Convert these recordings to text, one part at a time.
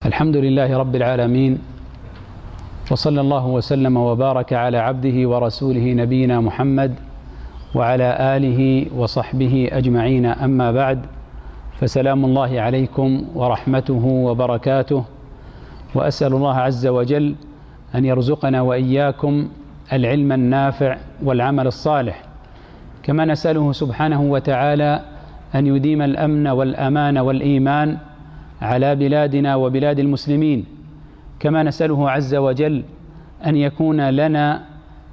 الحمد لله رب العالمين، وصلى الله وسلم وبارك على عبده ورسوله نبينا محمد وعلى آله وصحبه أجمعين. أما بعد، فسلام الله عليكم ورحمته وبركاته، وأسأل الله عز وجل أن يرزقنا وإياكم العلم النافع والعمل الصالح، كما نسأله سبحانه وتعالى أن يديم الأمن والأمان والإيمان على بلادنا وبلاد المسلمين، كما نسأله عز وجل أن يكون لنا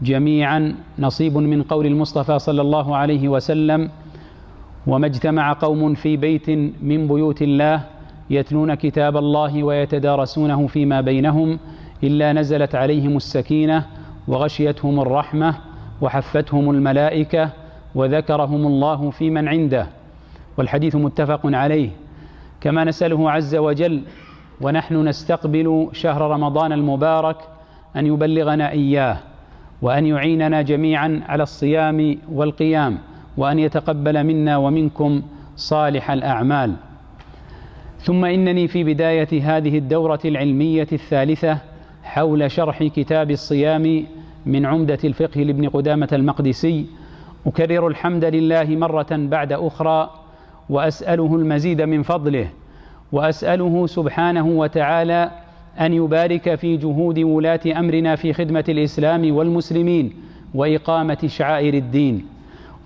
جميعا نصيب من قول المصطفى صلى الله عليه وسلم: وما اجتمع قوم في بيت من بيوت الله يتلون كتاب الله ويتدارسونه فيما بينهم إلا نزلت عليهم السكينة وغشيتهم الرحمة وحفتهم الملائكة وذكرهم الله في من عنده. والحديث متفق عليه. كما نسأله عز وجل ونحن نستقبل شهر رمضان المبارك أن يبلغنا إياه، وأن يعيننا جميعا على الصيام والقيام، وأن يتقبل منا ومنكم صالح الأعمال. ثم إنني في بداية هذه الدورة العلمية الثالثة حول شرح كتاب الصيام من عمدة الفقه لابن قدامة المقدسي أكرر الحمد لله مرة بعد أخرى، وأسأله المزيد من فضله، وأسأله سبحانه وتعالى أن يبارك في جهود ولاة أمرنا في خدمة الإسلام والمسلمين وإقامة شعائر الدين.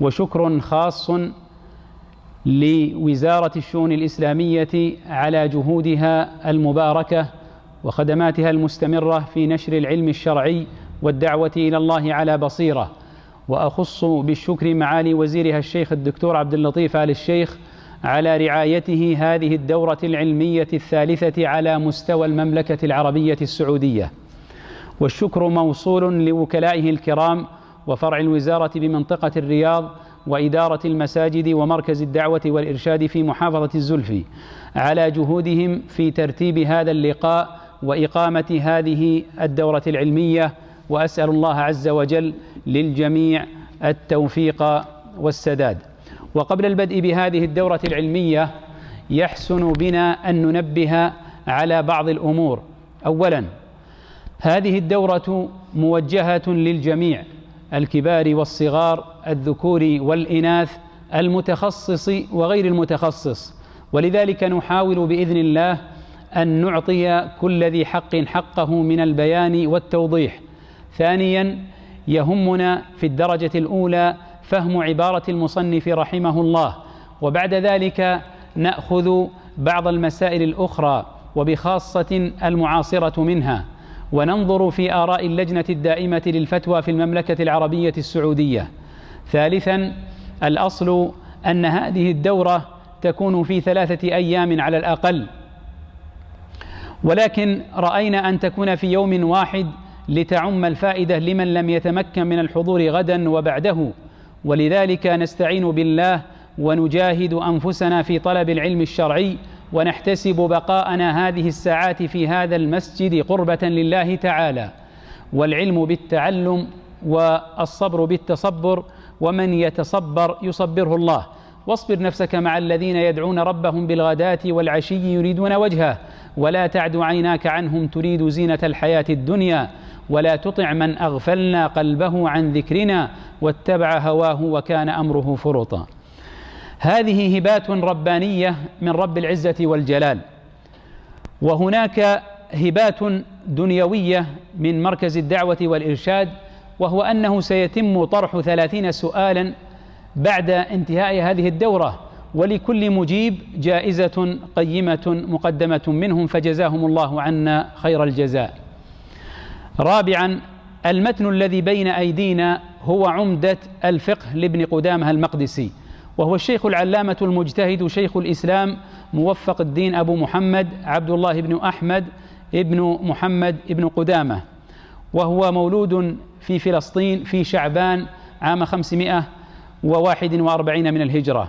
وشكر خاص لوزارة الشؤون الإسلامية على جهودها المباركة وخدماتها المستمرة في نشر العلم الشرعي والدعوة إلى الله على بصيرة. وأخص بالشكر معالي وزيرها الشيخ الدكتور عبد اللطيف آل الشيخ على رعايته هذه الدورة العلمية الثالثة على مستوى المملكة العربية السعودية. والشكر موصول لوكلائه الكرام وفرع الوزارة بمنطقة الرياض وإدارة المساجد ومركز الدعوة والإرشاد في محافظة الزلفي على جهودهم في ترتيب هذا اللقاء وإقامة هذه الدورة العلمية. وأسأل الله عز وجل للجميع التوفيق والسداد. وقبل البدء بهذه الدورة العلمية يحسن بنا أن ننبه على بعض الأمور. أولا، هذه الدورة موجهة للجميع، الكبار والصغار، الذكور والإناث، المتخصص وغير المتخصص، ولذلك نحاول بإذن الله أن نعطي كل ذي حق حقه من البيان والتوضيح. ثانيا، يهمنا في الدرجة الأولى فهم عبارة المصنف رحمه الله، وبعد ذلك نأخذ بعض المسائل الأخرى وبخاصة المعاصرة منها، وننظر في آراء اللجنة الدائمة للفتوى في المملكة العربية السعودية. ثالثا، الأصل أن هذه الدورة تكون في 3 أيام على الأقل، ولكن رأينا أن تكون في يوم واحد لتعم الفائدة لمن لم يتمكن من الحضور غدا وبعده. ولذلك نستعين بالله ونجاهد أنفسنا في طلب العلم الشرعي، ونحتسب بقاءنا هذه الساعات في هذا المسجد قربة لله تعالى. والعلم بالتعلم والصبر بالتصبر، ومن يتصبر يصبره الله. واصبر نفسك مع الذين يدعون ربهم بالغداة والعشي يريدون وجهه، ولا تعد عيناك عنهم تريد زينة الحياة الدنيا، ولا تطع من أغفلنا قلبه عن ذكرنا واتبع هواه وكان أمره فرطا. هذه هبات ربانية من رب العزة والجلال. وهناك هبات دنيوية من مركز الدعوة والإرشاد، وهو أنه سيتم طرح 30 سؤالا بعد انتهاء هذه الدورة، ولكل مجيب جائزة قيمة مقدمة منهم، فجزاهم الله عنا خير الجزاء. رابعا، المتن الذي بين أيدينا هو عمدة الفقه لابن قدامة المقدسي، وهو الشيخ العلامة المجتهد شيخ الإسلام موفق الدين أبو محمد عبد الله بن أحمد ابن محمد ابن قدامة، وهو مولود في فلسطين في شعبان عام 541 من الهجرة.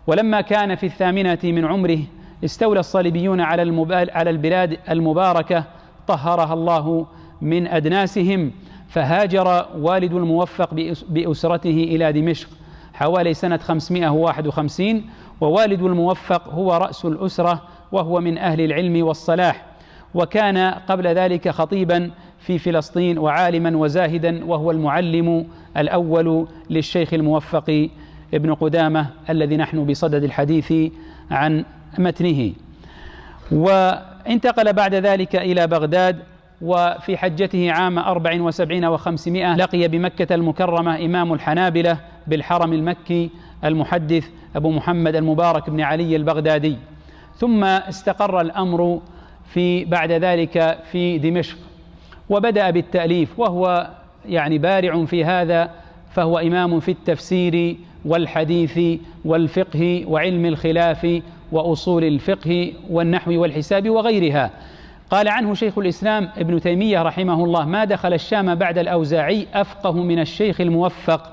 ولما كان في 8 من عمره استولى الصليبيون على البلاد المباركة طهرها الله من أدناسهم، فهاجر والد الموفق بأسرته إلى دمشق حوالي سنة 551، ووالد الموفق هو رأس الأسرة وهو من أهل العلم والصلاح. وكان قبل ذلك خطيبا في فلسطين وعالما وزاهدا، وهو المعلم الأول للشيخ الموفق ابن قدامة الذي نحن بصدد الحديث عن متنه. وانتقل بعد ذلك إلى بغداد، وفي حجته عام 74 و500 لقي بمكة المكرمة إمام الحنابلة بالحرم المكي المحدث أبو محمد المبارك بن علي البغدادي. ثم استقر الأمر بعد ذلك في دمشق، وبدأ بالتأليف، وهو بارع في هذا، فهو إمام في التفسير والحديث والفقه وعلم الخلاف وأصول الفقه والنحو والحساب وغيرها. قال عنه شيخ الإسلام ابن تيمية رحمه الله: ما دخل الشام بعد الأوزاعي أفقه من الشيخ الموفق.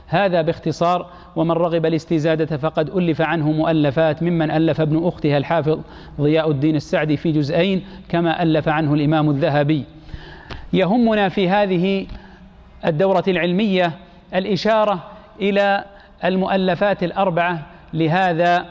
هذا باختصار، ومن رغب الاستزادة فقد ألف عنه مؤلفات، ممن ألف ابن أختها الحافظ ضياء الدين السعدي في جزئين، كما ألف عنه الإمام الذهبي. يهمنا في هذه الدورة العلمية الإشارة إلى المؤلفات الأربعة لهذا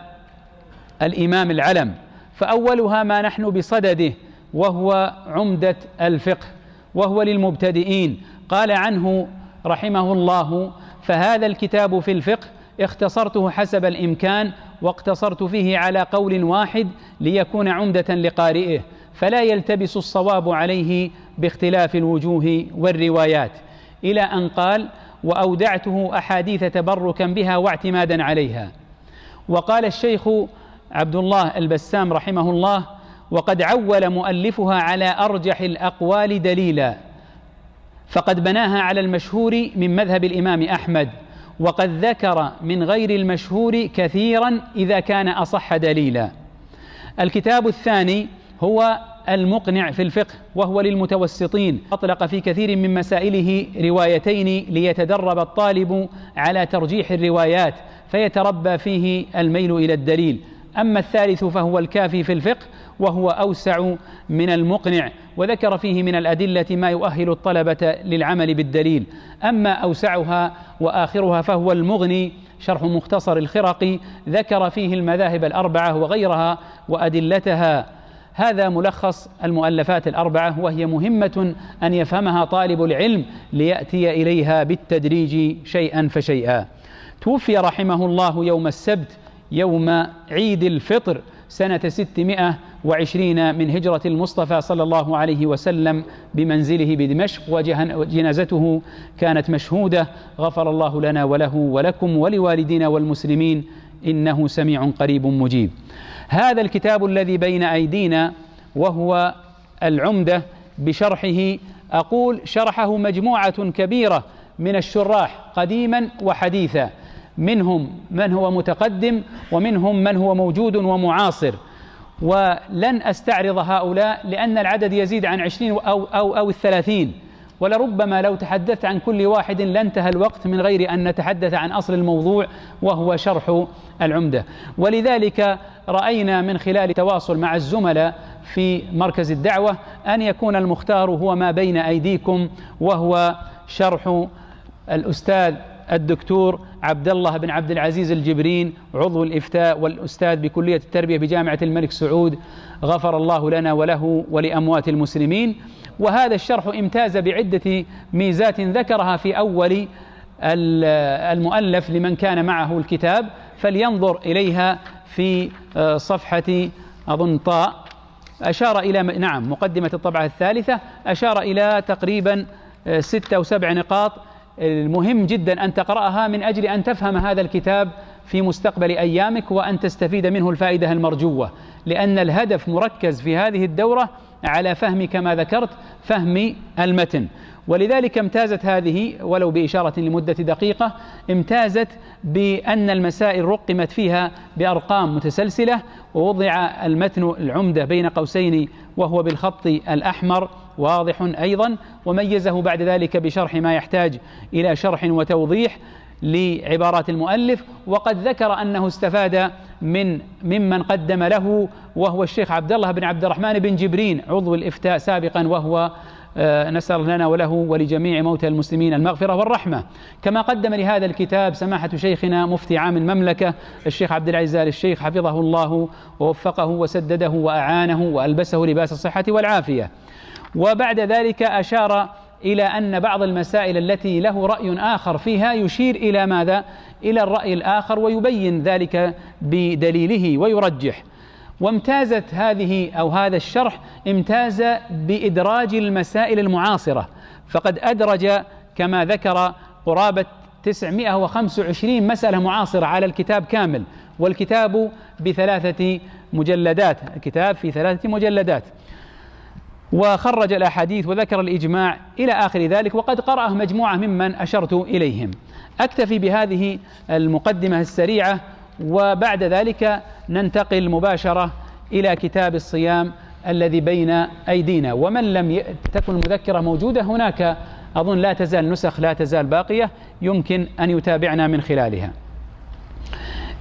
الإمام العلم، فأولها ما نحن بصدده، وهو عمدة الفقه، وهو للمبتدئين. قال عنه رحمه الله: فهذا الكتاب في الفقه اختصرته حسب الإمكان، واقتصرت فيه على قول واحد ليكون عمدة لقارئه، فلا يلتبس الصواب عليه باختلاف الوجوه والروايات، إلى أن قال: وأودعته أحاديث تبركا بها واعتمادا عليها. وقال الشيخ عبد الله البسام رحمه الله: وقد عول مؤلفها على أرجح الأقوال دليلا، فقد بناها على المشهور من مذهب الإمام أحمد، وقد ذكر من غير المشهور كثيرا إذا كان أصح دليلا. الكتاب الثاني هو المقنع في الفقه، وهو للمتوسطين، أطلق في كثير من مسائله روايتين ليتدرب الطالب على ترجيح الروايات، فيتربى فيه الميل إلى الدليل. أما الثالث فهو الكافي في الفقه، وهو أوسع من المقنع، وذكر فيه من الأدلة ما يؤهل الطلبة للعمل بالدليل. أما أوسعها وآخرها فهو المغني، شرح مختصر الخرقي، ذكر فيه المذاهب الأربعة وغيرها وأدلتها. هذا ملخص المؤلفات الأربعة، وهي مهمة أن يفهمها طالب العلم ليأتي إليها بالتدريج شيئا فشيئا. توفي رحمه الله يوم السبت، يوم عيد الفطر، سنة 620 من هجرة المصطفى صلى الله عليه وسلم، بمنزله بدمشق، وجنازته كانت مشهودة. غفر الله لنا وله ولكم ولوالدينا والمسلمين، إنه سميع قريب مجيب. هذا الكتاب الذي بين أيدينا وهو العمدة بشرحه، أقول شرحه مجموعة كبيرة من الشراح قديما وحديثا، منهم من هو متقدم ومنهم من هو موجود ومعاصر، ولن أستعرض هؤلاء لأن العدد يزيد عن 20 أو 30، ولربما لو تحدثت عن كل واحد لانتهى الوقت من غير أن نتحدث عن أصل الموضوع، وهو شرح العمدة. ولذلك رأينا من خلال التواصل مع الزملاء في مركز الدعوة أن يكون المختار هو ما بين أيديكم، وهو شرح الأستاذ الدكتور عبد الله بن عبد العزيز الجبرين، عضو الإفتاء والأستاذ بكلية التربية بجامعة الملك سعود، غفر الله لنا وله ولأموات المسلمين. وهذا الشرح امتاز بعدة ميزات ذكرها في أول المؤلف لمن كان معه الكتاب، فلينظر إليها في صفحة أظن طاء، أشار إلى مقدمة الطبعة الثالثة، أشار إلى تقريبا 6 أو 7 نقاط. المهم جدا أن تقرأها من أجل أن تفهم هذا الكتاب في مستقبل أيامك، وأن تستفيد منه الفائدة المرجوة، لأن الهدف مركز في هذه الدورة على فهم، كما ذكرت، فهم المتن. ولذلك امتازت هذه ولو بإشارة لمدة دقيقة، امتازت بأن المسائل رقمت فيها بأرقام متسلسلة، ووضع المتن العمدة بين قوسين وهو بالخط الأحمر واضح أيضا، وميزه بعد ذلك بشرح ما يحتاج إلى شرح وتوضيح لعبارات المؤلف. وقد ذكر أنه استفاد ممن قدم له، وهو الشيخ عبد الله بن عبد الرحمن بن جبرين، عضو الإفتاء سابقا، وهو نسأل لنا وله ولجميع موتى المسلمين المغفرة والرحمة. كما قدم لهذا الكتاب سماحة شيخنا مفتي عام المملكة الشيخ عبد العزيز آل الشيخ حفظه الله ووفقه وسدده وأعانه وألبسه لباس الصحة والعافية. وبعد ذلك أشار إلى أن بعض المسائل التي له رأي آخر فيها يشير إلى ماذا؟ إلى الرأي الآخر ويبين ذلك بدليله ويرجح. وامتازت هذا الشرح امتاز بإدراج المسائل المعاصرة، فقد أدرج كما ذكر قرابة 925 مسألة معاصرة على الكتاب كامل، والكتاب ب3 مجلدات، الكتاب في 3 مجلدات، وخرج الأحاديث وذكر الإجماع إلى آخر ذلك، وقد قرأه مجموعة ممن أشرت إليهم. أكتفي بهذه المقدمة السريعة، وبعد ذلك ننتقل مباشرة إلى كتاب الصيام الذي بين أيدينا. ومن لم تكن المذكرة موجودة هناك أظن لا تزال نسخ لا تزال باقية يمكن أن يتابعنا من خلالها.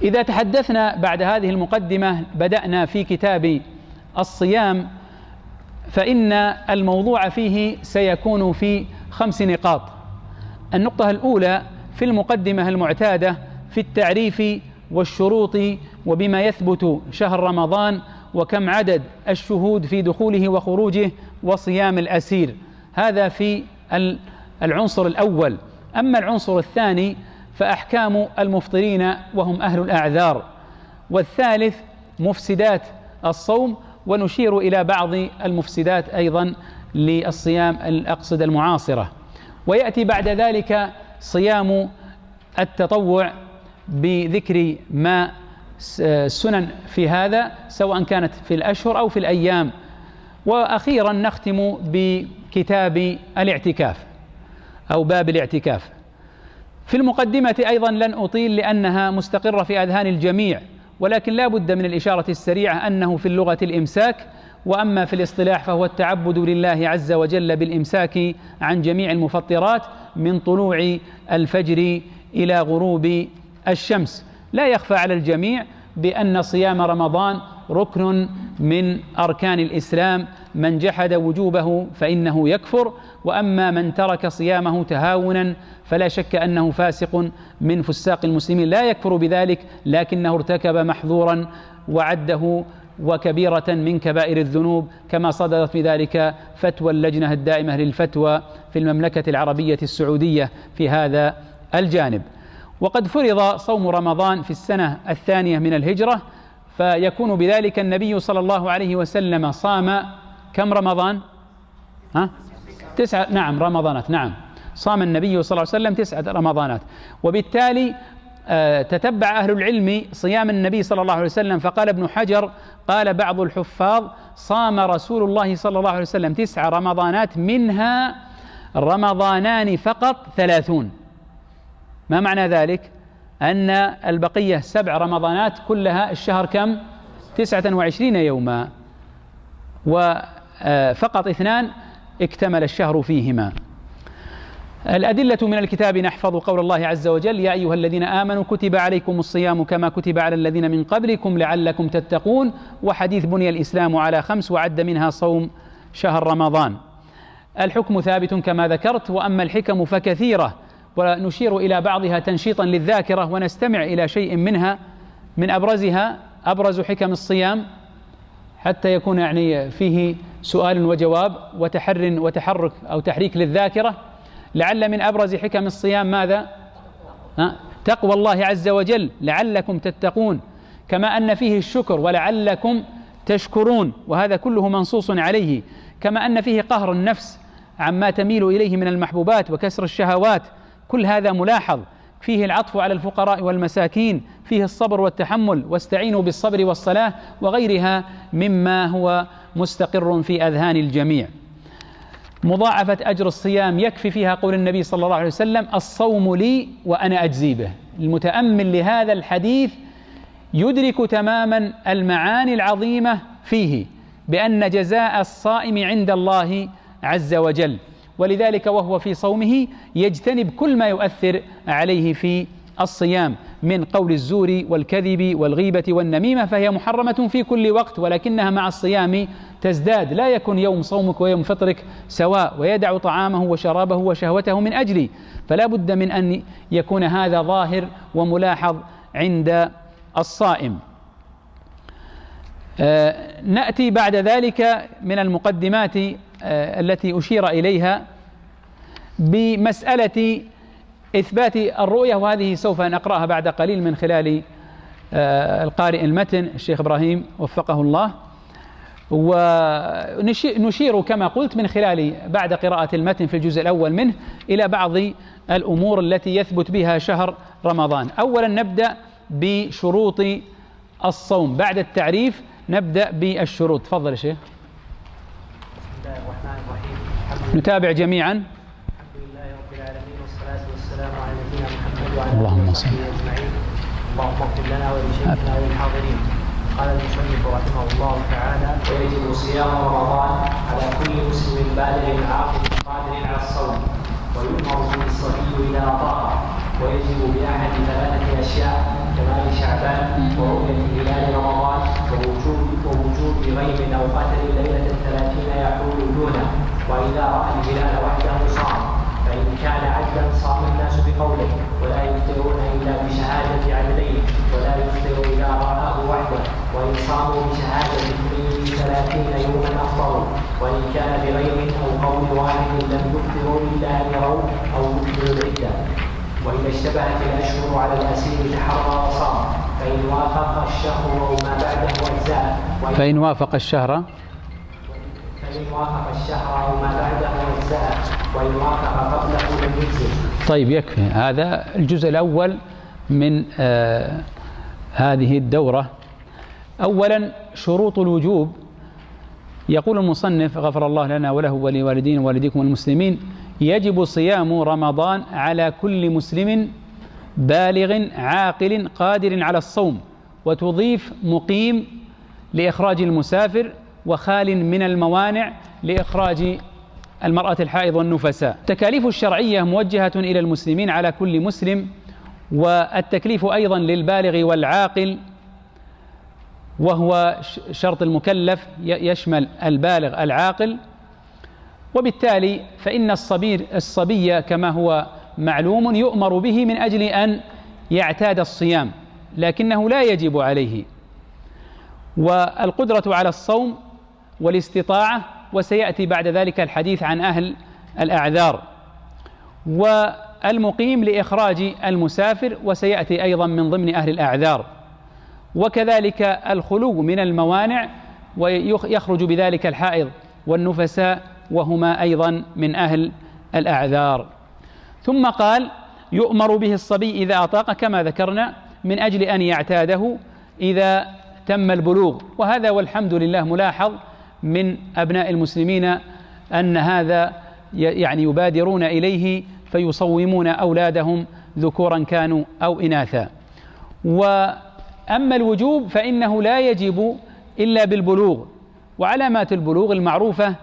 إذا تحدثنا بعد هذه المقدمة بدأنا في كتاب الصيام، فإن الموضوع فيه سيكون في 5 نقاط. النقطة الأولى في المقدمة المعتادة في التعريف والشروط وبما يثبت شهر رمضان وكم عدد الشهود في دخوله وخروجه وصيام الأسير، هذا في العنصر الأول. أما العنصر الثاني فأحكام المفطرين وهم أهل الأعذار، والثالث مفسدات الصوم، ونشير إلى بعض المفسدات أيضا للصيام الأقصد المعاصرة. ويأتي بعد ذلك صيام التطوع بذكر ما سنن في هذا سواء كانت في الأشهر أو في الأيام. وأخيرا نختم بكتاب الاعتكاف أو باب الاعتكاف. في المقدمة أيضا لن أطيل لأنها مستقرة في أذهان الجميع، ولكن لا بد من الإشارة السريعة أنه في اللغة الإمساك، وأما في الاصطلاح فهو التعبد لله عز وجل بالإمساك عن جميع المفطرات من طلوع الفجر إلى غروب الشمس. لا يخفى على الجميع بأن صيام رمضان ركن من أركان الإسلام، من جحد وجوبه فإنه يكفر، وأما من ترك صيامه تهاونا فلا شك أنه فاسق من فساق المسلمين، لا يكفر بذلك لكنه ارتكب محظورا وعده وكبيرة من كبائر الذنوب، كما صدرت بذلك فتوى اللجنة الدائمة للفتوى في المملكة العربية السعودية في هذا الجانب. وقد فرض صوم رمضان في السنة 2 من الهجرة، فيكون بذلك النبي صلى الله عليه وسلم صام كم رمضان؟ 9 نعم رمضانات، نعم صام النبي صلى الله عليه وسلم 9 رمضانات. وبالتالي تتبع أهل العلم صيام النبي صلى الله عليه وسلم، فقال ابن حجر قال بعض الحفاظ صام رسول الله صلى الله عليه وسلم 9 رمضانات منها رمضانان فقط 30. ما معنى ذلك؟ أن البقية 7 رمضانات كلها الشهر كم؟ 29 يوما، وفقط 2 اكتمل الشهر فيهما. الأدلة من الكتاب نحفظ قول الله عز وجل يا أيها الذين آمنوا كتب عليكم الصيام كما كتب على الذين من قبلكم لعلكم تتقون، وحديث بني الإسلام على 5 وعد منها صوم شهر رمضان. الحكم ثابت كما ذكرت، وأما الحكم فكثيرة، ونشير إلى بعضها تنشيطا للذاكرة ونستمع إلى شيء منها. من أبرزها أبرز حكم الصيام حتى يكون يعني فيه سؤال وجواب وتحرك أو تحريك للذاكرة. لعل من أبرز حكم الصيام ماذا؟ تقوى الله عز وجل لعلكم تتقون، كما أن فيه الشكر ولعلكم تشكرون، وهذا كله منصوص عليه. كما أن فيه قهر النفس عما تميل إليه من المحبوبات وكسر الشهوات، كل هذا ملاحظ. فيه العطف على الفقراء والمساكين، فيه الصبر والتحمل، واستعينوا بالصبر والصلاة، وغيرها مما هو مستقر في أذهان الجميع. مضاعفة أجر الصيام يكفي فيها قول النبي صلى الله عليه وسلم الصوم لي وأنا أجزي به. المتأمل لهذا الحديث يدرك تماما المعاني العظيمة فيه، بأن جزاء الصائم عند الله عز وجل، ولذلك وهو في صومه يجتنب كل ما يؤثر عليه في الصيام من قول الزور والكذب والغيبة والنميمة فهي محرمة في كل وقت، ولكنها مع الصيام تزداد، لا يكون يوم صومك ويوم فطرك سواء، ويدع طعامه وشرابه وشهوته من أجلي، فلا بد من أن يكون هذا ظاهر وملاحظ عند الصائم. نأتي بعد ذلك من المقدمات التي أشير إليها بمسألة إثبات الرؤية، وهذه سوف نقرأها بعد قليل من خلال القارئ المتن الشيخ إبراهيم وفقه الله، ونشير كما قلت من خلال بعد قراءة المتن في الجزء الأول منه إلى بعض الأمور التي يثبت بها شهر رمضان. أولا نبدأ بشروط الصوم، بعد التعريف نبدأ بالشروط. تفضل يا شيخ. بسم الله الرحمن الرحيم. نتابع جميعا. الحمد لله رب العالمين، والصلاة والسلام على نبينا محمد وعلى اللهم آله صل. وصحبه أجمعين. اللهم اغفر لنا ولشيخنا وللحاضرين. قال المصنف رحمه الله تعالى: ويجب صيام رمضان على كل مسلم بالغ عاقل قادر على الصوم، ويؤمر به الصبي إذا أطاق، ويجب بأحد ثلاثة أشياء: كمال شعبان، ورؤية هلال رمضان، ووجوب غيم أو قتل ليلة 30 يحول دونه، وإذا رأى الهلال وحده صام، فإن كان عدلا صام الناس بقوله، ولا يفطرون إلا بشهادة عدلين، ولا يفطر إذا رآه وحده، وإن صاموا بشهادة اثنين 30 يوما أفطروا، وإن كان بغير أو قول واحد لم يفطروا إلا أن يروا أو يكملوا العدة، وإذا اشتبهت الأشهر على الأسير تحرى وصام، فإن وافق الشهر أو ما بعده أجزاء، فإن وافق الشهر أو ما بعده أجزاء، وإن وافق قبله لم يجزئ. طيب يكفي هذا الجزء الأول من هذه الدورة. أولا شروط الوجوب. يقول المصنف غفر الله لنا وله ولوالدين ووالديكم المسلمين: يجب صيام رمضان على كل مسلم بالغ عاقل قادر على الصوم، وتضيف مقيم لإخراج المسافر، وخال من الموانع لإخراج المرأة الحائض والنفساء. التكاليف الشرعية موجهة إلى المسلمين على كل مسلم، والتكليف أيضا للبالغ والعاقل، وهو شرط المكلف يشمل البالغ العاقل. وبالتالي فإن الصبي كما هو معلوم يؤمر به من أجل أن يعتاد الصيام، لكنه لا يجب عليه. والقدرة على الصوم والاستطاعة، وسيأتي بعد ذلك الحديث عن أهل الأعذار. والمقيم لإخراج المسافر، وسيأتي أيضا من ضمن أهل الأعذار. وكذلك الخلو من الموانع، ويخرج بذلك الحائض والنفساء، وهما أيضا من أهل الأعذار. ثم قال: يؤمر به الصبي إذا أطاق، كما ذكرنا، من أجل أن يعتاده إذا تم البلوغ. وهذا والحمد لله ملاحظ من أبناء المسلمين أن هذا يعني يبادرون إليه، فيصومون أولادهم ذكورا كانوا أو إناثا. وأما الوجوب فإنه لا يجب إلا بالبلوغ، وعلامات البلوغ المعروفة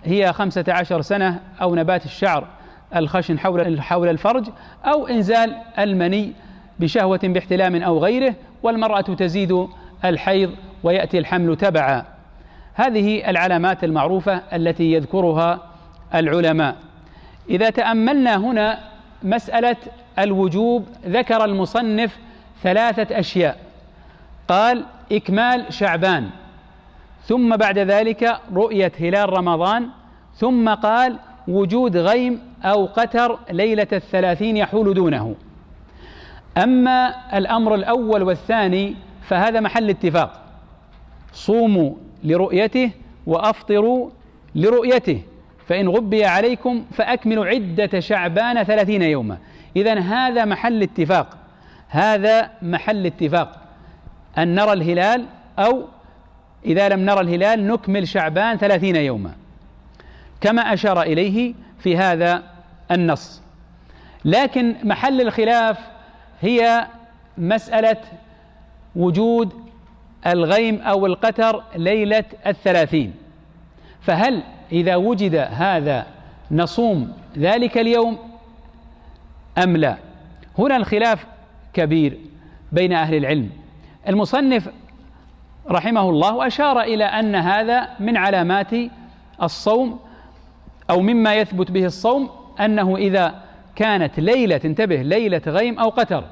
هي 15 سنة، أو نبات الشعر الخشن حول الفرج، أو إنزال المني بشهوة باحتلام أو غيره، والمرأة تزيد الحيض ويأتي الحمل تبعا. هذه العلامات المعروفة التي يذكرها العلماء. إذا تأملنا هنا مسألة الوجوب، ذكر المصنف 3 أشياء. قال: إكمال شعبان، ثم بعد ذلك رؤية هلال رمضان، ثم قال: وجود غيم أو قتر ليلة 30 يحول دونه. أما الأمر الأول والثاني فهذا محل اتفاق: صوموا لرؤيته وأفطروا لرؤيته، فإن غبي عليكم فأكملوا عدة شعبان 30 يوما. إذن هذا محل اتفاق، هذا محل اتفاق، أن نرى الهلال، أو إذا لم نرى الهلال نكمل شعبان 30 يوما، كما أشار إليه في هذا النص. لكن محل الخلاف هي مسألة وجود الغيم أو القتر ليلة 30. فهل إذا وجد هذا نصوم ذلك اليوم أم لا؟ هنا الخلاف كبير بين أهل العلم. المصنف رحمه الله أشار إلى أن هذا من علامات الصوم أو مما يثبت به الصوم، أنه إذا كانت ليلة، انتبه، ليلة غيم أو قتر،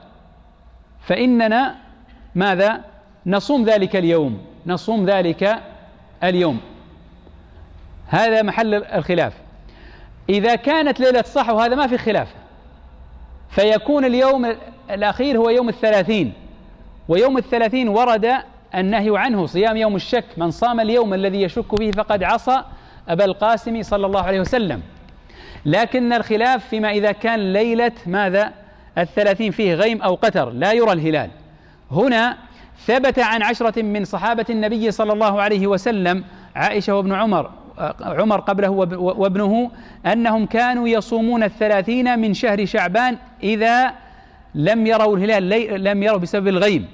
فإننا ماذا؟ نصوم ذلك اليوم، نصوم ذلك اليوم. هذا محل الخلاف. إذا كانت ليلة صح وهذا ما في خلاف، فيكون اليوم الأخير هو يوم 30، ويوم 30 ورد النهي عنه، صيام يوم الشك، من صام اليوم الذي يشك فيه فقد عصى أبا القاسم صلى الله عليه وسلم. لكن الخلاف فيما إذا كان ليلة ماذا؟ 30 فيه غيم أو قتر لا يرى الهلال. هنا ثبت عن 10 من صحابة النبي صلى الله عليه وسلم، عائشة وابن عمر قبله وابنه، أنهم كانوا يصومون 30 من شهر شعبان إذا لم يروا الهلال، لم يروا بسبب الغيم.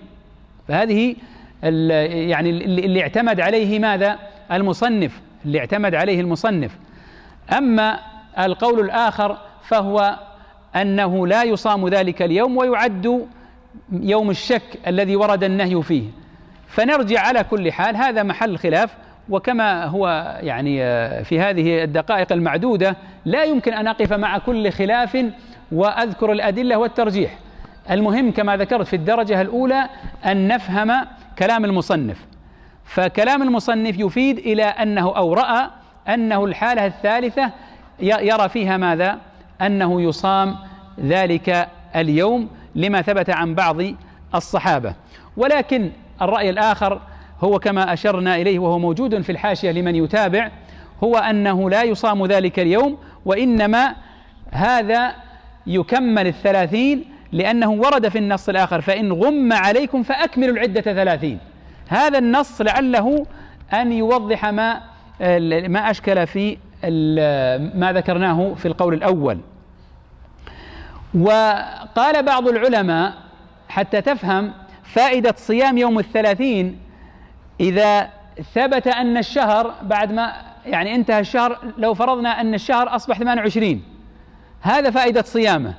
فهذه يعني اللي اعتمد عليه ماذا؟ المصنف، اللي اعتمد عليه المصنف. أما القول الآخر فهو أنه لا يصام ذلك اليوم ويعد يوم الشك الذي ورد النهي فيه. فنرجع على كل حال، هذا محل خلاف، وكما هو يعني في هذه الدقائق المعدودة لا يمكن أن أقف مع كل خلاف وأذكر الأدلة والترجيح. المهم كما ذكرت في الدرجة الأولى أن نفهم كلام المصنف. فكلام المصنف يفيد إلى أنه أو رأى أنه الحالة الثالثة يرى فيها ماذا؟ أنه يصام ذلك اليوم لما ثبت عن بعض الصحابة. ولكن الرأي الآخر هو كما أشرنا إليه وهو موجود في الحاشية لمن يتابع، هو أنه لا يصام ذلك اليوم، وإنما هذا يكمل 30، لأنه ورد في النص الآخر فإن غم عليكم فأكملوا العدة 30. هذا النص لعله أن يوضح ما أشكل في ما ذكرناه في القول الأول. وقال بعض العلماء حتى تفهم فائدة صيام يوم 30، إذا ثبت أن الشهر بعد ما يعني انتهى الشهر، لو فرضنا أن الشهر أصبح 28، هذا فائدة صيامه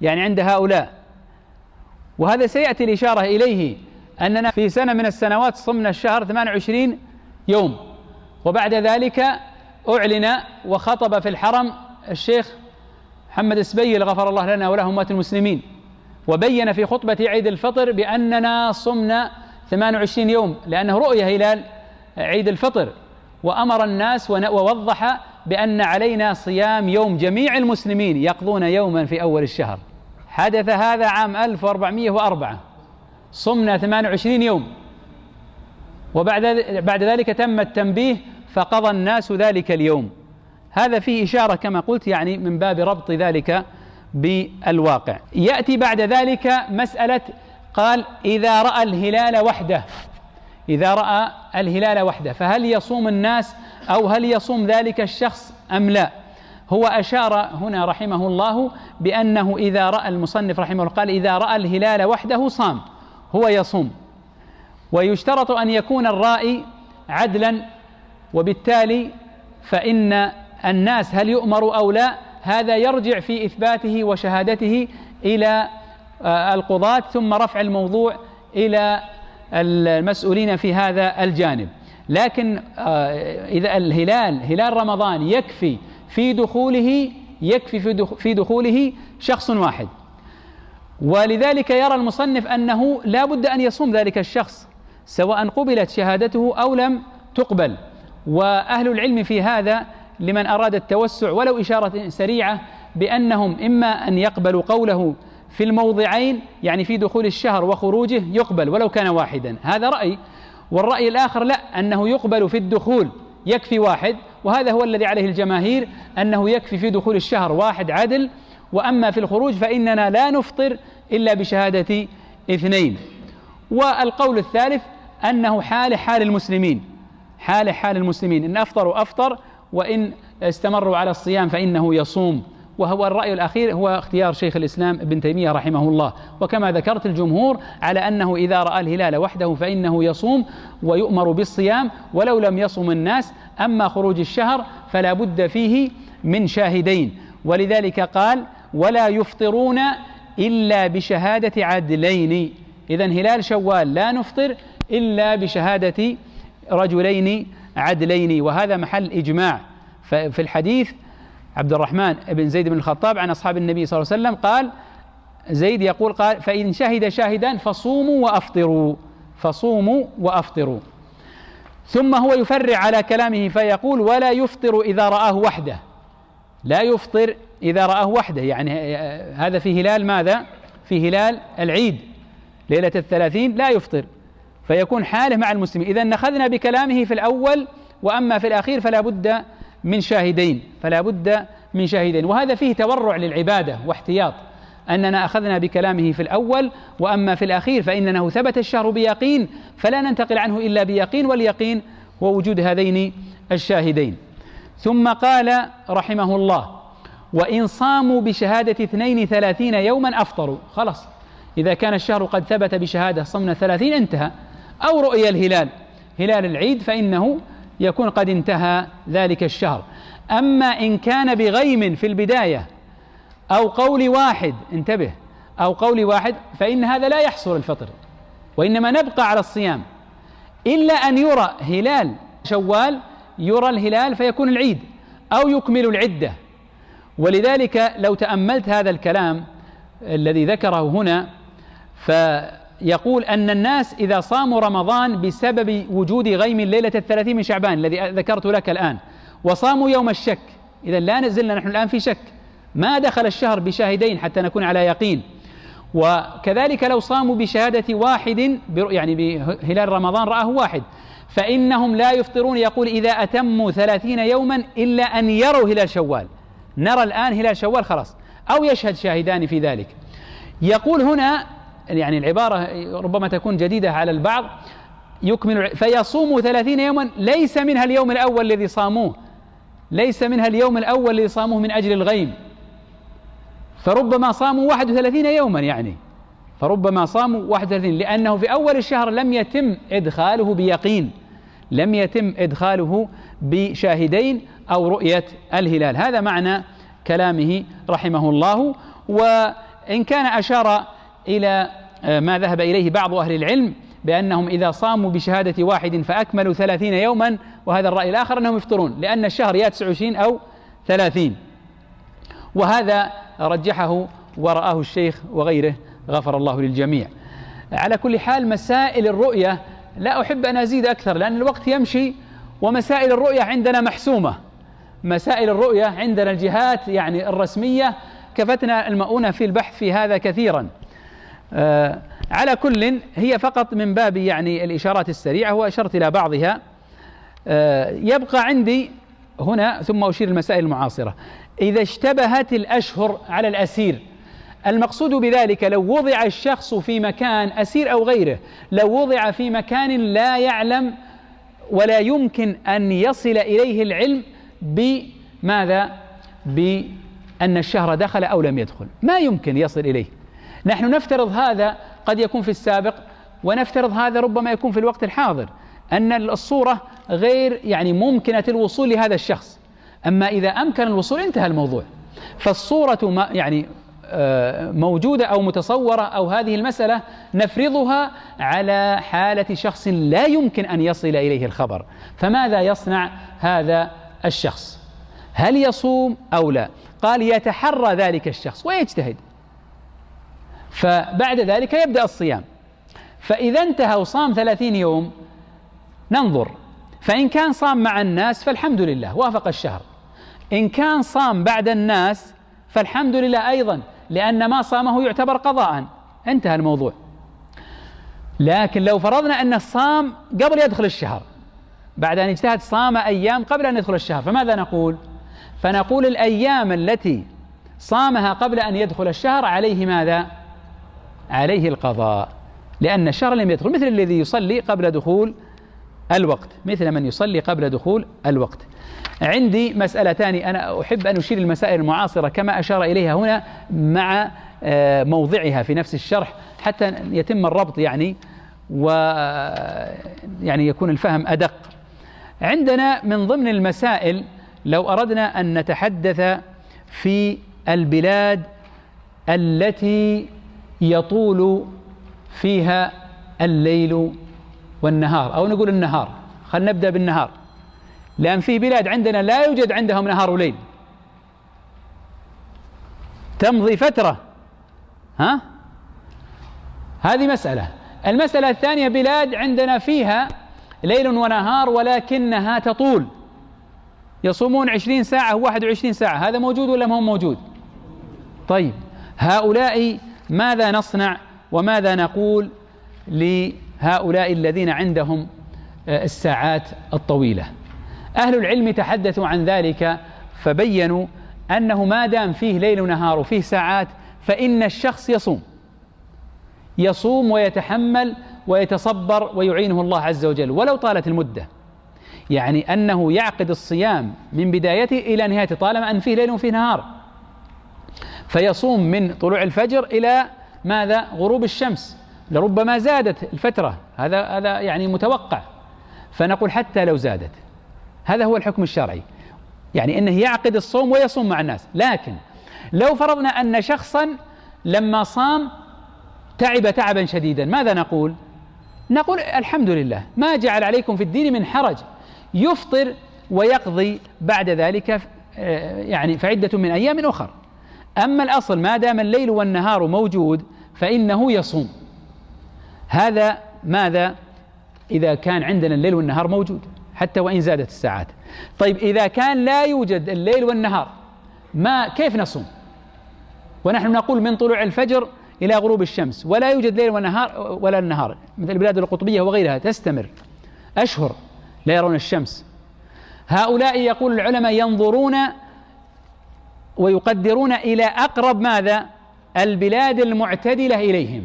يعني عند هؤلاء. وهذا سيأتي الإشارة إليه، أننا في سنة من السنوات صمنا الشهر 28 يوم، وبعد ذلك أعلن وخطب في الحرم الشيخ محمد السبيل غفر الله لنا وله أمة المسلمين، وبين في خطبة عيد الفطر بأننا صمنا 28 يوم، لأنه رؤية هلال عيد الفطر، وأمر الناس ووضح بأن علينا صيام يوم، جميع المسلمين يقضون يوما في أول الشهر. حدث هذا عام 1404، صمنا 28 يوم، وبعد ذلك تم التنبيه فقضى الناس ذلك اليوم. هذا فيه إشارة كما قلت يعني من باب ربط ذلك بالواقع. يأتي بعد ذلك مسألة، قال إذا رأى الهلال وحده، إذا رأى الهلال وحده فهل يصوم الناس أو هل يصوم ذلك الشخص أم لا؟ هو أشار هنا رحمه الله بأنه إذا رأى، المصنف رحمه الله قال إذا رأى الهلال وحده صام، هو يصوم. ويشترط أن يكون الرائي عدلا، وبالتالي فإن الناس هل يؤمر أو لا هذا يرجع في إثباته وشهادته إلى القضاة، ثم رفع الموضوع إلى المسؤولين في هذا الجانب. لكن إذا الهلال هلال رمضان يكفي في دخوله شخص واحد، ولذلك يرى المصنف أنه لا بد أن يصوم ذلك الشخص سواء قبلت شهادته أو لم تقبل. وأهل العلم في هذا لمن أراد التوسع ولو إشارة سريعة بأنهم إما أن يقبلوا قوله في الموضعين، يعني في دخول الشهر وخروجه يقبل ولو كان واحدا، هذا رأي. والرأي الآخر لا، أنه يقبل في الدخول يكفي واحد، وهذا هو الذي عليه الجماهير، أنه يكفي في دخول الشهر واحد عدل، وأما في الخروج فإننا لا نفطر إلا بشهادة 2. والقول الثالث أنه حال المسلمين، إن أفطروا أفطر، وإن استمروا على الصيام فإنه يصوم. وهو الرأي الأخير هو اختيار شيخ الإسلام ابن تيمية رحمه الله. وكما ذكرت الجمهور على أنه إذا رأى الهلال وحده فإنه يصوم ويؤمر بالصيام ولو لم يصم الناس. أما خروج الشهر فلا بد فيه من شاهدين، ولذلك قال ولا يفطرون إلا بشهادة عدلين. إذن هلال شوال لا نفطر إلا بشهادة رجلين عدلين، وهذا محل إجماع. في الحديث عبد الرحمن بن زيد بن الخطاب عن أصحاب النبي صلى الله عليه وسلم قال زيد يقول قال فإن شهد شاهدان فصوموا وأفطروا، فصوموا وأفطروا. ثم هو يفرع على كلامه فيقول ولا يفطر إذا رآه وحده، لا يفطر إذا رآه وحده، يعني هذا في هلال ماذا؟ في هلال العيد ليلة 30 لا يفطر، فيكون حاله مع المسلمين. إذا أخذنا بكلامه في الأول، وأما في الأخير فلا بد من شاهدين، فلا بد من شاهدين. وهذا فيه تورع للعبادة واحتياط، أننا أخذنا بكلامه في الأول، وأما في الأخير فإنه ثبت الشهر بيقين فلا ننتقل عنه إلا بيقين، واليقين هو وجود هذين الشاهدين. ثم قال رحمه الله وإن صاموا بشهادة 32 يوما أفطروا. خلاص، إذا كان الشهر قد ثبت بشهادة صمنا 30 انتهى، أو رؤيا الهلال هلال العيد فإنه يكون قد انتهى ذلك الشهر. أما إن كان بغيم في البداية أو قول واحد، انتبه، أو قول واحد، فإن هذا لا يحصل الفطر، وإنما نبقى على الصيام إلا أن يرى هلال شوال، يرى الهلال فيكون العيد أو يكمل العدة. ولذلك لو تأملت هذا الكلام الذي ذكره هنا، فيقول أن الناس إذا صاموا رمضان بسبب وجود غيم ليلة 30 من شعبان الذي ذكرت لك الآن، وصاموا يوم الشك، إذا لا نزلنا نحن الآن في شك، ما دخل الشهر بشاهدين حتى نكون على يقين. وكذلك لو صاموا بشهادة واحد، يعني بهلال رمضان رآه واحد، فإنهم لا يفطرون. يقول إذا أتموا 30 يوما إلا أن يروا هلال شوال، نرى الآن هلال شوال خلاص، أو يشهد شاهدان في ذلك. يقول هنا يعني العبارة ربما تكون جديدة على البعض، يكمل فيصوموا 30 يوما، ليس منها اليوم الأول الذي صاموه، ليس منها اليوم الأول الذي صاموه من أجل الغيم، فربما صاموا 31 يوما، يعني فربما صاموا 31، لأنه في أول الشهر لم يتم إدخاله بيقين، لم يتم إدخاله بشاهدين أو رؤية الهلال. هذا معنى كلامه رحمه الله. وإن كان أشار إلى ما ذهب إليه بعض أهل العلم بأنهم إذا صاموا بشهادة واحد فأكملوا 30 يوما، وهذا الرأي الآخر أنهم يفطرون، لأن الشهر يا 29 أو 30، وهذا رجحه ورآه الشيخ وغيره غفر الله للجميع. على كل حال مسائل الرؤية لا أحب أن أزيد أكثر لأن الوقت يمشي، ومسائل الرؤية عندنا محسومة، مسائل الرؤية عندنا الجهات يعني الرسمية كفتنا المؤونة في البحث في هذا كثيرا. على كل هي فقط من باب يعني الإشارات السريعة، وأشرت إلى بعضها. يبقى عندي هنا ثم أشير المسائل المعاصرة. إذا اشتبهت الأشهر على الأسير، المقصود بذلك لو وضع الشخص في مكان أسير أو غيره، لو وضع في مكان لا يعلم ولا يمكن أن يصل إليه العلم بماذا؟ بأن الشهر دخل أو لم يدخل، ما يمكن يصل إليه. نحن نفترض هذا قد يكون في السابق، ونفترض هذا ربما يكون في الوقت الحاضر، أن الصورة غير يعني ممكنة الوصول لهذا الشخص. أما إذا أمكن الوصول انتهى الموضوع. فالصورة يعني موجودة أو متصورة، أو هذه المسألة نفرضها على حالة شخص لا يمكن أن يصل إليه الخبر. فماذا يصنع هذا الشخص؟ هل يصوم أو لا؟ قال يتحرى ذلك الشخص ويجتهد، فبعد ذلك يبدأ الصيام. فإذا انتهى وصام 30 يوم ننظر، فإن كان صام مع الناس فالحمد لله وافق الشهر، إن كان صام بعد الناس فالحمد لله أيضا، لأن ما صامه يعتبر قضاء، انتهى الموضوع. لكن لو فرضنا أن الصام قبل يدخل الشهر، بعد أن اجتهد صام أيام قبل أن يدخل الشهر، فماذا نقول؟ فنقول الأيام التي صامها قبل أن يدخل الشهر عليه ماذا؟ عليه القضاء، لأن الشهر لم يدخل، مثل الذي يصلي قبل دخول الوقت، مثل من يصلي قبل دخول الوقت. عندي مسألتان أنا أحب أن أشير المسائل المعاصرة كما أشار إليها هنا مع موضعها في نفس الشرح حتى يتم الربط يعني ويعني يكون الفهم أدق. عندنا من ضمن المسائل لو أردنا أن نتحدث في البلاد التي يطول فيها الليل والنهار، أو نقول النهار، خلينا نبدأ بالنهار، لأن في بلاد عندنا لا يوجد عندهم نهار وليل، تمضي فترة. هذه مسألة. المسألة الثانية، بلاد عندنا فيها ليل ونهار ولكنها تطول، يصومون 20 ساعة و21 ساعة، هذا موجود ولا ما هو موجود؟ طيب، هؤلاء ماذا نصنع وماذا نقول لهؤلاء الذين عندهم الساعات الطويلة؟ أهل العلم تحدثوا عن ذلك فبينوا أنه ما دام فيه ليل ونهار وفيه ساعات فإن الشخص يصوم ويتحمل ويتصبر ويعينه الله عز وجل ولو طالت المدة، يعني أنه يعقد الصيام من بدايته إلى نهايته طالما أن فيه ليل وفيه نهار، فيصوم من طلوع الفجر إلى ماذا؟ غروب الشمس، لربما زادت الفترة، هذا يعني متوقع، فنقول حتى لو زادت، هذا هو الحكم الشرعي، يعني أنه يعقد الصوم ويصوم مع الناس. لكن لو فرضنا أن شخصا لما صام تعبا شديدا، ماذا نقول؟ نقول الحمد لله ما جعل عليكم في الدين من حرج، يفطر ويقضي بعد ذلك يعني فعدة من أيام أخر. أما الأصل ما دام الليل والنهار موجود فإنه يصوم. هذا ماذا؟ إذا كان عندنا الليل والنهار موجود حتى وإن زادت الساعات. طيب، إذا كان لا يوجد الليل والنهار كيف نصوم؟ ونحن نقول من طلوع الفجر إلى غروب الشمس، ولا يوجد ليل ونهار ولا النهار، مثل البلاد القطبية وغيرها تستمر أشهر لا يرون الشمس. هؤلاء يقول العلماء ينظرون ويقدرون إلى أقرب ماذا؟ البلاد المعتدلة إليهم،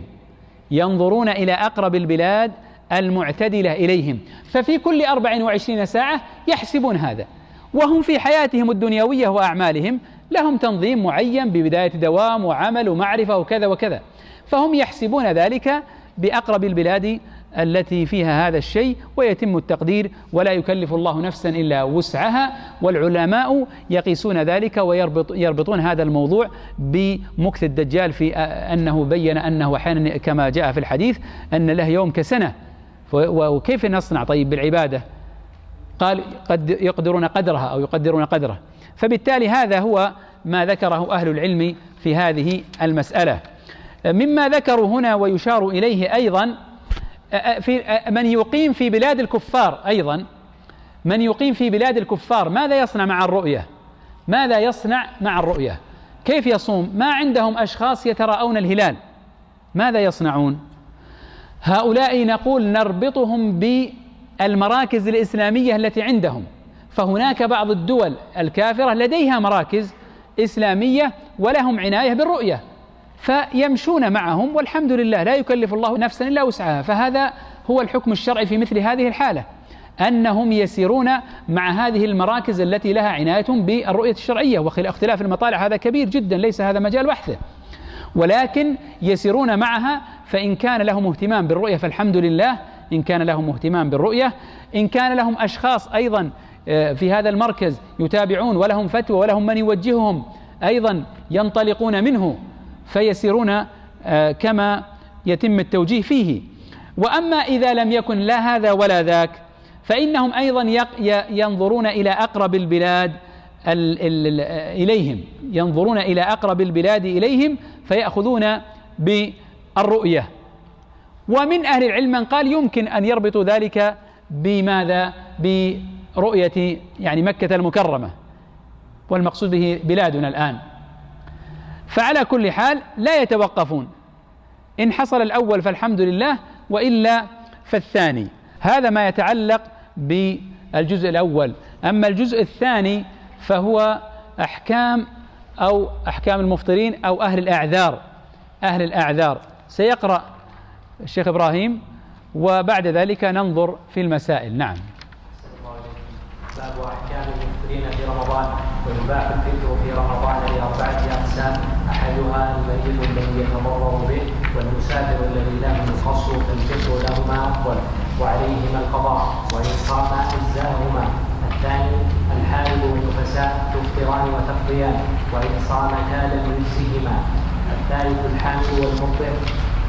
ينظرون إلى أقرب البلاد المعتدلة إليهم، ففي كل 24 ساعة يحسبون هذا، وهم في حياتهم الدنيوية وأعمالهم لهم تنظيم معين ببداية دوام وعمل ومعرفة وكذا وكذا، فهم يحسبون ذلك بأقرب البلاد التي فيها هذا الشيء، ويتم التقدير ولا يكلف الله نفسا إلا وسعها. والعلماء يقيسون ذلك ويربطون هذا الموضوع بمكث الدجال، في أنه بين أنه أحيانا كما جاء في الحديث أن له يوم كسنة، وكيف نصنع طيب بالعبادة؟ قال قد يقدرون قدرها أو يقدرون قدره. فبالتالي هذا هو ما ذكره أهل العلم في هذه المسألة. مما ذكروا هنا ويشار إليه أيضا في من يقيم في بلاد الكفار، أيضا من يقيم في بلاد الكفار ماذا يصنع مع الرؤية؟ ماذا يصنع مع الرؤية؟ كيف يصوم؟ ما عندهم أشخاص يتراءون الهلال، ماذا يصنعون؟ هؤلاء نقول نربطهم بالمراكز الإسلامية التي عندهم، فهناك بعض الدول الكافرة لديها مراكز إسلامية ولهم عناية بالرؤية، فيمشون معهم والحمد لله لا يكلف الله نفسا إلا وسعها. فهذا هو الحكم الشرعي في مثل هذه الحالة، أنهم يسيرون مع هذه المراكز التي لها عناية بالرؤية الشرعية، واختلاف المطالع هذا كبير جدا، ليس هذا مجال بحثه، ولكن يسيرون معها، فإن كان لهم اهتمام بالرؤية فالحمد لله، إن كان لهم اهتمام بالرؤية، إن كان لهم أشخاص أيضا في هذا المركز يتابعون ولهم فتوى ولهم من يوجههم أيضا ينطلقون منه، فيسيرون كما يتم التوجيه فيه. وأما إذا لم يكن لا هذا ولا ذاك فإنهم أيضا ينظرون إلى أقرب البلاد إليهم، ينظرون إلى أقرب البلاد إليهم فيأخذون بالرؤية. ومن أهل العلم من قال يمكن أن يربطوا ذلك بماذا؟ برؤية يعني مكة المكرمة، والمقصود به بلادنا الآن. فعلى كل حال لا يتوقفون، إن حصل الأول فالحمد لله، وإلا فالثاني. هذا ما يتعلق بالجزء الأول. أما الجزء الثاني فهو أحكام المفطرين أو أهل الأعذار. سيقرأ الشيخ إبراهيم وبعد ذلك ننظر في المسائل. نعم. باب أحكام المفطرين في رمضان. ويباح الفطر في رمضان لأربعة أقسام: أحدها المريض الذي يتضرر به، والمسافر الذي له القصر فالفطر لهما أفضل وعليهما القضاء، وإن صام أجزاهما. الثاني الحامل والنفساء تفطران وتقضيان، وإن صامتا لم يجزهما. ثالث الحامل والمرضع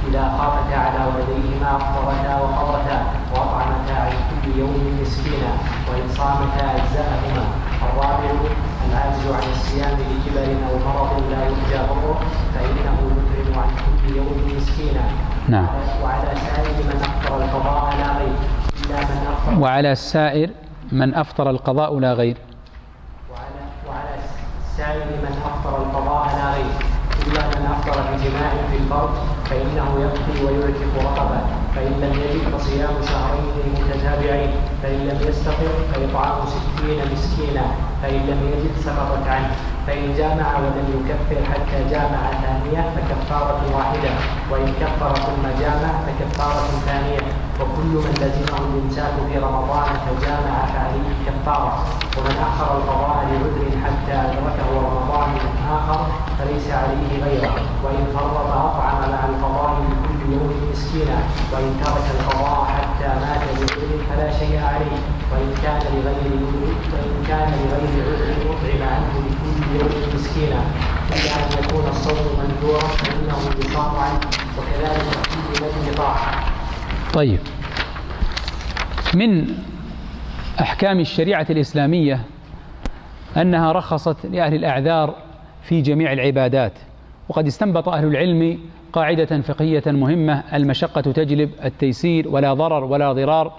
إذا خافتا على ولديهما أفطرتا وقضتا وأطعمتا عن كل يوم مسكينا وإن صامتا أجزاءهما. الرابع العاجز عن الصيام لكبر أو مرض لا يرجى ضره فإنه يطعم عن كل يوم مسكينا. نعم. وعلى سائر من أفطر القضاء لا غير إلا من أفطر وعلى السائر من أفطر القضاء لا غير وعلى السائر من أفطر القضاء لا غير إلا من أفطر بجماع في الفرج فإنه يقضي ويعتق رقبة فإن لم يجد فصيام شهرين متتابعين فإن لم يستطع فإطعام 60 مسكينا فإن لم يجد سقطت عنه فإن جامع ولم يكفر حتى جامع ثانية فكفارة واحدة وإن كفر ثم جامع فكفارة ثانية وكل من لزمه الإمساك في رمضان فجامع فعليه كفارة ومن أخر القضاء لعذر حتى أدركه رمضان آخر فليس عليه غيره وإن فرط أطعم مع القضاء لكل يوم مسكينا وإن ترك القضاء حتى مات بعذر فلا شيء عليه وإن كان لغير عذر أطعم عنه لكل يوم مسكينا إلا أن يكون الصوم منذورا فإنه يصام عنه وكذلك كل من يطاع. طيب، من أحكام الشريعة الإسلامية أنها رخصت لأهل الأعذار في جميع العبادات، وقد استنبط أهل العلم قاعدة فقهية مهمة: المشقة تجلب التيسير ولا ضرر ولا ضرار،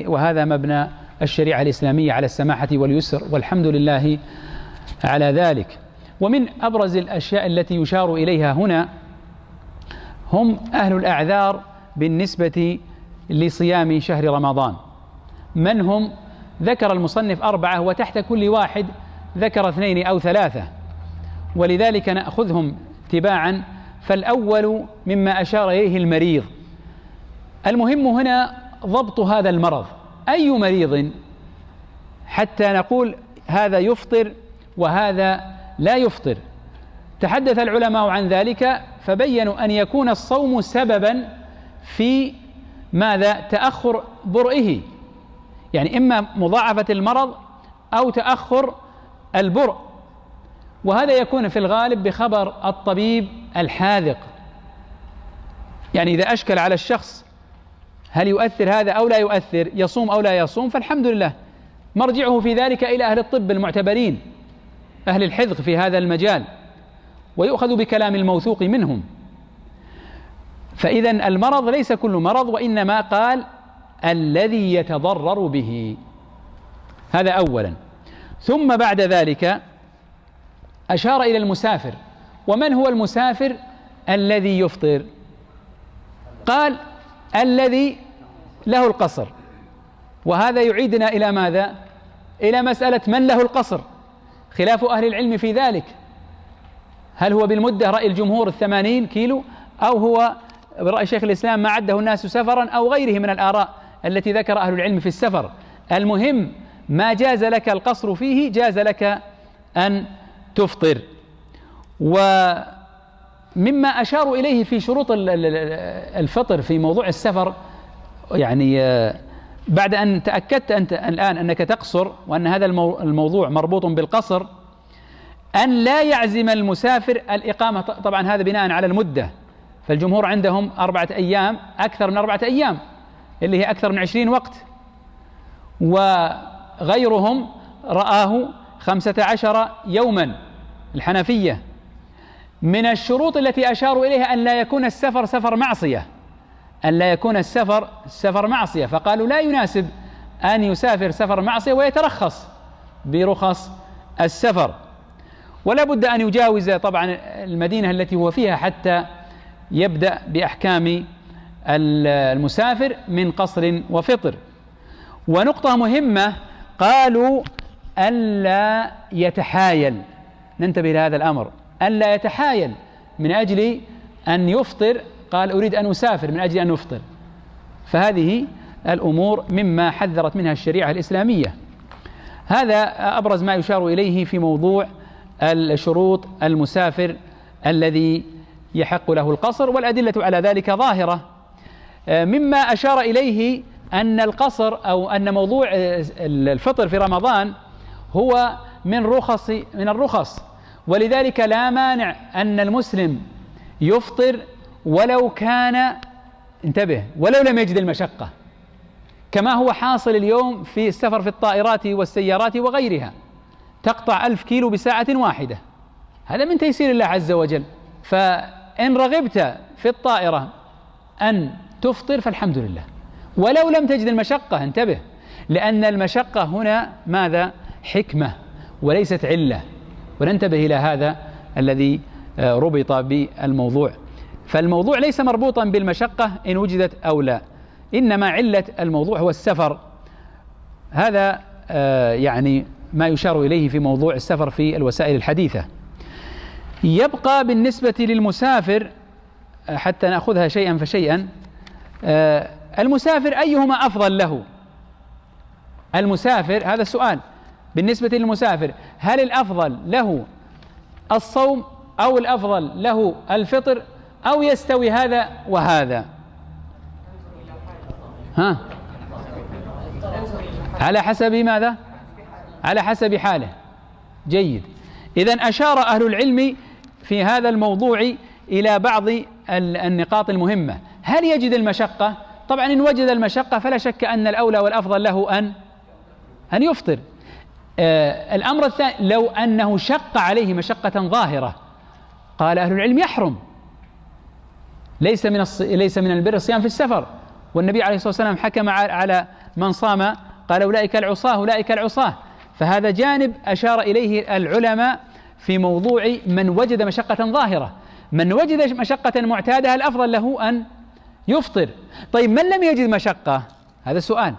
وهذا مبنى الشريعة الإسلامية على السماحة واليسر، والحمد لله على ذلك. ومن أبرز الأشياء التي يشار إليها هنا هم أهل الأعذار بالنسبة لصيام شهر رمضان. من هم؟ ذكر المصنف 4 وتحت كل واحد ذكر 2 أو 3، ولذلك نأخذهم تباعا. فالأول مما أشار إليه المريض. المهم هنا ضبط هذا المرض، أي مريض، حتى نقول هذا يفطر وهذا لا يفطر. تحدث العلماء عن ذلك فبينوا أن يكون الصوم سببا في ماذا؟ تأخر برئه، يعني إما مضاعفة المرض أو تأخر البرء، وهذا يكون في الغالب بخبر الطبيب الحاذق. يعني إذا أشكل على الشخص هل يؤثر هذا أو لا يؤثر، يصوم أو لا يصوم، فالحمد لله مرجعه في ذلك إلى أهل الطب المعتبرين أهل الحذق في هذا المجال، ويؤخذ بكلام الموثوق منهم. فإذا المرض ليس كل مرض، وإنما قال الذي يتضرر به، هذا أولا. ثم بعد ذلك أشار إلى المسافر. ومن هو المسافر الذي يفطر؟ قال الذي له القصر، وهذا يعيدنا إلى ماذا؟ إلى مسألة من له القصر، خلاف أهل العلم في ذلك. هل هو بالمدة رأي الجمهور 80 كيلو، أو هو برأي شيخ الإسلام ما عده الناس سفرا، أو غيره من الآراء التي ذكر أهل العلم في السفر. المهم ما جاز لك القصر فيه جاز لك أن تفطر. ومما أشاروا إليه في شروط الفطر في موضوع السفر، يعني بعد أن تأكدت أنت الآن أنك تقصر وأن هذا الموضوع مربوط بالقصر، أن لا يعزم المسافر الإقامة. طبعا هذا بناء على المدة، فالجمهور عندهم 4 أيام، أكثر من 4 أيام اللي هي أكثر من 20 وقت، وغيرهم رآه 15 يوما الحنفية. من الشروط التي أشاروا إليها أن لا يكون السفر سفر معصية، أن لا يكون السفر سفر معصية، فقالوا لا يناسب أن يسافر سفر معصية ويترخص برخص السفر، ولا بد أن يجاوز طبعا المدينة التي هو فيها حتى يبدأ بأحكام المسافر من قصر وفطر. ونقطة مهمة قالوا ألا يتحايل، ننتبه لهذا الأمر، ألا يتحايل من أجل أن يفطر، قال أريد أن أسافر من أجل أن أفطر. فهذه الأمور مما حذرت منها الشريعة الإسلامية. هذا أبرز ما يشار إليه في موضوع الشروط المسافر الذي يحق له القصر، والأدلة على ذلك ظاهرة. مما أشار إليه أن القصر أو أن موضوع الفطر في رمضان هو من الرخص، ولذلك لا مانع أن المسلم يفطر ولو كان، انتبه، ولو لم يجد المشقة، كما هو حاصل اليوم في السفر في الطائرات والسيارات وغيرها، تقطع 1000 كيلو بساعة واحدة، هذا من تيسير الله عز وجل. فإن رغبت في الطائرة أن تفطر فالحمد لله، ولو لم تجد المشقة، انتبه، لأن المشقة هنا ماذا؟ حكمة وليست علة، وننتبه إلى هذا الذي ربط بالموضوع. فالموضوع ليس مربوطا بالمشقة إن وجدت أو لا، إنما علة الموضوع هو السفر. هذا يعني ما يشار إليه في موضوع السفر في الوسائل الحديثة. يبقى بالنسبة للمسافر، حتى نأخذها شيئا فشيئا، المسافر أيهما أفضل له؟ المسافر، هذا السؤال بالنسبة للمسافر، هل الأفضل له الصوم أو الأفضل له الفطر أو يستوي هذا وهذا؟ ها؟ على حسب ماذا؟ على حسب حاله. جيد. إذن أشار أهل العلم في هذا الموضوع إلى بعض النقاط المهمة. هل يجد المشقة؟ طبعا إن وجد المشقة فلا شك أن الأولى والأفضل له أن يفطر. الأمر الثاني، لو أنه شق عليه مشقة ظاهرة، قال أهل العلم يحرم، ليس من البر الصيام في السفر، والنبي عليه الصلاة والسلام حكم على من صام قال أولئك العصاة أولئك العصاة. فهذا جانب أشار إليه العلماء في موضوع من وجد مشقة ظاهرة. من وجد مشقة معتادة الأفضل له أن يفطر. طيب من لم يجد مشقة؟ هذا السؤال،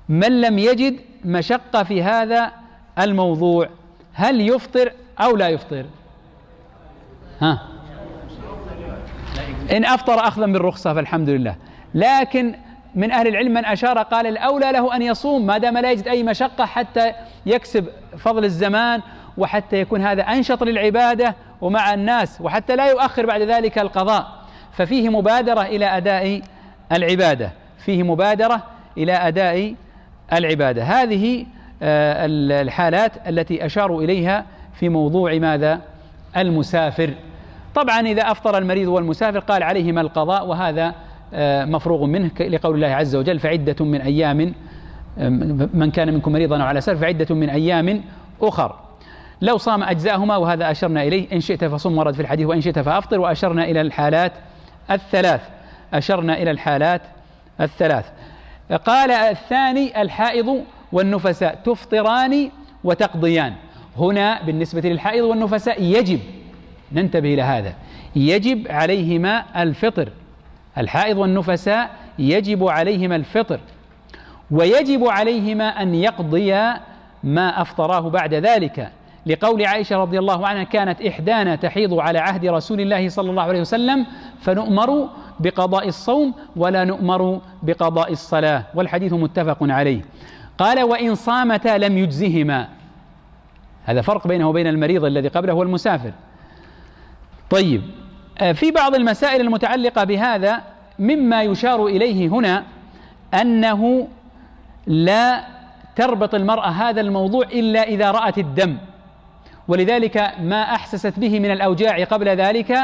من لم يجد مشقة في هذا الموضوع هل يفطر أو لا يفطر؟ ها؟ إن أفطر أخذا بالرخصة فالحمد لله. لكن من أهل العلم من أشار قال الأولى له أن يصوم ما دام لا يجد أي مشقة، حتى يكسب فضل الزمان، وحتى يكون هذا أنشط للعبادة ومع الناس، وحتى لا يؤخر بعد ذلك القضاء. ففيه مبادرة إلى أداء العبادة، فيه مبادرة إلى أداء العبادة. هذه الحالات التي أشاروا إليها في موضوع ماذا؟ المسافر. طبعا إذا أفطر المريض والمسافر قال عليهما القضاء، وهذا مفروغ منه لقول الله عز وجل فعدة من أيام، من كان منكم مريضا أو على سفر فعدة من أيام أخر. لو صام أجزاءهما، وهذا أشرنا إليه، إن شئت فصم ورد في الحديث وإن شئت فأفطر، وأشرنا إلى الحالات الثلاث، أشرنا إلى الحالات الثلاث. قال الثاني الحائض والنفساء تفطران وتقضيان. هنا بالنسبة للحائض والنفساء يجب، ننتبه إلى هذا، يجب عليهما الفطر. الحائض والنفساء يجب عليهما الفطر، ويجب عليهما أن يقضيا ما أفطراه بعد ذلك، لقول عائشة رضي الله عنها كانت إحدانا تحيض على عهد رسول الله صلى الله عليه وسلم فنؤمر بقضاء الصوم ولا نؤمر بقضاء الصلاة، والحديث متفق عليه. قال وإن صامتا لم يجزهما، هذا فرق بينه وبين المريض الذي قبله والمسافر. طيب، في بعض المسائل المتعلقة بهذا مما يشار إليه هنا أنه لا تربط المرأة هذا الموضوع إلا إذا رأت الدم، ولذلك ما أحسست به من الأوجاع قبل ذلك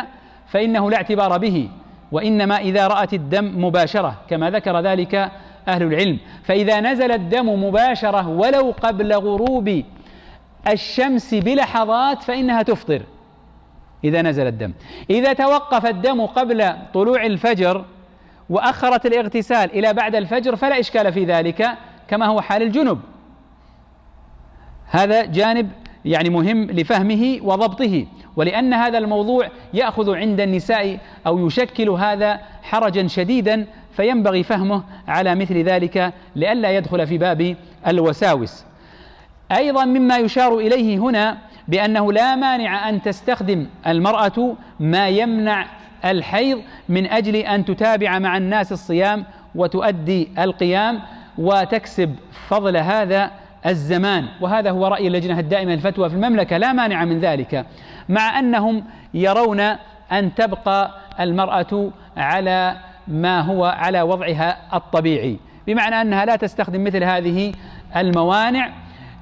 فإنه لا اعتبار به، وإنما إذا رأت الدم مباشرة كما ذكر ذلك أهل العلم. فإذا نزل الدم مباشرة ولو قبل غروب الشمس بلحظات فإنها تفطر إذا نزل الدم. إذا توقف الدم قبل طلوع الفجر وأخرت الاغتسال إلى بعد الفجر فلا إشكال في ذلك، كما هو حال الجنب. هذا جانب يعني مهم لفهمه وضبطه، ولأن هذا الموضوع يأخذ عند النساء أو يشكل هذا حرجا شديدا، فينبغي فهمه على مثل ذلك لئلا يدخل في باب الوساوس. أيضا مما يشار إليه هنا بأنه لا مانع أن تستخدم المرأة ما يمنع الحيض من أجل أن تتابع مع الناس الصيام وتؤدي القيام وتكسب فضل هذا الزمان، وهذا هو رأي اللجنة الدائمة للفتوى في المملكة، لا مانع من ذلك، مع أنهم يرون أن تبقى المرأة على ما هو على وضعها الطبيعي، بمعنى أنها لا تستخدم مثل هذه الموانع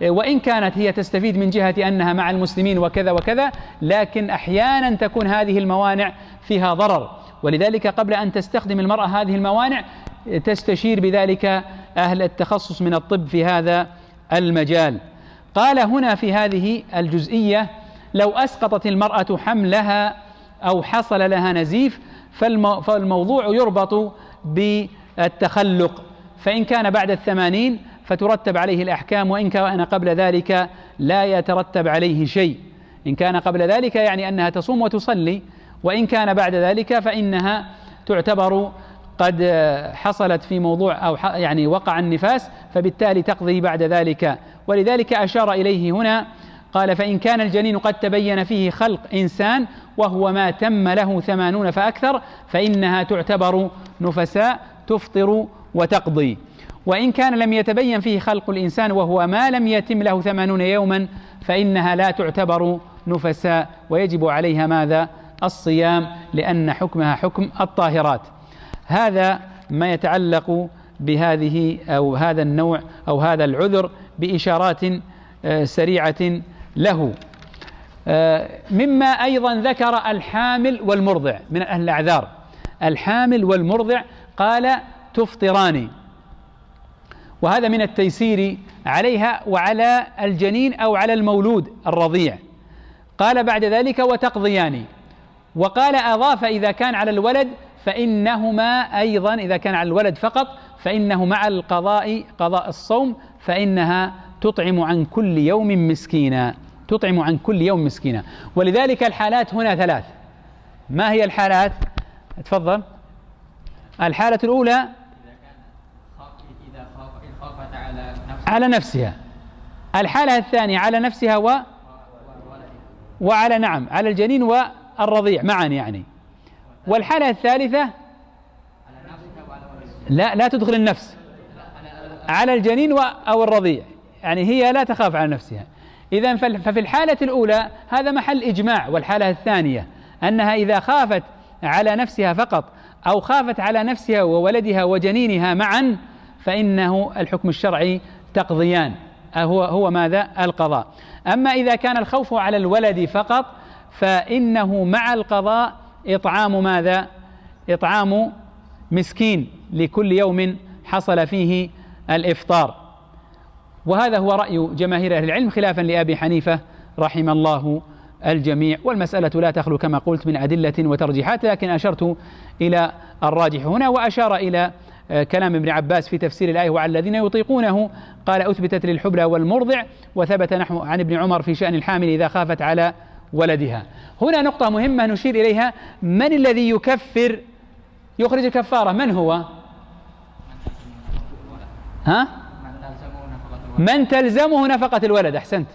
وإن كانت هي تستفيد من جهة أنها مع المسلمين وكذا وكذا، لكن أحيانا تكون هذه الموانع فيها ضرر، ولذلك قبل أن تستخدم المرأة هذه الموانع تستشير بذلك أهل التخصص من الطب في هذا المجال. قال هنا في هذه الجزئية: لو أسقطت المرأة حملها أو حصل لها نزيف فالموضوع يربط بالتخلق، فإن كان بعد 80 فترتب عليه الأحكام، وإن كان قبل ذلك لا يترتب عليه شيء. إن كان قبل ذلك يعني أنها تصوم وتصلي، وإن كان بعد ذلك فإنها تعتبر قد حصلت في موضوع أو يعني وقع النفاس، فبالتالي تقضي بعد ذلك. ولذلك أشار إليه هنا، قال: فإن كان الجنين قد تبين فيه خلق إنسان وهو ما تم له 80 فأكثر فإنها تعتبر نفساء تفطر وتقضي. وإن كان لم يتبين فيه خلق الإنسان وهو ما لم يتم له 80 يوما فإنها لا تعتبر نفساء، ويجب عليها ماذا؟ الصيام، لأن حكمها حكم الطاهرات. هذا ما يتعلق بهذه أو هذا النوع أو هذا العذر بإشارات سريعة له. مما أيضا ذكر الحامل والمرضع من أهل الأعذار. الحامل والمرضع قال تفطران، وهذا من التيسير عليها وعلى الجنين أو على المولود الرضيع. قال بعد ذلك وتقضيان، وقال أضاف إذا كان على الولد فإنهما أيضا، إذا كان على الولد فقط فإنه مع القضاء قضاء الصوم، فإنها تطعم عن كل يوم مسكينا، تطعم عن كل يوم مسكينا. ولذلك الحالات هنا ثلاث. ما هي الحالات؟ تفضل. الحالة الأولى على نفسها، الحالة الثانية على نفسها وعلى نعم على الجنين والرضيع معا يعني، والحالة الثالثة لا تدخل النفس على الجنين أو الرضيع، يعني هي لا تخاف على نفسها. إذن ففي الحالة الأولى هذا محل إجماع، والحالة الثانية أنها إذا خافت على نفسها فقط أو خافت على نفسها وولدها وجنينها معا فإنه الحكم الشرعي تقضيان، هو ماذا؟ القضاء. أما إذا كان الخوف على الولد فقط فإنه مع القضاء إطعام ماذا؟ إطعام مسكين لكل يوم حصل فيه الإفطار. وهذا هو رأي جماهير أهل العلم خلافا لأبي حنيفة رحم الله الجميع. والمسألة لا تخلو كما قلت من أدلة وترجيحات، لكن أشرت إلى الراجح هنا. وأشار إلى كلام ابن عباس في تفسير الآية: وعلى الذين يطيقونه قال أثبتت للحبلى والمرضع، وثبت نحو عن ابن عمر في شأن الحامل إذا خافت على ولدها. هنا نقطة مهمة نشير إليها: من الذي يكفر يخرج الكفارة؟ من هو؟ من تلزمه نفقة الولد. أحسنت،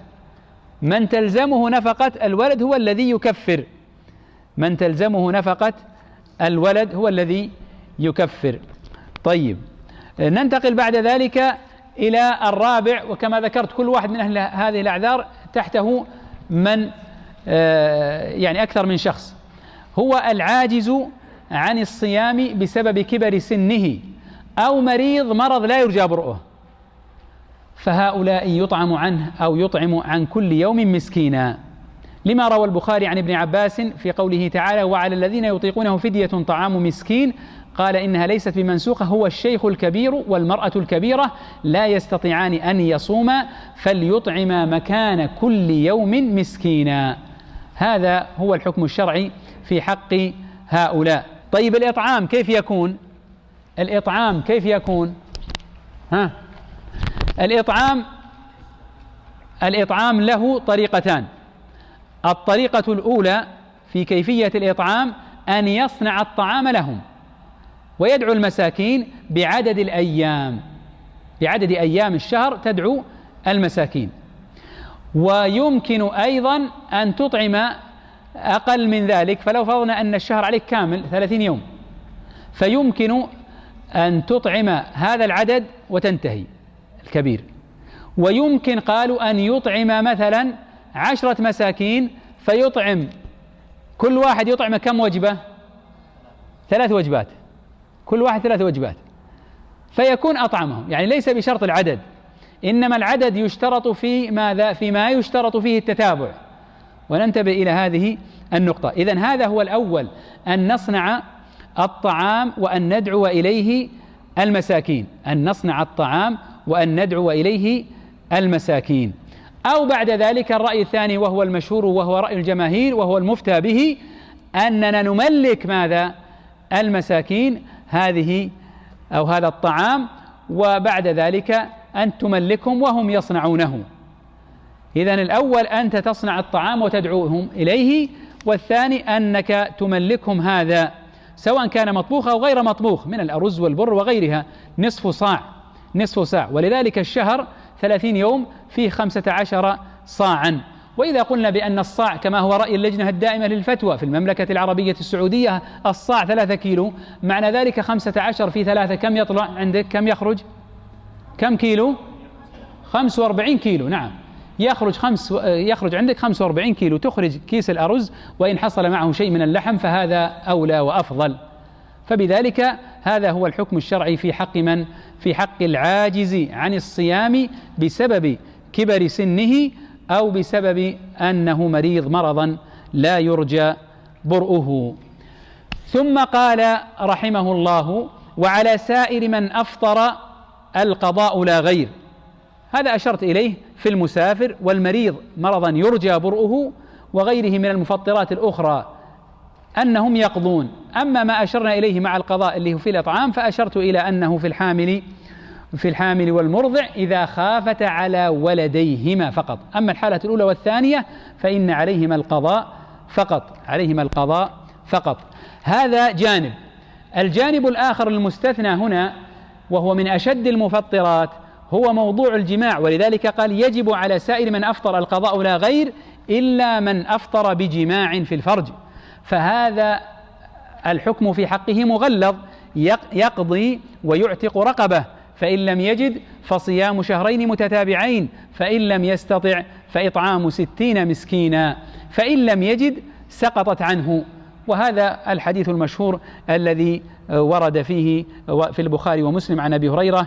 من تلزمه نفقة الولد هو الذي يكفر، من تلزمه نفقة الولد هو الذي يكفر. طيب، ننتقل بعد ذلك إلى الرابع. وكما ذكرت كل واحد من أهل هذه الأعذار تحته من يعني أكثر من شخص، هو العاجز عن الصيام بسبب كبر سنه أو مرض لا يرجى برؤه، فهؤلاء يطعم عنه أو يطعم عن كل يوم مسكينا، لما روى البخاري عن ابن عباس في قوله تعالى: وعلى الذين يطيقونه فدية طعام مسكين، قال إنها ليست بمنسوخة، هو الشيخ الكبير والمرأة الكبيرة لا يستطيعان أن يصوما فليطعما مكان كل يوم مسكينا. هذا هو الحكم الشرعي في حق هؤلاء. طيب، الإطعام كيف يكون؟ الإطعام كيف يكون؟ الإطعام له طريقتان. الطريقة الأولى في كيفية الإطعام أن يصنع الطعام لهم ويدعو المساكين بعدد الأيام، بعدد أيام الشهر تدعو المساكين. ويمكن أيضا أن تطعم أقل من ذلك، فلو فرضنا أن الشهر عليك كامل 30 يوم فيمكن أن تطعم هذا العدد وتنتهي الكبير. ويمكن قالوا أن يطعم مثلا 10 مساكين فيطعم كل واحد يطعم كم وجبة؟ 3 وجبات، كل واحد 3 وجبات، فيكون أطعمهم، يعني ليس بشرط العدد. إنما العدد يشترط في ماذا؟ فيما يشترط فيه التتابع، وننتبه إلى هذه النقطة. إذن هذا هو الأول، أن نصنع الطعام وأن ندعو إليه المساكين، أن نصنع الطعام وأن ندعو إليه المساكين. أو بعد ذلك الرأي الثاني وهو المشهور وهو رأي الجماهير وهو المفتى به، أننا نملك ماذا؟ المساكين هذه أو هذا الطعام، وبعد ذلك أن تملكهم وهم يصنعونه. إذن الأول أنت تصنع الطعام وتدعوهم إليه، والثاني أنك تملكهم هذا سواء كان مطبوخ أو غير مطبوخ من الأرز والبر وغيرها، نصف صاع. ولذلك الشهر 30 يوم فيه 15 صاعا. وإذا قلنا بأن الصاع كما هو رأي اللجنة الدائمة للفتوى في المملكة العربية السعودية الصاع 3 كيلو، معنى ذلك 15 في 3 كم يطلع عندك؟ كم يخرج؟ كم كيلو؟ 45 كيلو. نعم، يخرج عندك 45 كيلو، تخرج كيس الأرز وإن حصل معه شيء من اللحم فهذا أولى وأفضل. فبذلك هذا هو الحكم الشرعي في حق من؟ في حق العاجز عن الصيام بسبب كبر سنه أو بسبب أنه مريض مرضا لا يرجى برؤه. ثم قال رحمه الله: وعلى سائر من أفطر القضاء لا غير. هذا أشرت إليه في المسافر والمريض مرضا يرجى برؤه وغيره من المفطرات الأخرى أنهم يقضون. أما ما أشرنا إليه مع القضاء اللي هو في الإطعام فأشرت إلى أنه في الحامل والمرضع إذا خافت على ولديهما فقط. أما الحالة الأولى والثانية فإن عليهما القضاء فقط. هذا جانب. الجانب الآخر المستثنى هنا وهو من أشد المفطرات هو موضوع الجماع، ولذلك قال: يجب على سائر من أفطر القضاء لا غير إلا من أفطر بجماع في الفرج. فهذا الحكم في حقه مغلظ، يقضي ويعتق رقبة، فإن لم يجد فصيام شهرين متتابعين، فإن لم يستطع فإطعام 60 مسكينا، فإن لم يجد سقطت عنه. وهذا الحديث المشهور الذي ورد فيه في البخاري ومسلم عن أبي هريرة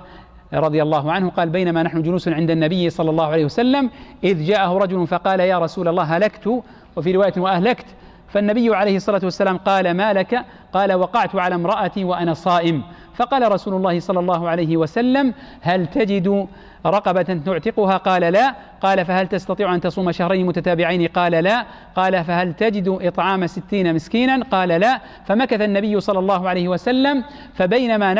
رضي الله عنه قال: بينما نحن جلوس عند النبي صلى الله عليه وسلم إذ جاءه رجل فقال: يا رسول الله هلكت، وفي رواية وأهلكت. فالنبي عليه الصلاة والسلام قال: ما لك؟ قال: وقعت على امرأتي وأنا صائم. فقال رسول الله صلى الله عليه وسلم: هل تجد رقبة تعتقها؟ قال: لا. قال: فهل تستطيع أن تصوم شهرين متتابعين؟ قال: لا. قال: فهل تجد إطعام 60 مسكينا؟ قال: لا. فمكث النبي صلى الله عليه وسلم، فبينما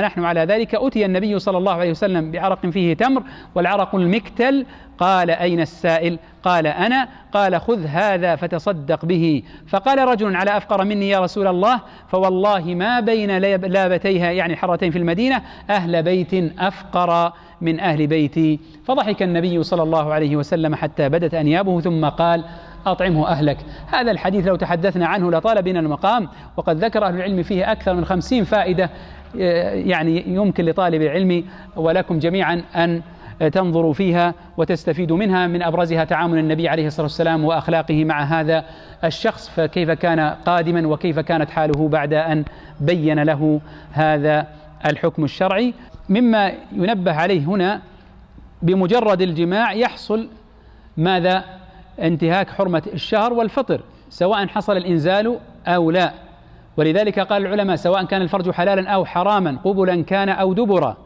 نحن على ذلك أتي النبي صلى الله عليه وسلم بعرق فيه تمر والعرق المكتل. قال: أين السائل؟ قال: أنا. قال: خذ هذا فتصدق به. فقال رجل: على أفقر مني يا رسول الله؟ فوالله ما بين لابتيها يعني حرتين في المدينة أهل بيت أفقر من أهل بيتي. فضحك النبي صلى الله عليه وسلم حتى بدت أنيابه ثم قال: أطعمه أهلك. هذا الحديث لو تحدثنا عنه لطال بنا المقام، وقد ذكر أهل العلم فيه أكثر من 50 فائدة يعني يمكن لطالب العلم ولكم جميعا أن تنظروا فيها وتستفيدوا منها. من أبرزها تعامل النبي عليه الصلاة والسلام وأخلاقه مع هذا الشخص، فكيف كان قادما وكيف كانت حاله بعد أن بين له هذا الحكم الشرعي. مما ينبه عليه هنا: بمجرد الجماع يحصل ماذا؟ انتهاك حرمة الشهر والفطر، سواء حصل الإنزال أو لا. ولذلك قال العلماء: سواء كان الفرج حلالا أو حراما، قبلا كان أو دبرا،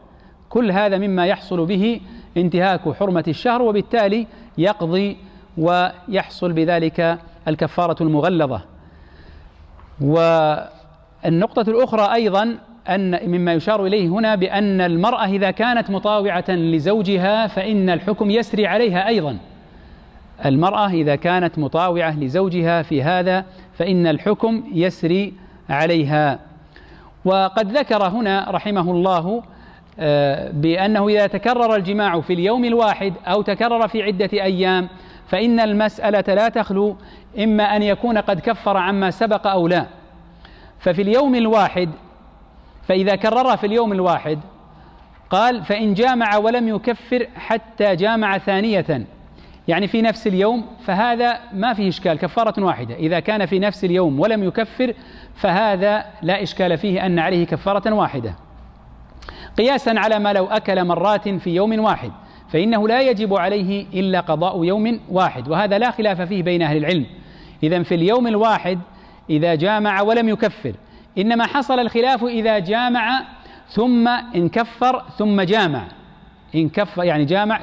كل هذا مما يحصل به انتهاك حرمة الشهر، وبالتالي يقضي ويحصل بذلك الكفارة المغلظة. والنقطة الأخرى أيضا أن مما يشار إليه هنا بأن المرأة إذا كانت مطاوعة لزوجها فإن الحكم يسري عليها أيضا. المرأة إذا كانت مطاوعة لزوجها في هذا فإن الحكم يسري عليها. وقد ذكر هنا رحمه الله بأنه إذا تكرر الجماع في اليوم الواحد أو تكرر في عدة أيام فإن المسألة لا تخلو إما أن يكون قد كفر عما سبق أو لا. ففي اليوم الواحد، فإذا كرر في اليوم الواحد قال: فإن جامع ولم يكفر حتى جامع ثانية، يعني في نفس اليوم، فهذا ما فيه إشكال، كفارة واحدة. إذا كان في نفس اليوم ولم يكفر فهذا لا إشكال فيه أن عليه كفارة واحدة. قياسا على ما لو أكل مرات في يوم واحد، فإنه لا يجب عليه إلا قضاء يوم واحد، وهذا لا خلاف فيه بين أهل العلم. إذن في اليوم الواحد إذا جامع ولم يكفر، إنما حصل الخلاف إذا جامع ثم انكفر ثم جامع، انكفر يعني جامع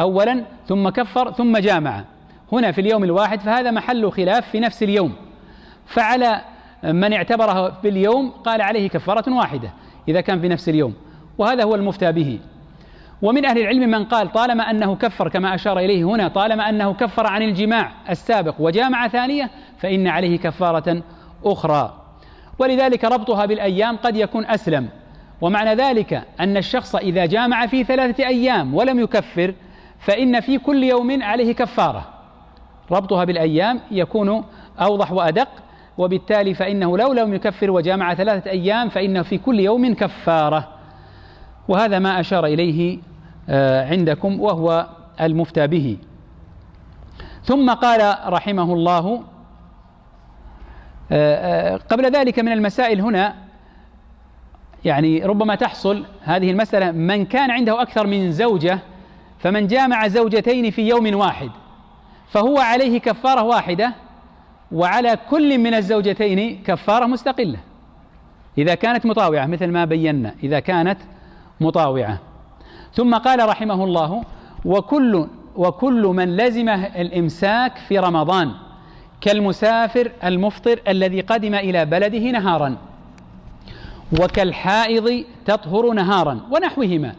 أولا ثم كفر ثم جامع، هنا في اليوم الواحد فهذا محل خلاف في نفس اليوم. فعلى من اعتبره باليوم قال عليه كفارة واحدة إذا كان في نفس اليوم، وهذا هو المفتى به. ومن أهل العلم من قال طالما أنه كفر كما أشار إليه هنا، طالما أنه كفر عن الجماع السابق وجامع ثانية فإن عليه كفارة أخرى، ولذلك ربطها بالأيام قد يكون أسلم. ومعنى ذلك أن الشخص إذا جامع في 3 أيام ولم يكفر فإن في كل يوم عليه كفارة، ربطها بالأيام يكون أوضح وأدق، وبالتالي فإنه لو لم يكفر وجامع 3 أيام فإنه في كل يوم كفارة، وهذا ما أشار إليه عندكم وهو المفتى به. ثم قال رحمه الله قبل ذلك من المسائل هنا، يعني ربما تحصل هذه المسألة، من كان عنده أكثر من زوجة فمن جامع زوجتين في يوم واحد فهو عليه كفارة واحدة، وعلى كل من الزوجتين كفارة مستقلة إذا كانت مطاوعة، مثل ما بينا إذا كانت مطاوعة. ثم قال رحمه الله وكل من لزمه الإمساك في رمضان كالمسافر المفطر الذي قدم إلى بلده نهارا، وكالحائض تطهر نهارا ونحوهما،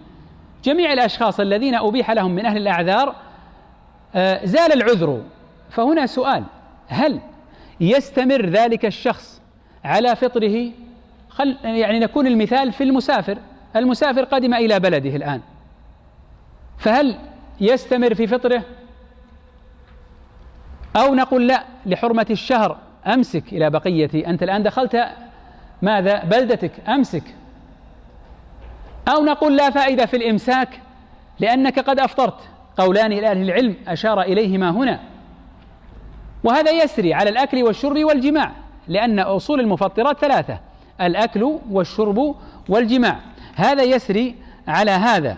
جميع الأشخاص الذين أبيح لهم من أهل الأعذار زال العذر. فهنا سؤال، هل يستمر ذلك الشخص على فطره؟ يعني نكون المثال في المسافر قدم إلى بلده الآن، فهل يستمر في فطره؟ أو نقول لا، لحرمة الشهر أمسك إلى بقية، أنت الآن دخلت ماذا بلدتك أمسك. أو نقول لا فائدة في الإمساك لأنك قد أفطرت. قولان لأهل العلم أشار إليهما هنا، وهذا يسري على الأكل والشرب والجماع، لأن أصول المفطرات 3: الأكل والشرب والجماع، هذا يسري على هذا،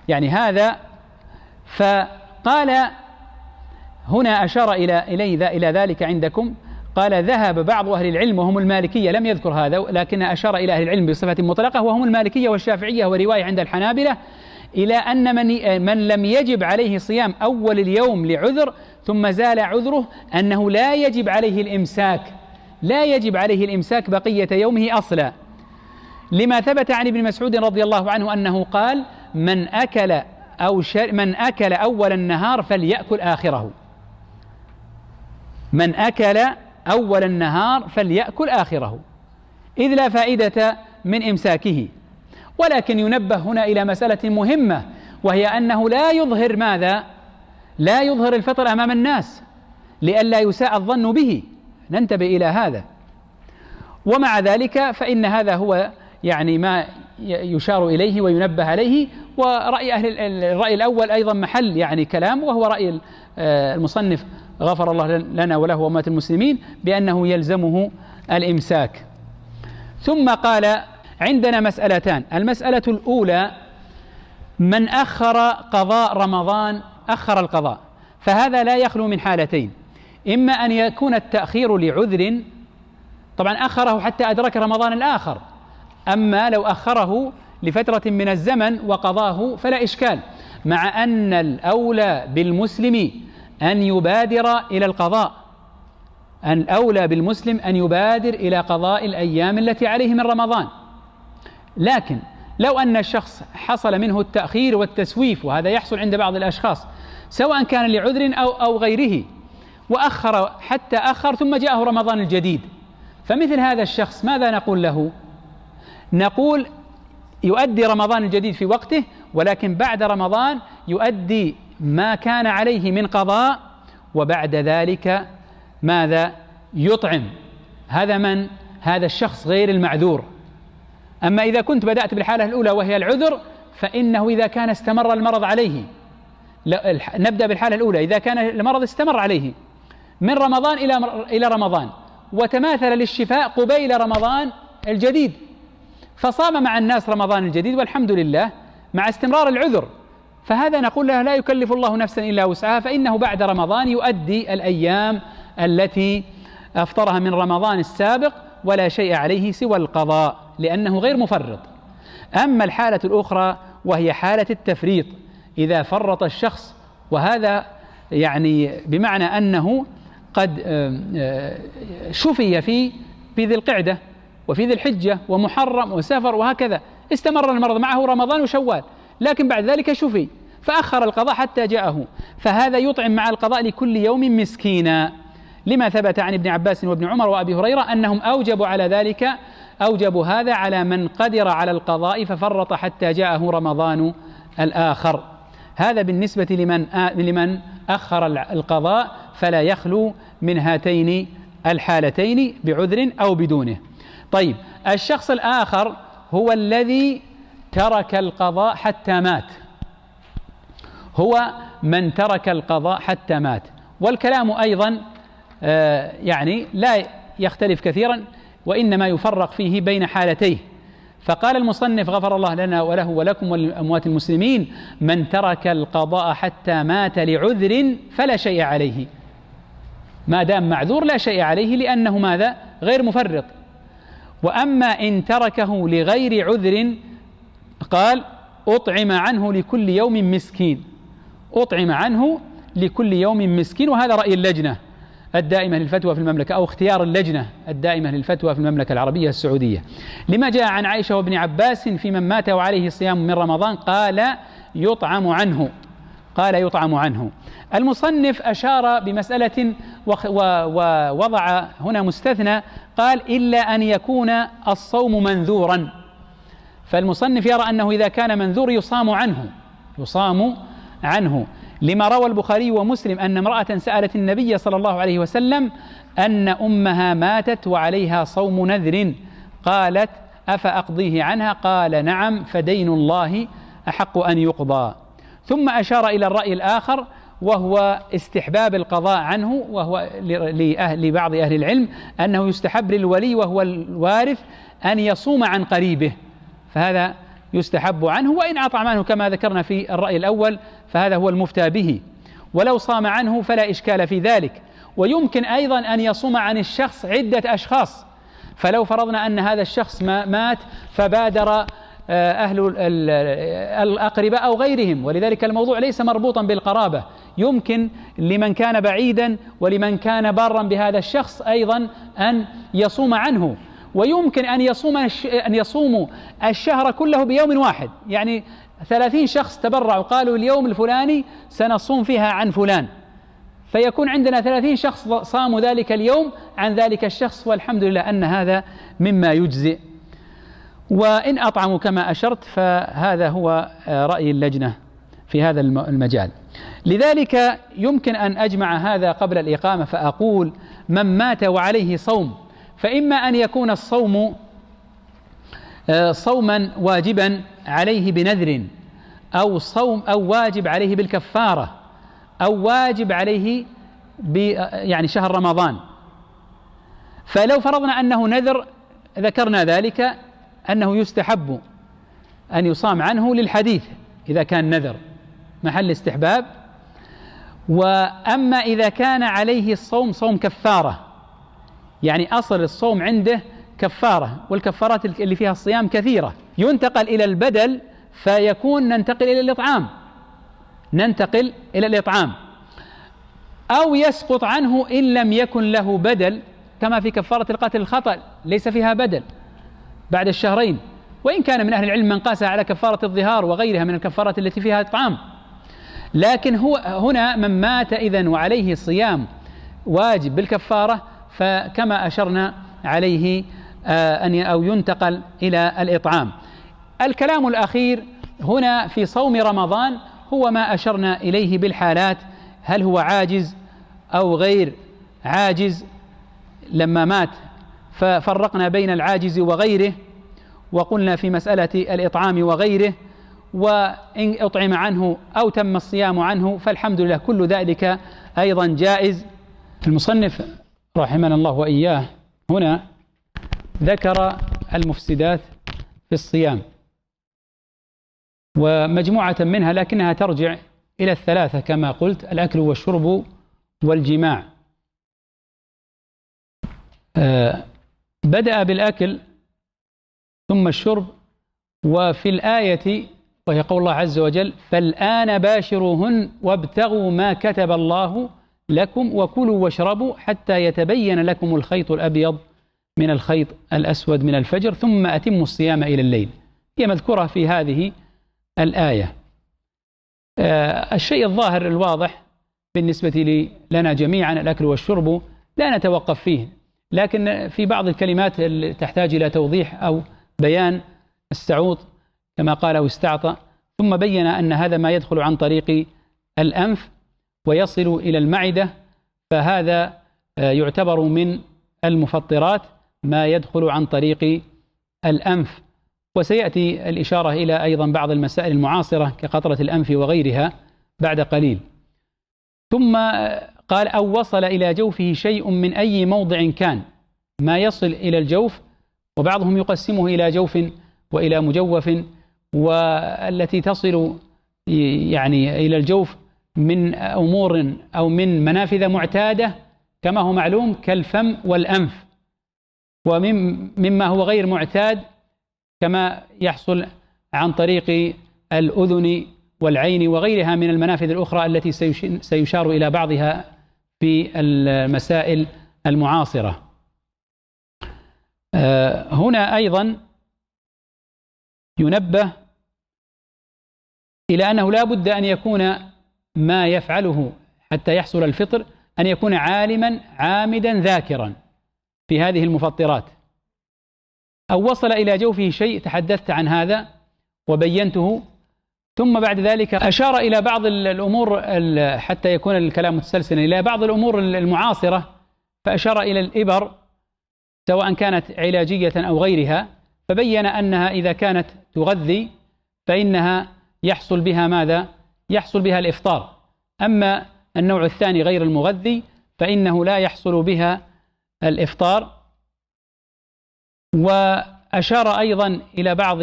يعني هذا. فقال هنا أشار إلى ذلك عندكم، قال ذهب بعض أهل العلم وهم المالكية، لم يذكر هذا لكن أشار إلى أهل العلم بصفة مطلقة وهم المالكية والشافعية ورواية عند الحنابلة، إلى أن من لم يجب عليه صيام أول اليوم لعذر ثم زال عذره أنه لا يجب عليه الإمساك بقية يومه أصلا، لما ثبت عن ابن مسعود رضي الله عنه أنه قال من أكل أول النهار فليأكل آخره، من أكل أول النهار فليأكل آخره، إذ لا فائدة من إمساكه. ولكن ينبه هنا إلى مسألة مهمة، وهي أنه لا يظهر ماذا؟ لا يظهر الفطر أمام الناس لئلا يساء الظن به، ننتبه إلى هذا. ومع ذلك فإن هذا هو يعني ما يشار إليه وينبه عليه. ورأي الرأي الأول أيضا محل يعني كلام، وهو رأي المصنف غفر الله لنا وله وأمة المسلمين بأنه يلزمه الإمساك. ثم قال عندنا مسألتان، المسألة الأولى من أخر قضاء رمضان، أخر القضاء، فهذا لا يخلو من حالتين: إما أن يكون التأخير لعذر، طبعا أخره حتى أدرك رمضان الآخر، أما لو أخره لفترة من الزمن وقضاه فلا إشكال، مع أن الأولى بالمسلم أن يبادر إلى القضاء، الأولى بالمسلم أن يبادر إلى قضاء الأيام التي عليه من رمضان. لكن لو أن الشخص حصل منه التأخير والتسويف، وهذا يحصل عند بعض الأشخاص سواء كان لعذر أو غيره، وأخر حتى أخر ثم جاءه رمضان الجديد، فمثل هذا الشخص ماذا نقول له؟ نقول يؤدي رمضان الجديد في وقته، ولكن بعد رمضان يؤدي ما كان عليه من قضاء، وبعد ذلك ماذا؟ يطعم. هذا الشخص غير المعذور. أما إذا كنت بدأت بالحالة الأولى وهي العذر، فإنه إذا كان استمر المرض عليه، نبدأ بالحالة الأولى، إذا كان المرض استمر عليه من رمضان إلى رمضان وتماثل للشفاء قبيل رمضان الجديد، فصام مع الناس رمضان الجديد والحمد لله مع استمرار العذر، فهذا نقول له لا يكلف الله نفسا إلا وسعها، فإنه بعد رمضان يؤدي الأيام التي أفطرها من رمضان السابق ولا شيء عليه سوى القضاء لأنه غير مفرط. أما الحالة الأخرى وهي حالة التفريط، إذا فرط الشخص، وهذا يعني بمعنى أنه قد شفي في ذي القعدة وفي ذي الحجة ومحرم وسفر وهكذا، استمر المرض معه رمضان وشوال، لكن بعد ذلك شفي فأخر القضاء حتى جاءه، فهذا يطعم مع القضاء لكل يوم مسكينا، لما ثبت عن ابن عباس وابن عمر وأبي هريرة أنهم أوجبوا على ذلك، أوجبوا هذا على من قدر على القضاء ففرط حتى جاءه رمضان الآخر. هذا بالنسبة لمن أخر القضاء، فلا يخلو من هاتين الحالتين بعذر أو بدونه. طيب، الشخص الآخر هو الذي ترك القضاء حتى مات، هو من ترك القضاء حتى مات، والكلام أيضا يعني لا يختلف كثيرا، وإنما يفرق فيه بين حالتيه. فقال المصنف غفر الله لنا وله ولكم ولأموات المسلمين: من ترك القضاء حتى مات لعذر فلا شيء عليه، ما دام معذور لا شيء عليه لأنه ماذا؟ غير مفرط. وأما إن تركه لغير عذر قال: أطعم عنه لكل يوم مسكين، أطعم عنه لكل يوم مسكين. وهذا رأي اللجنة الدائمة للفتوى في المملكة، أو اختيار اللجنة الدائمة للفتوى في المملكة العربية السعودية، لما جاء عن عائشة وابن عباس في من مات وعليه صيام من رمضان قال يطعم عنه، قال يطعم عنه. المصنف أشار بمسألة ووضع هنا مستثنى، قال: إلا أن يكون الصوم منذورا. فالمصنف يرى أنه إذا كان منذور يصام عنه، لما روى البخاري ومسلم أن امرأة سألت النبي صلى الله عليه وسلم أن أمها ماتت وعليها صوم نذر، قالت: أفأقضيه عنها؟ قال: نعم، فدين الله أحق أن يقضى. ثم أشار إلى الرأي الآخر وهو استحباب القضاء عنه، وهو لبعض أهل العلم أنه يستحب للولي وهو الوارث أن يصوم عن قريبه، فهذا يستحب عنه، وإن أطعم عنه كما ذكرنا في الرأي الأول فهذا هو المفتى به، ولو صام عنه فلا إشكال في ذلك. ويمكن أيضا أن يصوم عن الشخص عدة أشخاص، فلو فرضنا أن هذا الشخص مات فبادر أهل الأقرباء أو غيرهم، ولذلك الموضوع ليس مربوطا بالقرابة، يمكن لمن كان بعيدا ولمن كان بارا بهذا الشخص أيضا أن يصوم عنه. ويمكن أن يصوموا الشهر كله بيوم واحد، يعني 30 شخص تبرعوا قالوا اليوم الفلاني سنصوم فيها عن فلان، فيكون عندنا 30 شخص صاموا ذلك اليوم عن ذلك الشخص، والحمد لله أن هذا مما يجزئ. وإن أطعموا كما أشرت فهذا هو رأي اللجنة في هذا المجال. لذلك يمكن أن أجمع هذا قبل الإقامة فأقول: من مات وعليه صوم، فإما أن يكون الصوم صوما واجبا عليه بنذر، أو واجب عليه بالكفارة، أو واجب عليه يعني شهر رمضان. فلو فرضنا أنه نذر ذكرنا ذلك أنه يستحب أن يصام عنه للحديث إذا كان نذر محل استحباب. وأما إذا كان عليه الصوم صوم كفارة، يعني أصل الصوم عنده كفارة، والكفارات اللي فيها الصيام كثيرة، ينتقل إلى البدل فيكون ننتقل إلى الإطعام، أو يسقط عنه إن لم يكن له بدل، كما في كفارة القتل الخطأ ليس فيها بدل بعد الشهرين، وإن كان من أهل العلم من قاسها على كفارة الظهار وغيرها من الكفارات التي فيها إطعام. لكن هنا من مات إذن وعليه صيام واجب بالكفارة، فكما أشرنا عليه أو ينتقل إلى الإطعام. الكلام الأخير هنا في صوم رمضان هو ما أشرنا إليه بالحالات، هل هو عاجز أو غير عاجز. لما مات ففرقنا بين العاجز وغيره، وقلنا في مسألة الإطعام وغيره، وإن أطعم عنه أو تم الصيام عنه فالحمد لله كل ذلك أيضا جائز. المصنف رحمنا الله وإياه هنا ذكر المفسدات في الصيام، ومجموعة منها لكنها ترجع إلى الثلاثة كما قلت: الأكل والشرب والجماع. بدأ بالأكل ثم الشرب، وفي الآية وهي قول الله عز وجل: فالآن باشروهن وابتغوا ما كتب الله لكم وكلوا واشربوا حتى يتبين لكم الخيط الأبيض من الخيط الأسود من الفجر ثم أتموا الصيام إلى الليل. هي مذكورة في هذه الآية. الشيء الظاهر الواضح بالنسبة لنا جميعا الأكل والشرب لا نتوقف فيه، لكن في بعض الكلمات تحتاج إلى توضيح أو بيان. السعوط كما قال واستعطى، ثم بين أن هذا ما يدخل عن طريق الأنف ويصل إلى المعدة، فهذا يعتبر من المفطرات ما يدخل عن طريق الأنف. وسيأتي الإشارة إلى أيضا بعض المسائل المعاصرة كقطرة الأنف وغيرها بعد قليل. ثم قال: أو وصل إلى جوفه شيء من أي موضع كان، ما يصل إلى الجوف، وبعضهم يقسمه إلى جوف وإلى مجوف، والتي تصل يعني إلى الجوف من أمور أو من منافذ معتادة كما هو معلوم كالفم والأنف، ومما هو غير معتاد كما يحصل عن طريق الأذن والعين وغيرها من المنافذ الأخرى التي سيشار إلى بعضها في المسائل المعاصرة. هنا أيضا ينبه إلى أنه لا بد أن يكون ما يفعله حتى يحصل الفطر أن يكون عالما عامدا ذاكرا في هذه المفطرات. أو وصل إلى جوفه شيء، تحدثت عن هذا وبينته، ثم بعد ذلك أشار إلى بعض الأمور حتى يكون الكلام متسلسلا إلى بعض الأمور المعاصرة، فأشار إلى الإبر سواء كانت علاجية أو غيرها، فبين أنها إذا كانت تغذي فإنها يحصل بها ماذا؟ يحصل بها الإفطار. أما النوع الثاني غير المغذي فإنه لا يحصل بها الإفطار. وأشار أيضا إلى بعض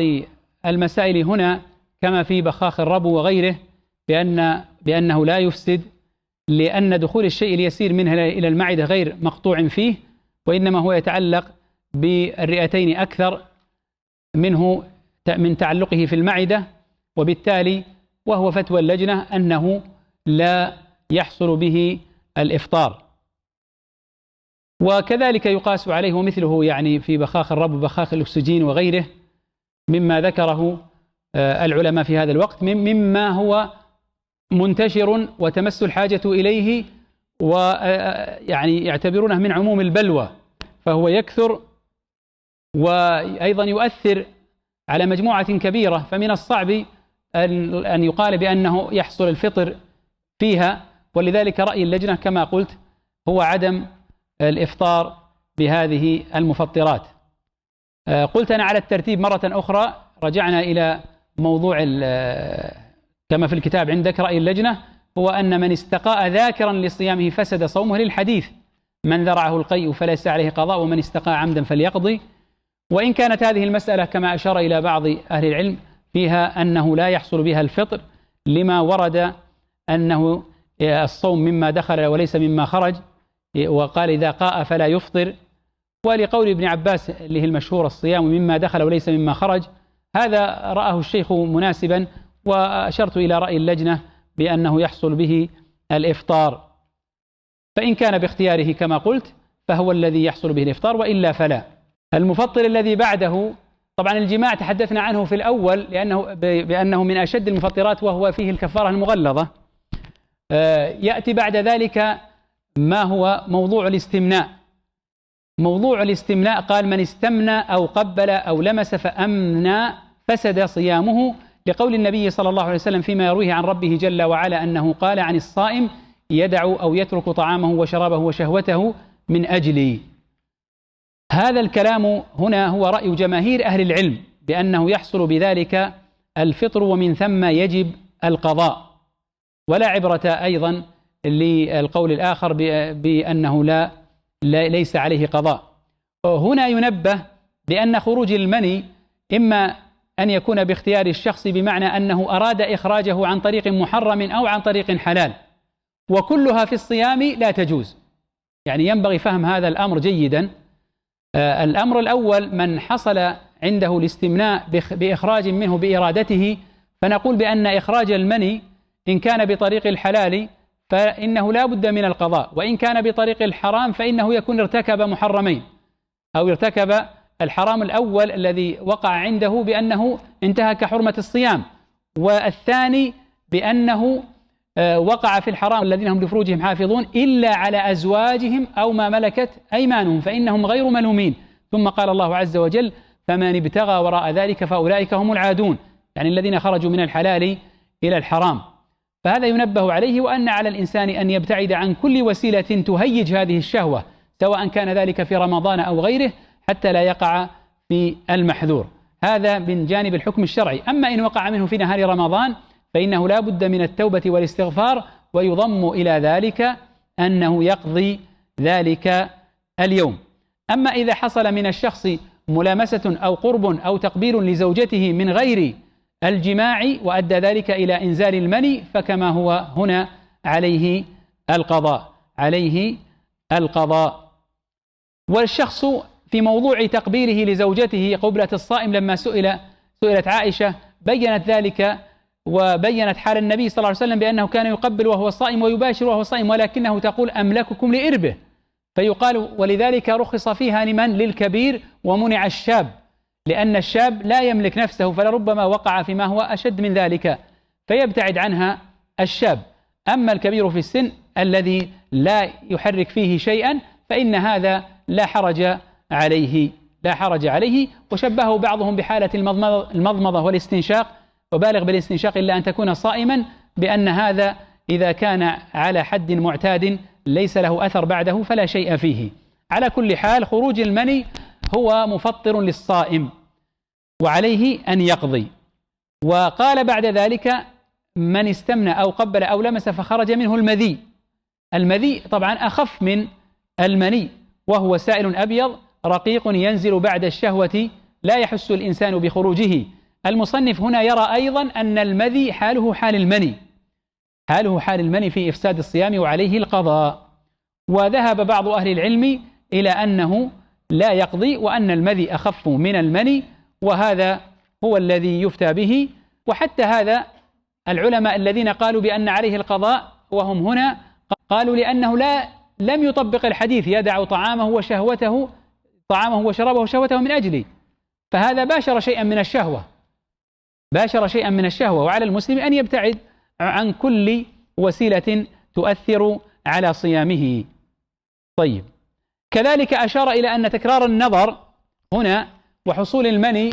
المسائل هنا كما في بخاخ الربو وغيره بأنه لا يفسد، لأن دخول الشيء اليسير منها إلى المعدة غير مقطوع فيه، وإنما هو يتعلق بالرئتين أكثر منه من تعلقه في المعدة، وبالتالي وهو فتوى اللجنة أنه لا يحصل به الإفطار. وكذلك يقاس عليه ومثله يعني في بخاخ الربو بخاخ الأكسجين وغيره مما ذكره العلماء في هذا الوقت مما هو منتشر وتمس الحاجة إليه، ويعني يعتبرونه من عموم البلوى، فهو يكثر وأيضا يؤثر على مجموعة كبيرة، فمن الصعب أن يقال بأنه يحصل الفطر فيها. ولذلك رأي اللجنة كما قلت هو عدم الإفطار بهذه المفطرات. قلت أنا على الترتيب مرة أخرى، رجعنا إلى موضوع كما في الكتاب عندك رأي اللجنة هو أن من استقاء ذاكرا لصيامه فسد صومه، للحديث: من ذرعه القيء فليس عليه قضاء ومن استقاء عمدا فليقضي. وإن كانت هذه المسألة كما أشار إلى بعض أهل العلم فيها أنه لا يحصل بها الفطر لما ورد أنه الصوم مما دخل وليس مما خرج، وقال إذا قاء فلا يفطر، ولقول ابن عباس اللي هي المشهور الصيام مما دخل وليس مما خرج، هذا رآه الشيخ مناسبا، وأشرت إلى رأي اللجنة بأنه يحصل به الإفطار، فإن كان باختياره كما قلت فهو الذي يحصل به الإفطار، وإلا فلا. المفطر الذي بعده طبعا الجماع تحدثنا عنه في الأول بأنه من أشد المفطرات وهو فيه الكفارة المغلظة. يأتي بعد ذلك ما هو موضوع الاستمناء. موضوع الاستمناء قال: من استمنى أو قبل أو لمس فأمنى فسد صيامه، لقول النبي صلى الله عليه وسلم فيما يرويه عن ربه جل وعلا أنه قال عن الصائم: يدع أو يترك طعامه وشرابه وشهوته من أجلي. هذا الكلام هنا هو رأي جماهير أهل العلم بأنه يحصل بذلك الفطر، ومن ثم يجب القضاء، ولا عبرة أيضا للقول الآخر بأنه ليس عليه قضاء. هنا ينبه بأن خروج المني إما أن يكون باختيار الشخص بمعنى أنه أراد إخراجه عن طريق محرم أو عن طريق حلال، وكلها في الصيام لا تجوز. يعني ينبغي فهم هذا الأمر جيدا. الأمر الأول: من حصل عنده الاستمناء بإخراج منه بإرادته، فنقول بأن إخراج المني إن كان بطريق الحلال فإنه لا بد من القضاء، وإن كان بطريق الحرام فإنه يكون ارتكب محرمين، أو ارتكب الحرام الأول الذي وقع عنده بأنه انتهك حرمة الصيام، والثاني بأنه وقع في الحرام الذين هم لفروجهم حافظون إلا على أزواجهم أو ما ملكت أيمانهم فإنهم غير ملومين. ثم قال الله عز وجل: فمن ابتغى وراء ذلك فأولئك هم العادون، يعني الذين خرجوا من الحلال إلى الحرام. فهذا ينبه عليه، وأن على الإنسان أن يبتعد عن كل وسيلة تهيج هذه الشهوة، سواء كان ذلك في رمضان أو غيره، حتى لا يقع في المحذور. هذا من جانب الحكم الشرعي. أما إن وقع منه في نهار رمضان فإنه لا بد من التوبة والاستغفار، ويضم إلى ذلك أنه يقضي ذلك اليوم. أما إذا حصل من الشخص ملامسة أو قرب أو تقبيل لزوجته من غير الجماع وأدى ذلك إلى إنزال المني، فكما هو هنا عليه القضاء. والشخص في موضوع تقبيله لزوجته قبلة الصائم، لما سئلت عائشة بينت ذلك، وبينت حال النبي صلى الله عليه وسلم بأنه كان يقبل وهو صائم ويباشر وهو صائم، ولكنه تقول: أملككم لإربه. فيقال: ولذلك رخص فيها لمن؟ للكبير، ومنع الشاب، لأن الشاب لا يملك نفسه، فلربما وقع فيما هو أشد من ذلك فيبتعد عنها الشاب. أما الكبير في السن الذي لا يحرك فيه شيئا فإن هذا لا حرج عليه. وشبهه بعضهم بحالة المضمضة والاستنشاق، وبالغ بالاستنشاق إلا أن تكون صائما، بأن هذا إذا كان على حد معتاد ليس له أثر بعده فلا شيء فيه. على كل حال، خروج المني هو مفطر للصائم وعليه أن يقضي. وقال بعد ذلك: من استمنى أو قبل أو لمس فخرج منه المذي. المذي طبعا أخف من المني، وهو سائل أبيض رقيق ينزل بعد الشهوة، لا يحس الإنسان بخروجه. المصنف هنا يرى أيضا أن المذي حاله حال المني في إفساد الصيام وعليه القضاء. وذهب بعض أهل العلم إلى أنه لا يقضي، وأن المذي أخف من المني، وهذا هو الذي يفتى به. وحتى هذا العلماء الذين قالوا بأن عليه القضاء وهم هنا قالوا لأنه لم يطبق الحديث: يدع طعامه وشرابه وشهوته من أجلي، فهذا باشر شيئا من الشهوة. وعلى المسلم أن يبتعد عن كل وسيلة تؤثر على صيامه. طيب، كذلك أشار إلى أن تكرار النظر هنا وحصول المني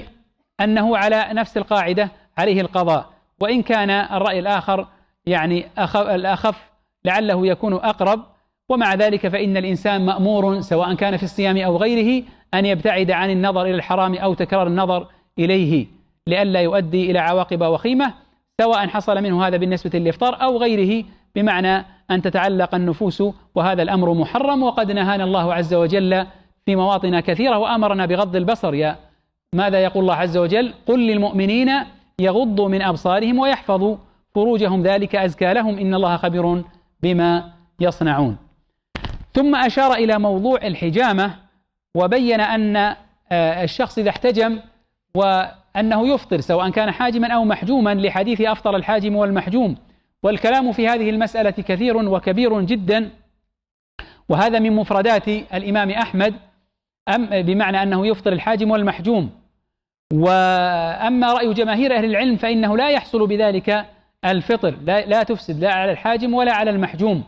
أنه على نفس القاعدة عليه القضاء، وإن كان الرأي الآخر يعني الأخف لعله يكون أقرب. ومع ذلك فإن الإنسان مأمور سواء كان في الصيام أو غيره أن يبتعد عن النظر إلى الحرام أو تكرار النظر إليه، لئلا يؤدي إلى عواقب وخيمة، سواء حصل منه هذا بالنسبة للإفطار أو غيره، بمعنى أن تتعلق النفوس، وهذا الأمر محرم. وقد نهانا الله عز وجل في مواطن كثيرة وأمرنا بغض البصر. ماذا يقول الله عز وجل؟ قل للمؤمنين يغضوا من أبصارهم ويحفظوا فروجهم ذلك أزكى لهم إن الله خبير بما يصنعون. ثم أشار إلى موضوع الحجامة، وبين أن الشخص إذا احتجم وأنه يفطر سواء كان حاجما أو محجوما، لحديث أفطر الحاجم والمحجوم. والكلام في هذه المسألة كثير وكبير جدا، وهذا من مفردات الإمام أحمد، بمعنى أنه يفطر الحاجم والمحجوم. وأما رأي جماهير أهل العلم فإنه لا يحصل بذلك الفطر، لا تفسد لا على الحاجم ولا على المحجوم.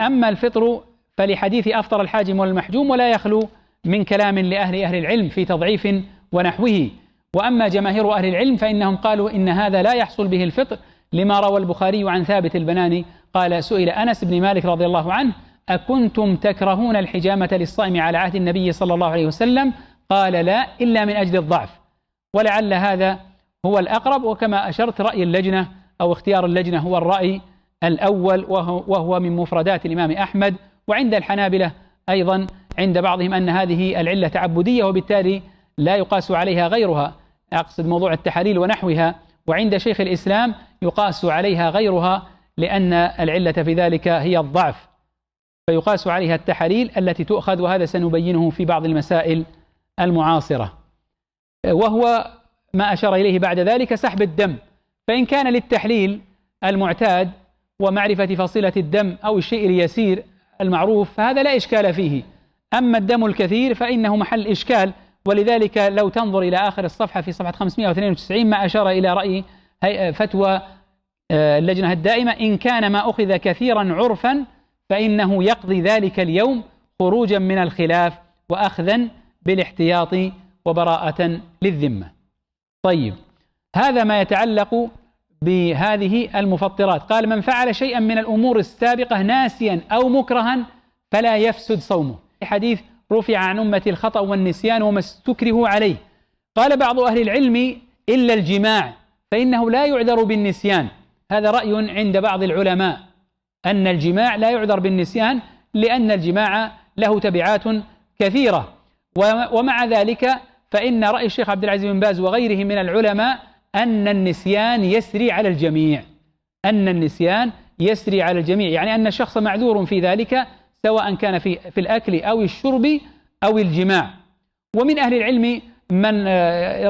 أما الفطر فلحديث أفطر الحاجم والمحجوم، ولا يخلو من كلام لأهل العلم في تضعيف ونحوه. وأما جماهير أهل العلم فإنهم قالوا إن هذا لا يحصل به الفطر، لما روى البخاري عن ثابت البناني قال: سئل أنس بن مالك رضي الله عنه: أكنتم تكرهون الحجامة للصائم على عهد النبي صلى الله عليه وسلم؟ قال: لا، إلا من أجل الضعف. ولعل هذا هو الأقرب، وكما أشرت رأي اللجنة أو اختيار اللجنة هو الرأي الأول، وهو من مفردات الإمام أحمد. وعند الحنابلة أيضا عند بعضهم أن هذه العلة تعبدية، وبالتالي لا يقاس عليها غيرها، أقصد موضوع التحاليل ونحوها، وعند شيخ الإسلام يقاس عليها غيرها لأن العلة في ذلك هي الضعف، فيقاس عليها التحاليل التي تؤخذ، وهذا سنبينه في بعض المسائل المعاصرة. وهو ما أشار إليه بعد ذلك سحب الدم، فإن كان للتحليل المعتاد ومعرفة فصيلة الدم أو الشيء اليسير المعروف فهذا لا إشكال فيه، أما الدم الكثير فإنه محل إشكال. ولذلك لو تنظر إلى آخر الصفحة في صفحة 592 ما أشار إلى رأي فتوى اللجنة الدائمة: إن كان ما أخذ كثيرا عرفا فإنه يقضي ذلك اليوم خروجا من الخلاف وأخذا بالاحتياط وبراءة للذمة. طيب، هذا ما يتعلق بهذه المفطرات. قال: من فعل شيئا من الأمور السابقة ناسيا أو مكرها فلا يفسد صومه. حديث: رفع عن أمتي الخطأ والنسيان وما استكرهوا عليه. قال بعض أهل العلم: إلا الجماع فإنه لا يعذر بالنسيان. هذا رأي عند بعض العلماء أن الجماع لا يعذر بالنسيان لأن الجماع له تبعات كثيرة. ومع ذلك فإن رأي الشيخ عبد العزيز بن باز وغيره من العلماء أن النسيان يسري على الجميع، أن النسيان يسري على الجميع، يعني أن الشخص معذور في ذلك سواء كان في الأكل أو الشرب أو الجماع. ومن أهل العلم من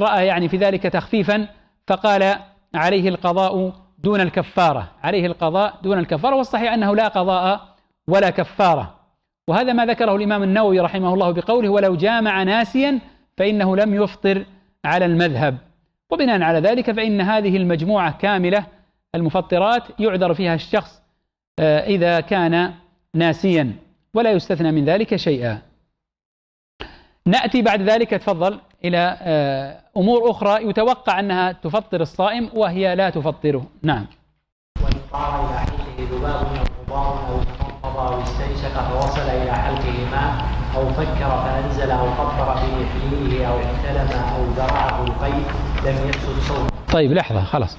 رأى يعني في ذلك تخفيفا فقال: عليه القضاء دون الكفارة، عليه القضاء دون الكفارة. والصحيح أنه لا قضاء ولا كفارة، وهذا ما ذكره الإمام النووي رحمه الله بقوله: ولو جامع ناسيا فإنه لم يفطر على المذهب. وبناء على ذلك فإن هذه المجموعة كاملة المفطرات يعذر فيها الشخص إذا كان ناسيا ولا يستثنى من ذلك شيئا. نأتي بعد ذلك تفضل إلى أمور أخرى يتوقع أنها تفطر الصائم وهي لا تفطره. نعم. وإن طار إلى حلقه ذباب أو غبار أو تمضمض أو استنشق فوصل إلى حلقه ماء أو فكر فأنزل أو قطر في إحليله أو احتلم أو ذرعه القيء لم يفسد صومه. طيب لحظة، خلاص.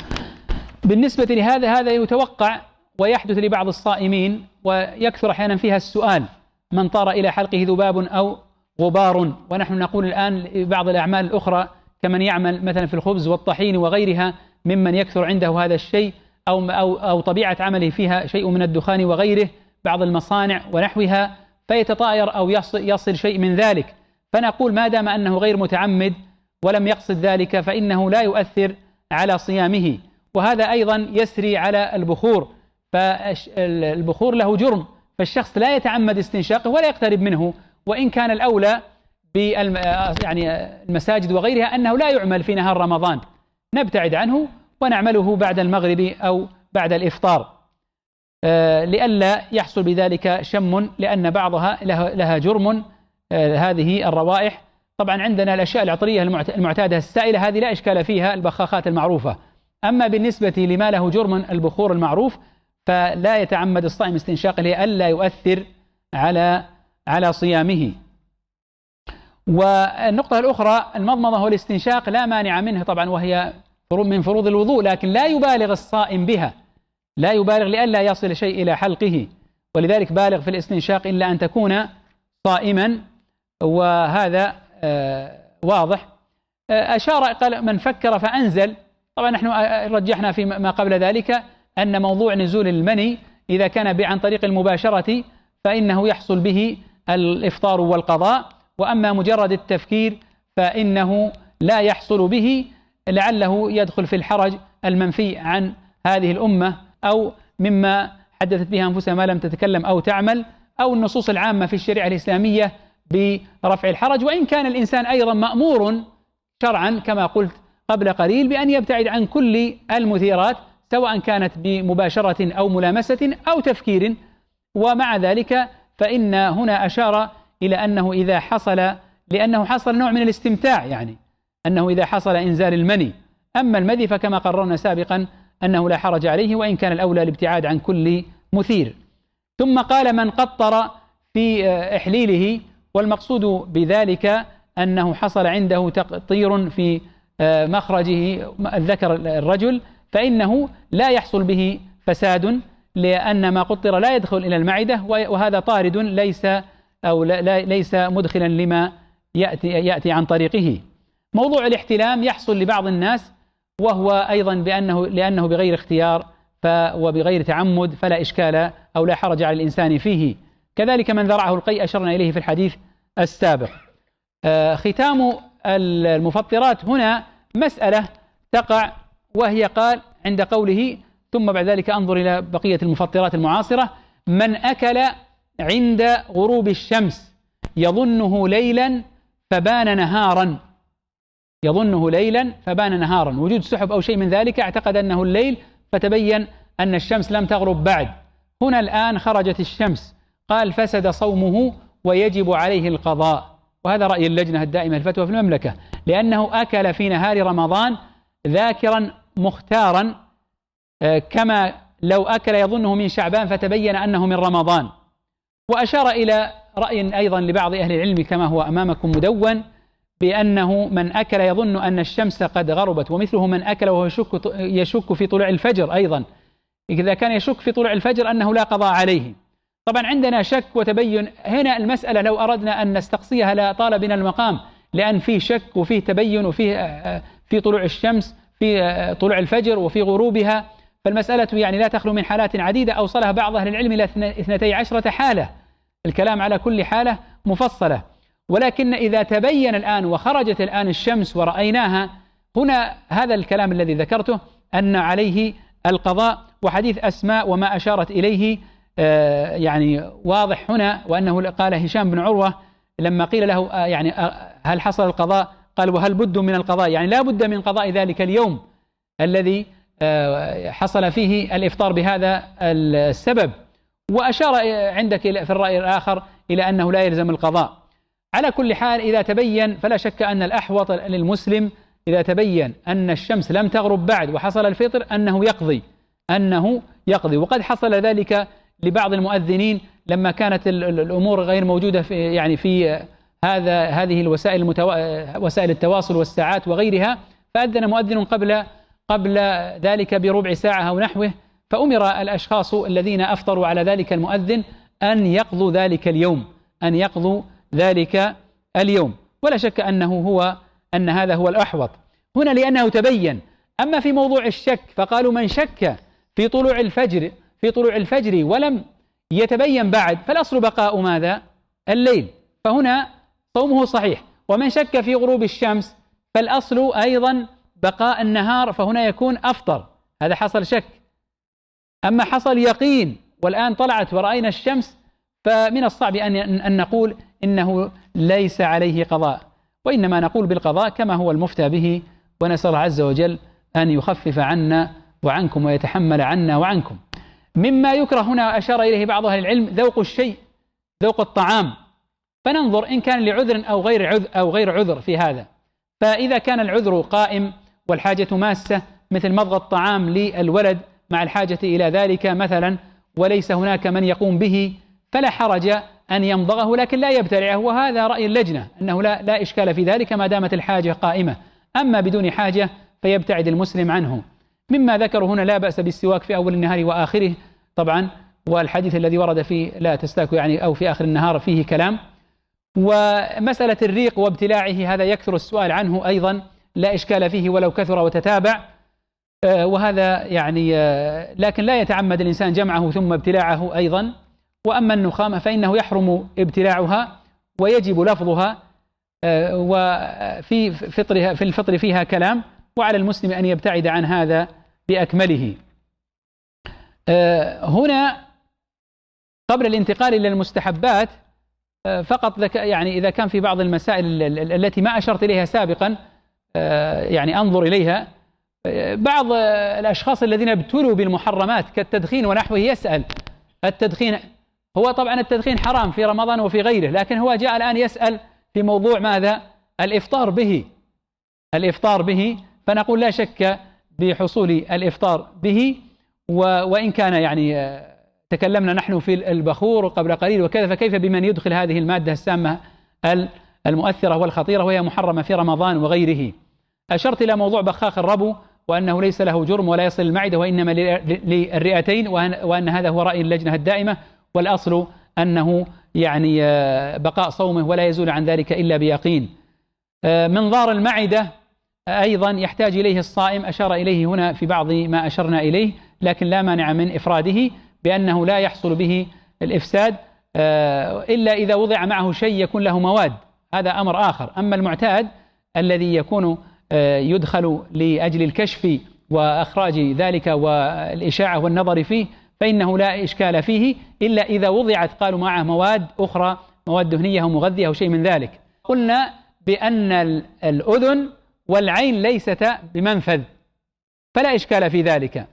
بالنسبة لهذا يتوقع ويحدث لبعض الصائمين ويكثر أحيانا فيها السؤال: من طار إلى حلقه ذباب أو غبار. ونحن نقول الآن بعض الأعمال الأخرى كمن يعمل مثلا في الخبز والطحين وغيرها ممن يكثر عنده هذا الشيء أو طبيعة عمله فيها شيء من الدخان وغيره، بعض المصانع ونحوها، فيتطاير أو يصل شيء من ذلك. فنقول ما دام أنه غير متعمد ولم يقصد ذلك فإنه لا يؤثر على صيامه. وهذا أيضا يسري على البخور، فالبخور له جرم، فالشخص لا يتعمد استنشاقه ولا يقترب منه. وإن كان الأولى يعني المساجد وغيرها أنه لا يعمل في نهار رمضان، نبتعد عنه ونعمله بعد المغرب أو بعد الإفطار لئلا يحصل بذلك شم، لأن بعضها لها جرم. هذه الروائح طبعا عندنا الأشياء العطرية المعتادة السائلة هذه لا إشكال فيها، البخاخات المعروفة. أما بالنسبة لما له جرم البخور المعروف فلا يتعمد الصائم استنشاقه لئلا يؤثر على صيامه. والنقطة الأخرى المضمضة والاستنشاق لا مانع منه طبعا، وهي من فروض الوضوء، لكن لا يبالغ الصائم بها، لا يبالغ لئلا يصل شيء إلى حلقه، ولذلك بالغ في الاستنشاق إلا أن تكون صائما، وهذا واضح. أشار قال: من فكر فأنزل. طبعا نحن رجحنا في ما قبل ذلك أن موضوع نزول المني إذا كان عن طريق المباشرة فإنه يحصل به الإفطار والقضاء، وأما مجرد التفكير فإنه لا يحصل به، لعله يدخل في الحرج المنفي عن هذه الأمة أو مما حدثت به أنفسها ما لم تتكلم أو تعمل، أو النصوص العامة في الشريعة الإسلامية برفع الحرج. وإن كان الإنسان أيضا مأمور شرعا كما قلت قبل قليل بأن يبتعد عن كل المثيرات سواء كانت بمباشرة أو ملامسة أو تفكير. ومع ذلك فإن هنا أشار إلى أنه إذا حصل، لأنه حصل نوع من الاستمتاع، يعني أنه إذا حصل إنزال المني. أما المذي فكما قررنا سابقا أنه لا حرج عليه، وإن كان الأولى الابتعاد عن كل مثير. ثم قال: من قطر في إحليله، والمقصود بذلك أنه حصل عنده تقطير في مخرجه الذكر الرجل، فإنه لا يحصل به فساد، لأن ما قطر لا يدخل إلى المعدة، وهذا طارد ليس مدخلا لما يأتي عن طريقه. موضوع الاحتلام يحصل لبعض الناس، وهو أيضا لأنه بغير اختيار وبغير تعمد، فلا إشكال أو لا حرج على الإنسان فيه. كذلك من ذرعه القيء أشرنا إليه في الحديث السابق. ختام المفطرات هنا مسألة تقع، وهي قال عند قوله ثم بعد ذلك أنظر إلى بقية المفطرات المعاصرة: من أكل عند غروب الشمس يظنه ليلا فبان نهارا، يظنه ليلا فبان نهارا، وجود سحب أو شيء من ذلك اعتقد أنه الليل فتبين أن الشمس لم تغرب بعد. هنا الآن خرجت الشمس، قال فسد صومه ويجب عليه القضاء. وهذا رأي اللجنة الدائمة الفتوى في المملكة، لأنه أكل في نهار رمضان ذاكرا مختارا، كما لو أكل يظنه من شعبان فتبين أنه من رمضان. وأشار إلى رأي أيضا لبعض أهل العلم كما هو أمامكم مدون، بأنه من أكل يظن أن الشمس قد غربت، ومثله من أكل وهو يشك في طلوع الفجر أيضا، إذا كان يشك في طلوع الفجر أنه لا قضاء عليه. طبعا عندنا شك وتبين، هنا المسألة لو أردنا أن نستقصيها لا طال بنا المقام، لأن فيه شك وفيه تبين وفيه في طلوع الشمس، في طلوع الفجر وفي غروبها، فالمسألة يعني لا تخلو من حالات عديدة أوصلها بعض أهل العلم إلى 12 حالة، الكلام على كل حالة مفصلة. ولكن إذا تبين الآن وخرجت الآن الشمس ورأيناها، هنا هذا الكلام الذي ذكرته أن عليه القضاء. وحديث أسماء وما أشارت إليه يعني واضح هنا، وأنه قال هشام بن عروة لما قيل له يعني هل حصل القضاء؟ قال وهل بد من القضاء؟ يعني لا بد من قضاء ذلك اليوم الذي حصل فيه الإفطار بهذا السبب. وأشار عندك في الرأي الآخر إلى أنه لا يلزم القضاء. على كل حال إذا تبين، فلا شك أن الأحوط للمسلم إذا تبين أن الشمس لم تغرب بعد وحصل الفطر أنه يقضي. وقد حصل ذلك لبعض المؤذنين لما كانت الأمور غير موجودة في هذه الوسائل وسائل التواصل والساعات وغيرها، فأذن مؤذن قبل ذلك بربع ساعة أو نحوه، فأمر الأشخاص الذين أفطروا على ذلك المؤذن أن يقضوا ذلك اليوم. ولا شك أن هذا هو الأحوط هنا لأنه تبين. أما في موضوع الشك فقالوا من شك في طلوع الفجر ولم يتبين بعد فالأصل بقاء ماذا؟ الليل، فهنا صومه صحيح. ومن شك في غروب الشمس فالأصل أيضا بقاء النهار، فهنا يكون أفطر. هذا حصل شك. أما حصل يقين والآن طلعت ورأينا الشمس، فمن الصعب أن نقول إنه ليس عليه قضاء، وإنما نقول بالقضاء كما هو المفتى به. ونسأل الله عز وجل أن يخفف عنا وعنكم ويتحمل عنا وعنكم. مما يكره هنا أشار إليه بعض أهل العلم ذوق الشيء، ذوق الطعام، فننظر إن كان لعذر أو غير عذر في هذا. فإذا كان العذر قائم والحاجة ماسة، مثل مضغ الطعام للولد مع الحاجة إلى ذلك مثلا، وليس هناك من يقوم به، فلا حرج أن يمضغه لكن لا يبتلعه. وهذا رأي اللجنة أنه لا إشكال في ذلك ما دامت الحاجة قائمة. أما بدون حاجة فيبتعد المسلم عنه. مما ذكروا هنا لا بأس بالسواك في أول النهار وآخره طبعا، والحديث الذي ورد فيه لا تستاكوا يعني أو في آخر النهار فيه كلام. ومسألة الريق وابتلاعه هذا يكثر السؤال عنه أيضا، لا إشكال فيه ولو كثر وتتابع، وهذا يعني لكن لا يتعمد الإنسان جمعه ثم ابتلاعه أيضا. وأما النخامة فإنه يحرم ابتلاعها ويجب لفظها، وفي الفطر فيها كلام، وعلى المسلم أن يبتعد عن هذا بأكمله. هنا قبل الانتقال إلى المستحبات فقط يعني إذا كان في بعض المسائل التي ما أشرت إليها سابقا يعني أنظر إليها. بعض الأشخاص الذين ابتلوا بالمحرمات كالتدخين ونحوه يسأل التدخين، هو طبعا التدخين حرام في رمضان وفي غيره، لكن هو جاء الآن يسأل في موضوع ماذا؟ الإفطار به. فنقول لا شك بحصول الإفطار به، وإن كان يعني تكلمنا نحن في البخور قبل قليل وكذا، فكيف بمن يدخل هذه المادة السامة المؤثرة والخطيرة وهي محرمة في رمضان وغيره. أشرت إلى موضوع بخاخ الربو وأنه ليس له جرم ولا يصل المعدة وإنما للرئتين، وأن هذا هو رأي اللجنة الدائمة، والأصل أنه يعني بقاء صومه ولا يزول عن ذلك إلا بيقين. منظار المعدة أيضا يحتاج إليه الصائم، أشار إليه هنا في بعض ما أشرنا إليه، لكن لا مانع من إفراده بأنه لا يحصل به الإفساد إلا إذا وضع معه شيء يكون له مواد، هذا أمر آخر. أما المعتاد الذي يكون يدخل لأجل الكشف وأخراج ذلك والإشاعة والنظر فيه فإنه لا إشكال فيه، إلا إذا وضعت قالوا معه مواد أخرى، مواد دهنية أو مغذية أو شيء من ذلك. قلنا بأن الأذن والعين ليستا بمنفذ فلا إشكال في ذلك،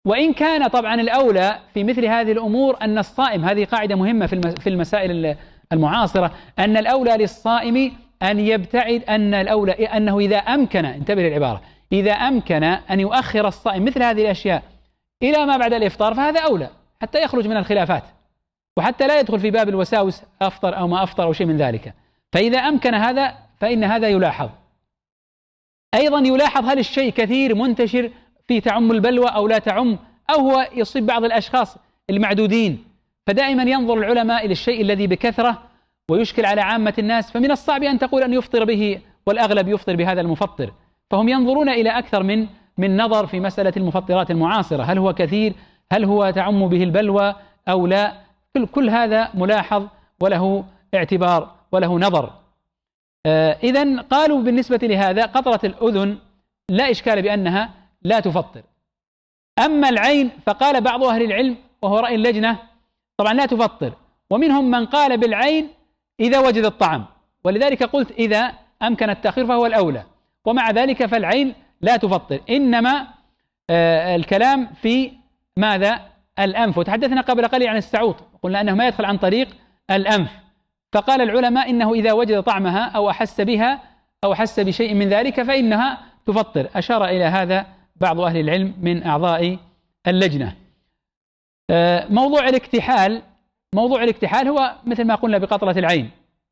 وإن كان طبعا الأولى في مثل هذه الأمور أن الصائم، هذه قاعدة مهمة في المسائل المعاصرة، أن الأولى للصائم أن يبتعد، أن الأولى أنه إذا أمكن، انتبه للعبارة، إذا أمكن أن يؤخر الصائم مثل هذه الأشياء إلى ما بعد الإفطار فهذا أولى، حتى يخرج من الخلافات وحتى لا يدخل في باب الوساوس أفطر أو ما أفطر أو شيء من ذلك. فإذا أمكن هذا فإن هذا يلاحظ. أيضا يلاحظ هل الشيء كثير منتشر في تعم البلوى أو لا تعم، أو هو يصيب بعض الأشخاص المعدودين، فدائما ينظر العلماء إلى الشيء الذي بكثرة ويشكل على عامة الناس، فمن الصعب أن تقول أن يفطر به والأغلب يفطر بهذا المفطر، فهم ينظرون إلى أكثر من نظر في مسألة المفطرات المعاصرة، هل هو كثير، هل هو تعم به البلوى أو لا، كل هذا ملاحظ وله اعتبار وله نظر. إذن قالوا بالنسبة لهذا قطرة الأذن لا إشكال بأنها لا تفطر. أما العين فقال بعض أهل العلم وهو رأي اللجنة طبعا لا تفطر، ومنهم من قال بالعين إذا وجد الطعم، ولذلك قلت إذا أمكن التأخير فهو الأولى، ومع ذلك فالعين لا تفطر، إنما الكلام في ماذا؟ الأنف. وتحدثنا قبل قليل عن السعوط، قلنا أنه ما يدخل عن طريق الأنف، فقال العلماء إنه إذا وجد طعمها أو أحس بها أو أحس بشيء من ذلك فإنها تفطر. أشار إلى هذا بعض أهل العلم من أعضاء اللجنة. موضوع الاكتحال هو مثل ما قلنا بقطرة العين،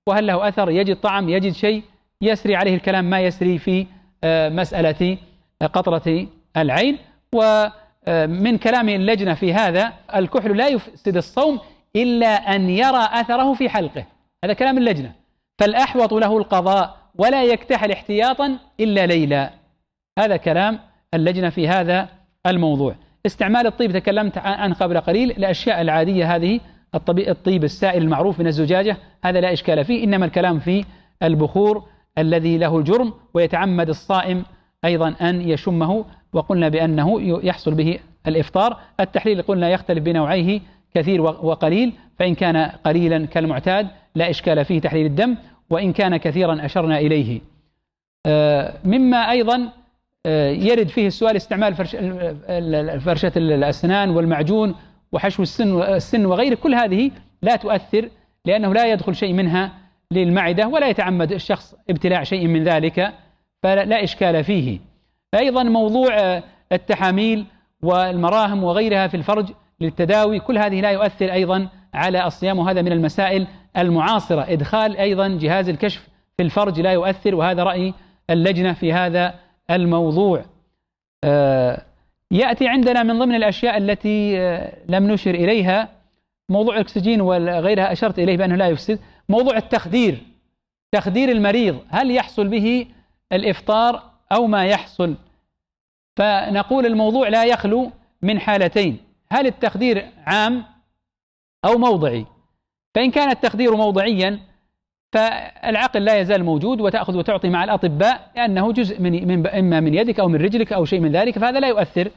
وهل له أثر؟ يجد طعم، يجد شيء، يسري عليه الكلام ما يسري في مسألة قطرة العين. ومن كلام اللجنة في هذا الكحل لا يفسد الصوم إلا أن يرى أثره في حلقه، هذا كلام اللجنة، فالأحوط له القضاء ولا يكتحل احتياطا إلا ليلا، هذا كلام اللجنة في هذا الموضوع. استعمال الطيب تكلمت عنه قبل قليل، الأشياء العادية هذه، الطيب السائل المعروف من الزجاجة هذا لا إشكال فيه، إنما الكلام في البخور الذي له جرم ويتعمد الصائم أيضا أن يشمه، وقلنا بأنه يحصل به الإفطار. التحليل قلنا يختلف بنوعيه كثير وقليل، فإن كان قليلا كالمعتاد لا إشكال فيه تحليل الدم، وإن كان كثيرا أشرنا إليه. مما أيضا يرد فيه السؤال استعمال فرشة الأسنان والمعجون وحشو السن وغيره، كل هذه لا تؤثر لأنه لا يدخل شيء منها للمعدة ولا يتعمد الشخص ابتلاع شيء من ذلك، فلا إشكال فيه. أيضا موضوع التحاميل والمراهم وغيرها في الفرج للتداوي، كل هذه لا يؤثر أيضا على الصيام، وهذا من المسائل المعاصرة. إدخال أيضا جهاز الكشف في الفرج لا يؤثر، وهذا رأي اللجنة في هذا الموضوع. يأتي عندنا من ضمن الأشياء التي لم نشر إليها موضوع الأكسجين وغيرها، أشرت إليه بأنه لا يفسد. موضوع التخدير، تخدير المريض، هل يحصل به الإفطار أو ما يحصل؟ فنقول الموضوع لا يخلو من حالتين، هل التخدير عام أو موضعي؟ فإن كان التخدير موضعيا فالعقل لا يزال موجود وتأخذ وتعطي مع الأطباء، لأنه جزء إما من يدك أو من رجلك أو شيء من ذلك، فهذا لا يؤثر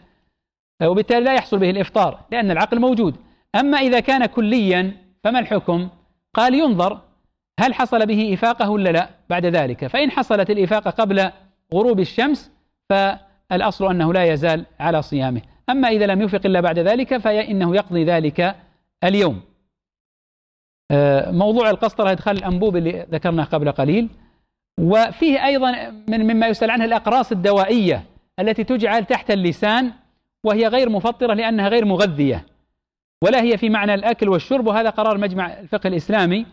وبالتالي لا يحصل به الإفطار لأن العقل موجود. أما إذا كان كليا فما الحكم؟ قال ينظر هل حصل به إفاقة ولا لا بعد ذلك، فإن حصلت الإفاقة قبل غروب الشمس فالأصل أنه لا يزال على صيامه، أما إذا لم يفق إلا بعد ذلك فإنه يقضي ذلك اليوم. موضوع القسطرة إدخال الأنبوب اللي ذكرناه قبل قليل، وفيه أيضا مما يسأل عنه الأقراص الدوائية التي تجعل تحت اللسان وهي غير مفطرة لأنها غير مغذية ولا هي في معنى الأكل والشرب، وهذا قرار مجمع الفقه الإسلامي،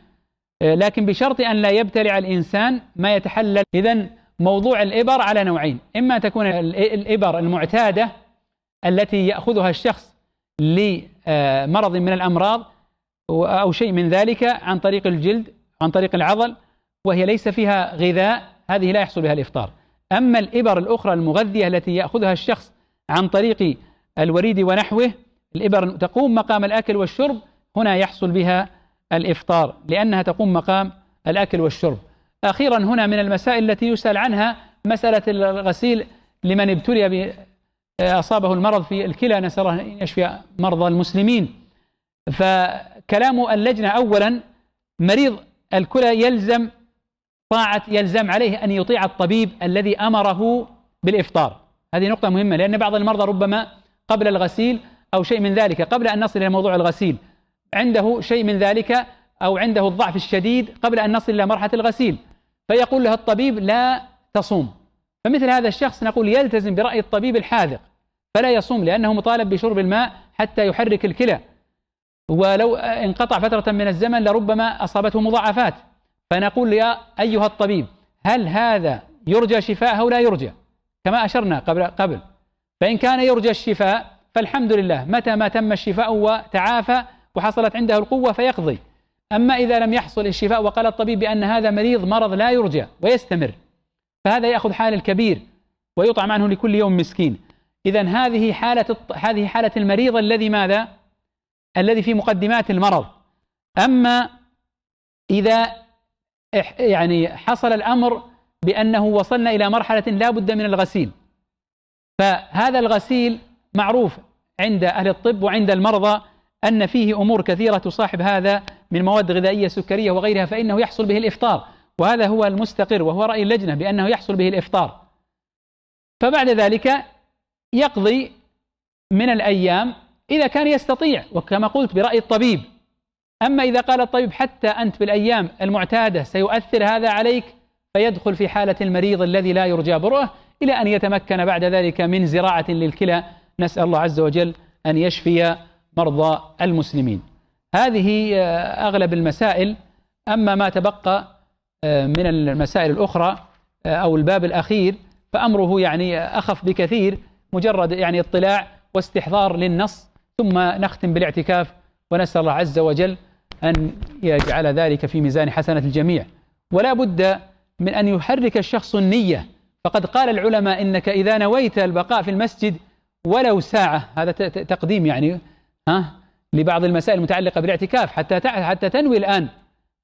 لكن بشرط أن لا يبتلع الإنسان ما يتحلل. إذن موضوع الإبر على نوعين، إما تكون الإبر المعتادة التي يأخذها الشخص لمرض من الأمراض أو شيء من ذلك عن طريق الجلد عن طريق العضل وهي ليس فيها غذاء، هذه لا يحصل بها الإفطار. أما الإبر الأخرى المغذية التي يأخذها الشخص عن طريق الوريد ونحوه، الإبر تقوم مقام الأكل والشرب، هنا يحصل بها الإفطار لأنها تقوم مقام الأكل والشرب. أخيرا هنا من المسائل التي يسأل عنها مسألة الغسيل لمن ابتلي أصابه المرض في الكلى، نسأل الله أن يشفي مرضى المسلمين. فكلام اللجنة أولا، مريض الكلى يلزم عليه أن يطيع الطبيب الذي أمره بالإفطار. هذه نقطة مهمة، لأن بعض المرضى ربما قبل الغسيل أو شيء من ذلك، قبل أن نصل إلى موضوع الغسيل، عنده شيء من ذلك أو عنده الضعف الشديد قبل أن نصل إلى مرحلة الغسيل، فيقول له الطبيب لا تصوم. فمثل هذا الشخص نقول يلتزم برأي الطبيب الحاذق فلا يصوم، لأنه مطالب بشرب الماء حتى يحرك الكلى، ولو انقطع فترة من الزمن لربما أصابته مضاعفات. فنقول يا أيها الطبيب، هل هذا يرجى شفاءه أو لا يرجى؟ كما أشرنا قبل، فإن كان يرجى الشفاء فالحمد لله، متى ما تم الشفاء وتعافى وحصلت عنده القوة فيقضي. أما إذا لم يحصل الشفاء وقال الطبيب بأن هذا مرض لا يرجى ويستمر، فهذا يأخذ حال الكبير ويطعم عنه لكل يوم مسكين. إذن هذه حالة المريض الذي في مقدمات المرض. أما إذا يعني حصل الأمر بأنه وصلنا إلى مرحلة لا بد من الغسيل، فهذا الغسيل معروف عند أهل الطب وعند المرضى أن فيه أمور كثيرة تصاحب هذا من مواد غذائية سكرية وغيرها، فإنه يحصل به الإفطار، وهذا هو المستقر وهو رأي اللجنة بأنه يحصل به الإفطار. فبعد ذلك يقضي من الأيام إذا كان يستطيع، وكما قلت برأي الطبيب. أما إذا قال الطبيب حتى أنت بالأيام المعتادة سيؤثر هذا عليك، فيدخل في حالة المريض الذي لا يرجى برؤه إلى أن يتمكن بعد ذلك من زراعة للكلى. نسأل الله عز وجل أن يشفي مرضى المسلمين. هذه أغلب المسائل. أما ما تبقى من المسائل الأخرى أو الباب الأخير فأمره يعني أخف بكثير، مجرد يعني اطلاع واستحضار للنص، ثم نختم بالاعتكاف، ونسأل الله عز وجل أن يجعل ذلك في ميزان حسنة الجميع. ولا بد من أن يحرك الشخص النية، فقد قال العلماء إنك إذا نويت البقاء في المسجد ولو ساعة، هذا تقديم يعني لبعض المسائل المتعلقة بالاعتكاف، حتى تنوي الآن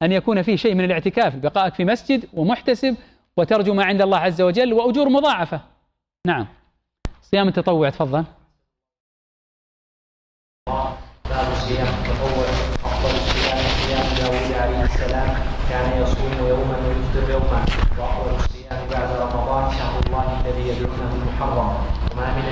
أن يكون فيه شيء من الاعتكاف، بقائك في مسجد ومحتسب وترجو ما عند الله عز وجل وأجور مضاعفة. نعم. صيام التطوع، تفضل. باب صيام التطوع. أفضل الصيام صيام داود عليه السلام، كان يصوم يوما ويفطر يوما. وأفضل الصيام بعد رمضان شهر الله الذي يدعونه المحرم. وما من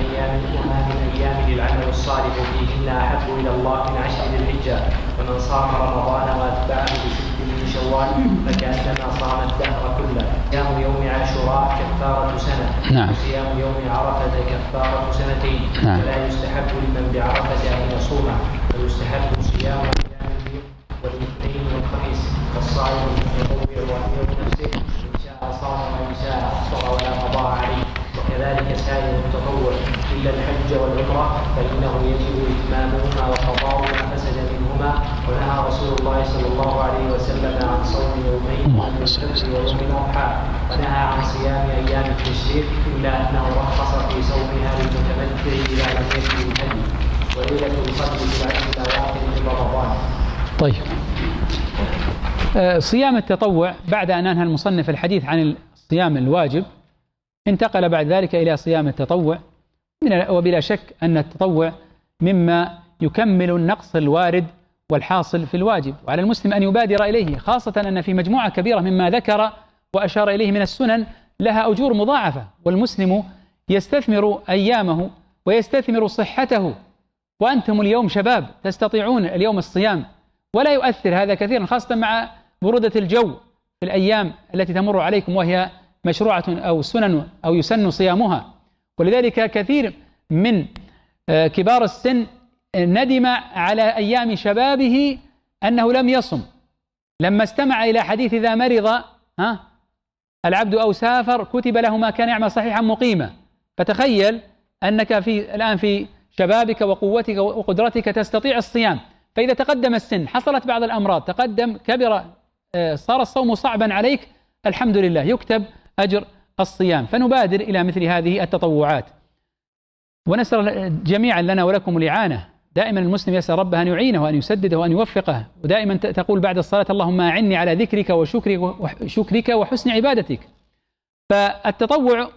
أيام للعمل الصالح فيهن أحب إلى الله من 10 ذي الحجة. ومن صام رمضان وأتبعه ب6 من شوال فكأنما صام الدهر كله. صيام يوم عاشوراء كفارة سنة. نعم. وصيام يوم عرفة كفارة سنتين. نعم. ولا يستحب لمن بعرفة أن يصوم، ويستحب صيام أيام البيض والاثنين والخميس. والصائم المتطوع وأمير نفسه إن شاء صام وإن شاء أفطر ولا قضاء عليه. وكذلك سائر التطوع إلا الحج والعمرة فإنه يجب إتمامهما وقضاء ما فسد منهما. ونهى رسول الله صلى الله عليه وسلم عن صوم يومين من الفطر ويوم الأضحى، ونهى عن صيام أيام التشريق، إلا أنه رخص في صومها للمتمتع إذا لم يكن الهدي. وليلة القدر في العشر الأواخر من رمضان. طيب. صيام التطوع، بعد أن أنهى المصنف الحديث عن الصيام الواجب، انتقل بعد ذلك إلى صيام التطوع. وبلا شك أن التطوع مما يكمل النقص الوارد والحاصل في الواجب، وعلى المسلم أن يبادر إليه، خاصة أن في مجموعة كبيرة مما ذكر وأشار إليه من السنن لها أجور مضاعفة، والمسلم يستثمر أيامه ويستثمر صحته. وأنتم اليوم شباب تستطيعون اليوم الصيام، ولا يؤثر هذا كثيرا، خاصة مع برودة الجو في الأيام التي تمر عليكم وهي مشروعة أو سنن أو يسن صيامها. ولذلك كثير من كبار السن ندم على أيام شبابه أنه لم يصم، لما استمع إلى حديث إذا مرض العبد أو سافر كتب له ما كان يعمل صحيحا مقيما. فتخيل أنك الآن في شبابك وقوتك وقدرتك تستطيع الصيام، فإذا تقدم السن، حصلت بعض الأمراض، تقدم كبر، صار الصوم صعبا عليك، الحمد لله يكتب أجر الصيام. فنبادر إلى مثل هذه التطوعات، ونسأل جميعا لنا ولكم الإعانة. دائما المسلم يسأل ربه أن يعينه وأن يسدده وأن يوفقه، ودائما تقول بعد الصلاة اللهم أعني على ذكرك وشكرك وحسن عبادتك. فالتطوع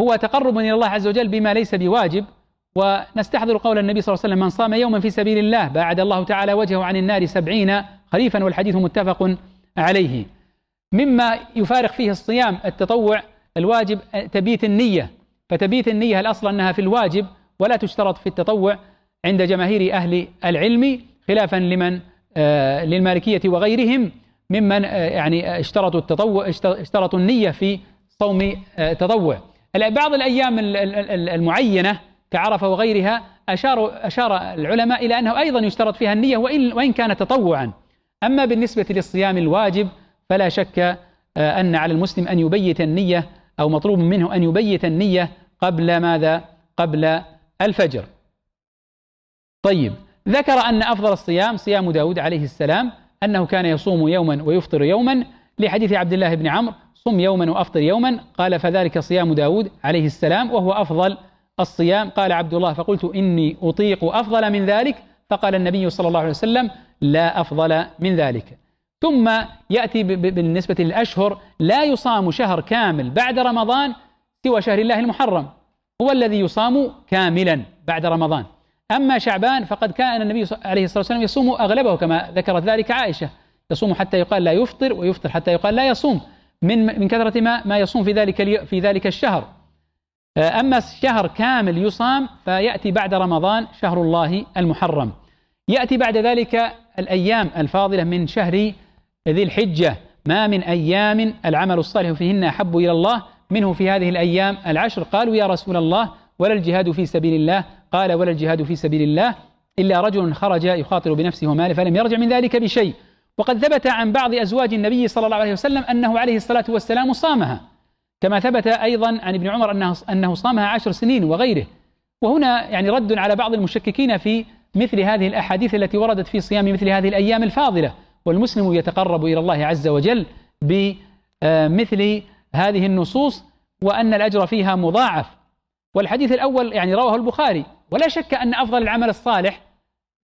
هو تقرب إلى الله عز وجل بما ليس بواجب. ونستحضر قول النبي صلى الله عليه وسلم: من صام يوما في سبيل الله باعد الله تعالى وجهه عن النار 70 خريفا، والحديث متفق عليه. مما يفارق فيه الصيام التطوع الواجب تبييت النية، فتبييت النية الأصل أنها في الواجب ولا تشترط في التطوع عند جماهير أهل العلم، خلافا لمن للمالكية وغيرهم ممن يعني اشترطوا النية في صوم تطوع. بعض الأيام المعينة كعرفة وغيرها أشار العلماء إلى أنه أيضا يشترط فيها النية وإن كان تطوعا. أما بالنسبة للصيام الواجب فلا شك أن على المسلم أن يبيت النية، أو مطلوب منه أن يبيت النية قبل ماذا؟ قبل الفجر. طيب، ذكر أن أفضل الصيام صيام داود عليه السلام، أنه كان يصوم يوما ويفطر يوما، لحديث عبد الله بن عمرو: صم يوما وأفطر يوما، قال: فذلك صيام داود عليه السلام وهو أفضل الصيام. قال عبد الله: فقلت إني أطيق أفضل من ذلك، فقال النبي صلى الله عليه وسلم: لا أفضل من ذلك. ثم يأتي بالنسبة للأشهر: لا يصام شهر كامل بعد رمضان سوى شهر الله المحرم، هو الذي يصام كاملا بعد رمضان. أما شعبان فقد كان النبي عليه الصلاة والسلام يصوم أغلبه، كما ذكرت ذلك عائشة: يصوم حتى يقال لا يفطر، ويفطر حتى يقال لا يصوم، من كثرة ما يصوم في ذلك الشهر. أما الشهر كامل يصام فيأتي بعد رمضان شهر الله المحرم. يأتي بعد ذلك الأيام الفاضلة من شهر ذي الحجة: ما من أيام العمل الصالح فيهن أحب إلى الله منه في هذه الأيام العشر. قالوا: يا رسول الله ولا الجهاد في سبيل الله؟ قال: ولا الجهاد في سبيل الله إلا رجل خرج يخاطر بنفسه وماله فلم يرجع من ذلك بشيء. وقد ثبت عن بعض أزواج النبي صلى الله عليه وسلم أنه عليه الصلاة والسلام صامها، كما ثبت أيضا عن ابن عمر أنه صامها 10 سنين وغيره. وهنا يعني رد على بعض المشككين في مثل هذه الأحاديث التي وردت في صيام مثل هذه الأيام الفاضلة. والمسلم يتقرب إلى الله عز وجل بمثل هذه النصوص، وأن الأجر فيها مضاعف. والحديث الأول يعني رواه البخاري. ولا شك أن أفضل العمل الصالح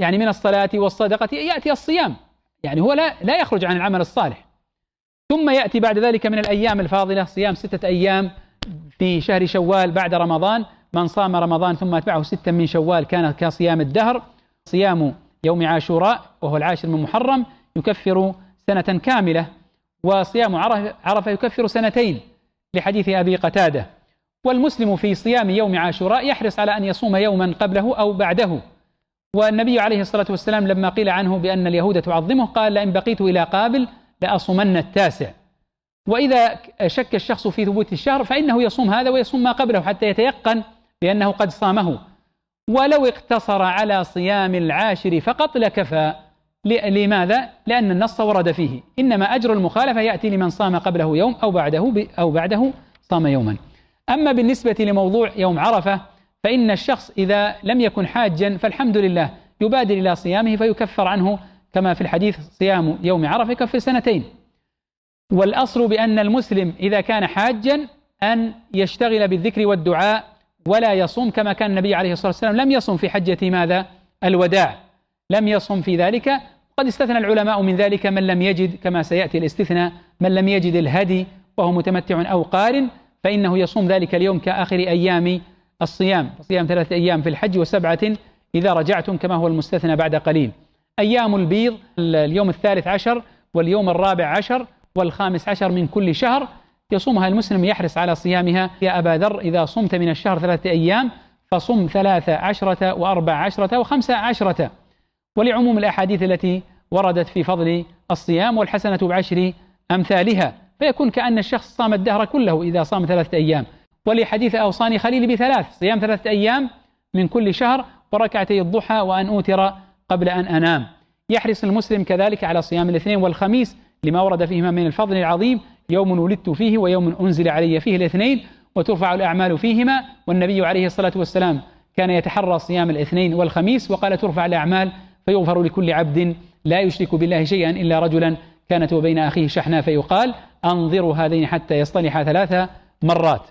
يعني من الصلاة والصدقة يأتي الصيام، يعني هو لا يخرج عن العمل الصالح. ثم يأتي بعد ذلك من الأيام الفاضلة صيام 6 أيام في شهر شوال بعد رمضان. من صام رمضان ثم أتبعه 6 من شوال كان كصيام الدهر. صيام يوم عاشوراء وهو 10 من محرم يكفر سنة كاملة، وصيام عرفة يكفر 2 لحديث أبي قتادة. والمسلم في صيام يوم عاشوراء يحرص على أن يصوم يوما قبله أو بعده. والنبي عليه الصلاة والسلام لما قيل عنه بأن اليهود تعظمه قال: لئن بقيت إلى قابل لأصومن 9. وإذا شك الشخص في ثبوت الشهر فإنه يصوم هذا ويصوم ما قبله حتى يتيقن بأنه قد صامه. ولو اقتصر على صيام 10 فقط لكفى. لماذا؟ لأن النص ورد فيه، إنما أجر المخالفة يأتي لمن صام قبله يوم أو بعده صام يوما. أما بالنسبة لموضوع يوم عرفة فإن الشخص إذا لم يكن حاجا فالحمد لله يبادر إلى صيامه فيكفر عنه، كما في الحديث: صيام يوم عرفة يكفر 2. والأصل بأن المسلم إذا كان حاجا أن يشتغل بالذكر والدعاء ولا يصوم، كما كان النبي عليه الصلاة والسلام لم يصم في حجة ماذا؟ الوداع، لم يصم في ذلك. قد استثنى العلماء من ذلك من لم يجد، كما سيأتي الاستثناء، من لم يجد الهدي وهو متمتع أو قارن فإنه يصوم ذلك اليوم كآخر أيام الصيام، صيام 3 أيام في الحج و7 إذا رجعتم، كما هو المستثنى بعد قليل. أيام البيض اليوم 13 واليوم 14 و15 من كل شهر يصومها المسلم، يحرص على صيامها. يا أبا ذر إذا صمت من الشهر 3 أيام فصم 13 و14 و15. ولعموم الأحاديث التي وردت في فضل الصيام: والحسنة ب10 أمثالها، فيكون كأن الشخص صام الدهر كله إذا صام 3 أيام. ولحديث أوصاني خليلي ب3: صيام 3 أيام من كل شهر وركعتي الضحى وأن أوتر قبل أن أنام. يحرص المسلم كذلك على صيام الاثنين والخميس لما ورد فيهما من الفضل العظيم: يوم ولدت فيه ويوم أنزل علي فيه الاثنين وترفع الأعمال فيهما. والنبي عليه الصلاة والسلام كان يتحرى صيام الاثنين والخميس، وقال: ترفع الأعمال فيغفر لكل عبد لا يشرك بالله شيئا إلا رجلا كانت وبين أخيه شحناء فيقال أنظروا هذين حتى يصطلحا 3 مرات.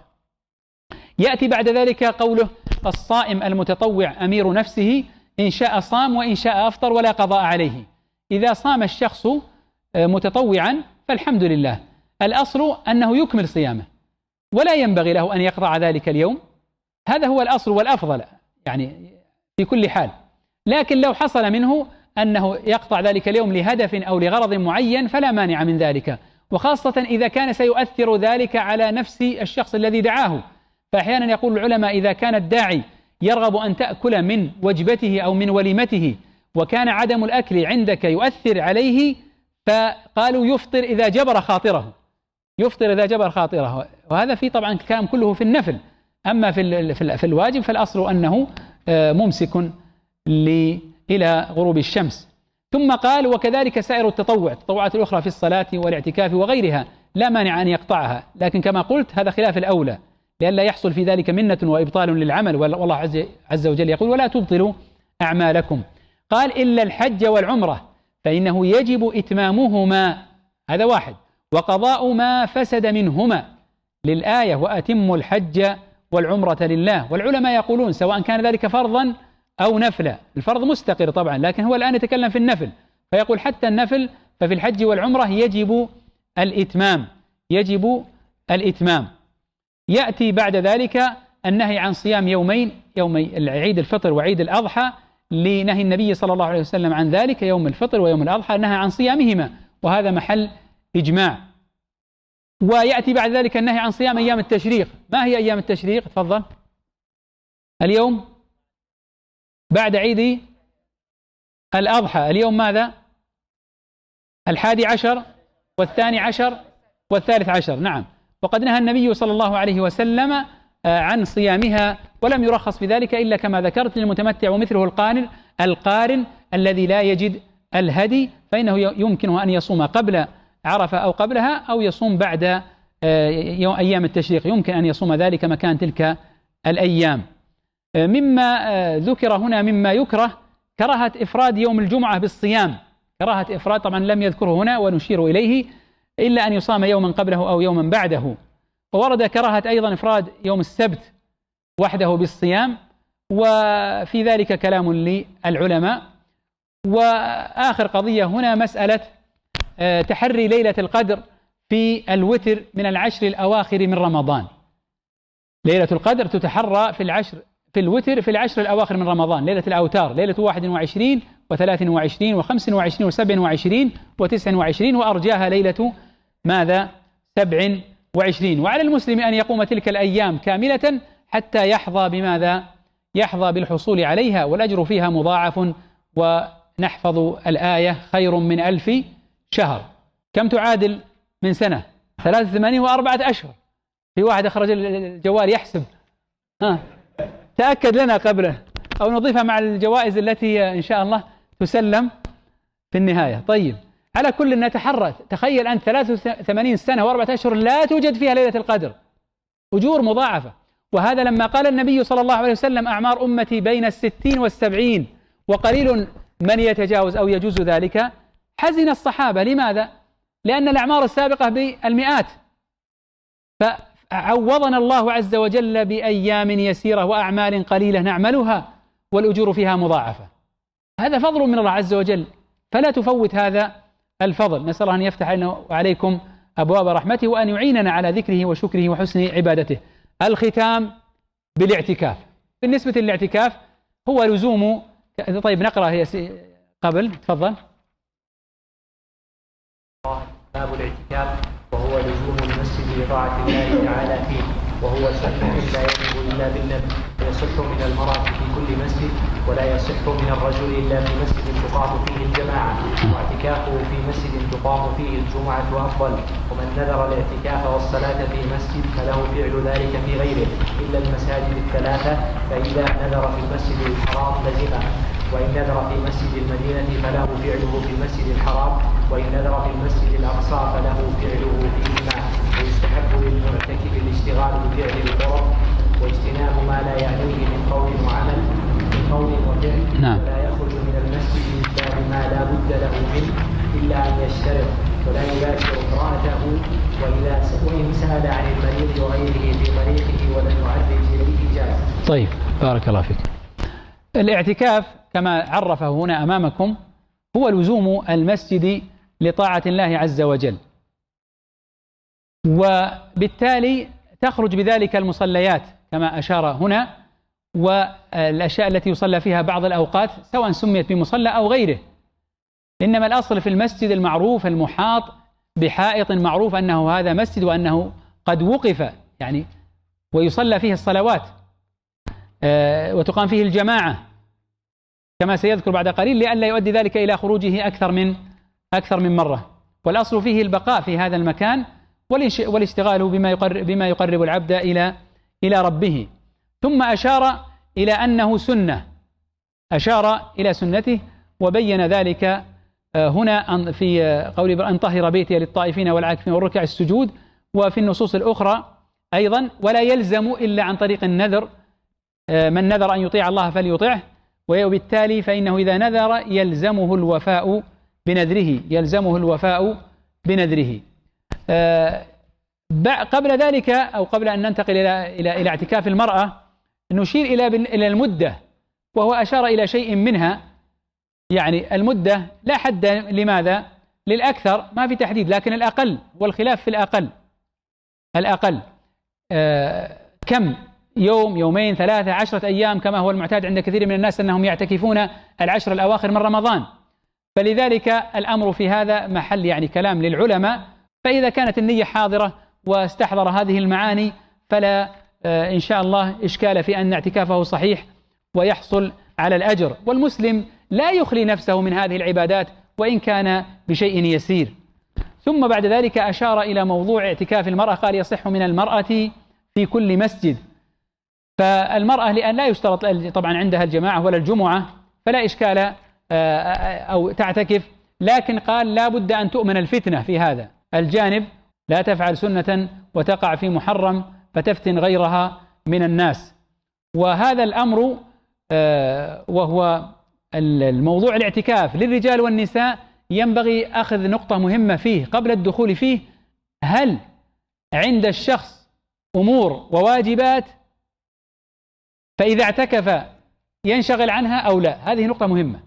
يأتي بعد ذلك قوله الصائم المتطوع أمير نفسه، إن شاء صام وإن شاء أفطر ولا قضاء عليه. إذا صام الشخص متطوعا فالحمد لله، الأصل أنه يكمل صيامه ولا ينبغي له أن يقطع ذلك اليوم، هذا هو الأصل والأفضل يعني في كل حال. لكن لو حصل منه أنه يقطع ذلك اليوم لهدف أو لغرض معين فلا مانع من ذلك، وخاصة إذا كان سيؤثر ذلك على نفس الشخص الذي دعاه. فأحيانا يقول العلماء إذا كان الداعي يرغب أن تأكل من وجبته أو من وليمته وكان عدم الأكل عندك يؤثر عليه، فقالوا يفطر إذا جبر خاطره، يفطر إذا جبر خاطره. وهذا في طبعا الكلام كله في النفل، أما في الواجب فالأصل أنه ممسك إلى غروب الشمس. ثم قال وكذلك سائر التطوعات الأخرى في الصلاة والاعتكاف وغيرها لا مانع أن يقطعها، لكن كما قلت هذا خلاف الأولى لئلا يحصل في ذلك منة وإبطال للعمل، والله عز وجل يقول ولا تبطلوا أعمالكم. قال إلا الحج والعمرة فإنه يجب إتمامهما، هذا واحد، وقضاء ما فسد منهما للآية وأتموا الحج والعمرة لله. والعلماء يقولون سواء كان ذلك فرضا أو نفلا، الفرض مستقر طبعا لكن هو الآن يتكلم في النفل، فيقول حتى النفل ففي الحج والعمرة يجب الإتمام، يجب الإتمام. يأتي بعد ذلك النهي عن صيام يومين، يومي عيد الفطر وعيد الأضحى، لنهي النبي صلى الله عليه وسلم عن ذلك، يوم الفطر ويوم الأضحى نهى عن صيامهما، وهذا محل إجماع. ويأتي بعد ذلك النهي عن صيام أيام التشريق. ما هي أيام التشريق؟ تفضل. اليوم بعد عيد الأضحى، اليوم ماذا؟ 11 و12 و13، نعم. وقد نهى النبي صلى الله عليه وسلم عن صيامها، ولم يرخص في ذلك إلا كما ذكرت للمتمتع ومثله القارن الذي لا يجد الهدي، فإنه يمكنه أن يصوم قبل عرفة أو قبلها، أو يصوم بعد أيام التشريق، يمكن أن يصوم ذلك مكان تلك الأيام. مما ذكر هنا مما يكره كراهة إفراد يوم الجمعة بالصيام، كراهة إفراد طبعا لم يذكره هنا ونشير إليه، إلا أن يصام يوما قبله أو يوما بعده. وورد كراهة أيضا إفراد يوم السبت وحده بالصيام، وفي ذلك كلام للعلماء. وآخر قضية هنا مسألة تحري ليلة القدر في الوتر من العشر الأواخر من رمضان. ليلة القدر تتحرى في الوتر في العشر الأواخر من رمضان، ليلة الأوتار، ليلة 21 و23 و25 و27 و29، وأرجاها ليلة ماذا؟ 27. وعلى المسلم أن يقوم تلك الأيام كاملة حتى يحظى بماذا؟ يحظى بالحصول عليها، والأجر فيها مضاعف. ونحفظ الآية خير من 1000 شهر. كم تعادل من سنة؟ 83 و4 أشهر. في واحد أخرج الجوال يحسب، تأكد لنا قبله أو نضيفها مع الجوائز التي إن شاء الله تسلم في النهاية. طيب، على كل نتحرى. تخيل أن 83 سنة و4 أشهر لا توجد فيها ليلة القدر، أجور مضاعفة. وهذا لما قال النبي صلى الله عليه وسلم أعمار أمتي بين 60 و70 وقليل من يتجاوز أو يجوز ذلك، حزن الصحابة. لماذا؟ لأن الأعمار السابقة بالمئات، فعوضنا الله عز وجل بأيام يسيرة وأعمال قليلة نعملها والأجور فيها مضاعفة. هذا فضل من الله عز وجل، فلا تفوت هذا الفضل. نسأل الله أن يفتح علينا وعليكم أبواب رحمته، وأن يعيننا على ذكره وشكره وحسن عبادته. الختام بالاعتكاف. بالنسبة للاعتكاف هو لزوم. طيب نقرأ قبل، تفضل. باب الاعتكاف، وهو لزوم المسجد لطاعة الله تعالى فيه، وهو سنة لا يجب إلا بالنبي، ويصح من المرأة في كل مسجد، ولا يصح من الرجل إلا في مسجد تقام فيه الجماعة، واعتكافه في مسجد تقام فيه الجمعة أفضل. ومن نذر الاعتكاف والصلاة في مسجد فله فعل ذلك في غيره إلا المساجد الثلاثة، فإذا نذر في المسجد الحرام لزمه، وإن نذر في مسجد المدينة فله فعله في المسجد الحرام، وإن نذر في المسجد الأقصى فله فعله فيهما. ويستحب للمعتكف الاشتغال بفعل القرب، واجتناب ما لا يعنيه من قول وعمل، من قول وفعل. ولا يخرج من المسجد إلا بما لا بد له منه إلا أن يشترط، سهل عن المريض وغيره في طريقه ولم يعرج إليه جاز. طيب بارك الله فيك. الاعتكاف كما عرفه هنا أمامكم هو لزوم المسجد لطاعة الله عز وجل، وبالتالي تخرج بذلك المصليات كما أشار هنا، والأشياء التي يصلى فيها بعض الأوقات سواء سميت بمصلى أو غيره، إنما الأصل في المسجد المعروف المحاط بحائط معروف أنه هذا مسجد وأنه قد وقف يعني ويصلى فيه الصلوات وتقام فيه الجماعة كما سيذكر بعد قليل، لئلا يؤدي ذلك إلى خروجه أكثر من مرة. والأصل فيه البقاء في هذا المكان والاشتغال بما يقرب العبد إلى ربه. ثم أشار إلى أنه سنة، أشار إلى سنته وبين ذلك هنا في قول أن طهر بيتي للطائفين والعاكفين والركع السجود، وفي النصوص الأخرى أيضا ولا يلزم إلا عن طريق النذر، من نذر أن يطيع الله فليطعه، وبالتالي فإنه إذا نذر يلزمه الوفاء بنذره. قبل ذلك أو قبل أن ننتقل إلى اعتكاف المرأة نشير إلى المدة، وهو أشار إلى شيء منها، يعني المدة لا حد لماذا؟ للأكثر ما في تحديد، لكن الأقل والخلاف في الأقل كم؟ يوم، يومين، 3، 10 أيام كما هو المعتاد عند كثير من الناس أنهم يعتكفون العشر الأواخر من رمضان. فلذلك الأمر في هذا محل يعني كلام للعلماء، فإذا كانت النية حاضرة واستحضر هذه المعاني فلا إن شاء الله إشكال في أن اعتكافه صحيح ويحصل على الأجر. والمسلم لا يخلي نفسه من هذه العبادات وإن كان بشيء يسير. ثم بعد ذلك أشار إلى موضوع اعتكاف المرأة، قال يصح من المرأة في كل مسجد. فالمرأة لأن لا يشترط طبعا عندها الجماعة ولا الجمعة فلا إشكال أو تعتكف، لكن قال لا بد أن تؤمن الفتنة في هذا الجانب، لا تفعل سنة وتقع في محرم فتفتن غيرها من الناس. وهذا الأمر وهو الموضوع الاعتكاف للرجال والنساء ينبغي أخذ نقطة مهمة فيه قبل الدخول فيه: هل عند الشخص أمور وواجبات فإذا اعتكف ينشغل عنها أو لا؟ هذه نقطة مهمة.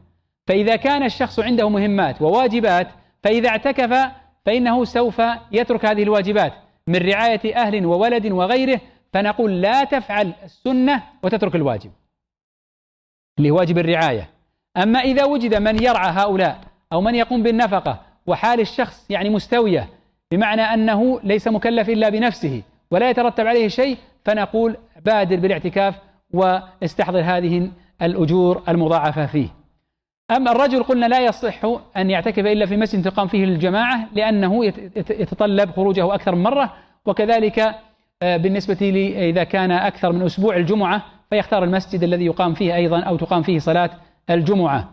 فإذا كان الشخص عنده مهمات وواجبات فإذا اعتكف فإنه سوف يترك هذه الواجبات من رعاية أهل وولد وغيره، فنقول لا تفعل السنة وتترك الواجب اللي هو واجب الرعاية. أما إذا وجد من يرعى هؤلاء أو من يقوم بالنفقة وحال الشخص يعني مستوية، بمعنى أنه ليس مكلف إلا بنفسه ولا يترتب عليه شيء، فنقول بادر بالاعتكاف واستحضر هذه الأجور المضاعفة فيه. أما الرجل قلنا لا يصح أن يعتكف إلا في مسجد تقام فيه الجماعة لأنه يتطلب خروجه أكثر من مرة، وكذلك بالنسبة لي إذا كان أكثر من أسبوع الجمعة فيختار المسجد الذي يقام فيه أيضا أو تقام فيه صلاة الجمعة.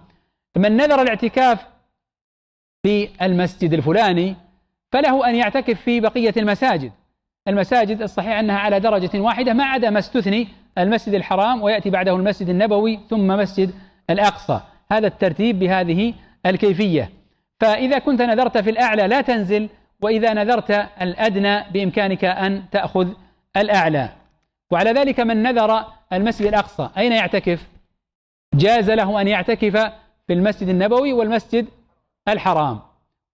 من نذر الاعتكاف في المسجد الفلاني فله أن يعتكف في بقية المساجد الصحيح أنها على درجة واحدة ما عدا ما استثني المسجد الحرام، ويأتي بعده المسجد النبوي ثم مسجد الأقصى. هذا الترتيب بهذه الكيفية. فإذا كنت نذرت في الأعلى لا تنزل، وإذا نذرت الأدنى بإمكانك أن تأخذ الأعلى. وعلى ذلك من نذر المسجد الأقصى أين يعتكف؟ جاز له أن يعتكف في المسجد النبوي والمسجد الحرام.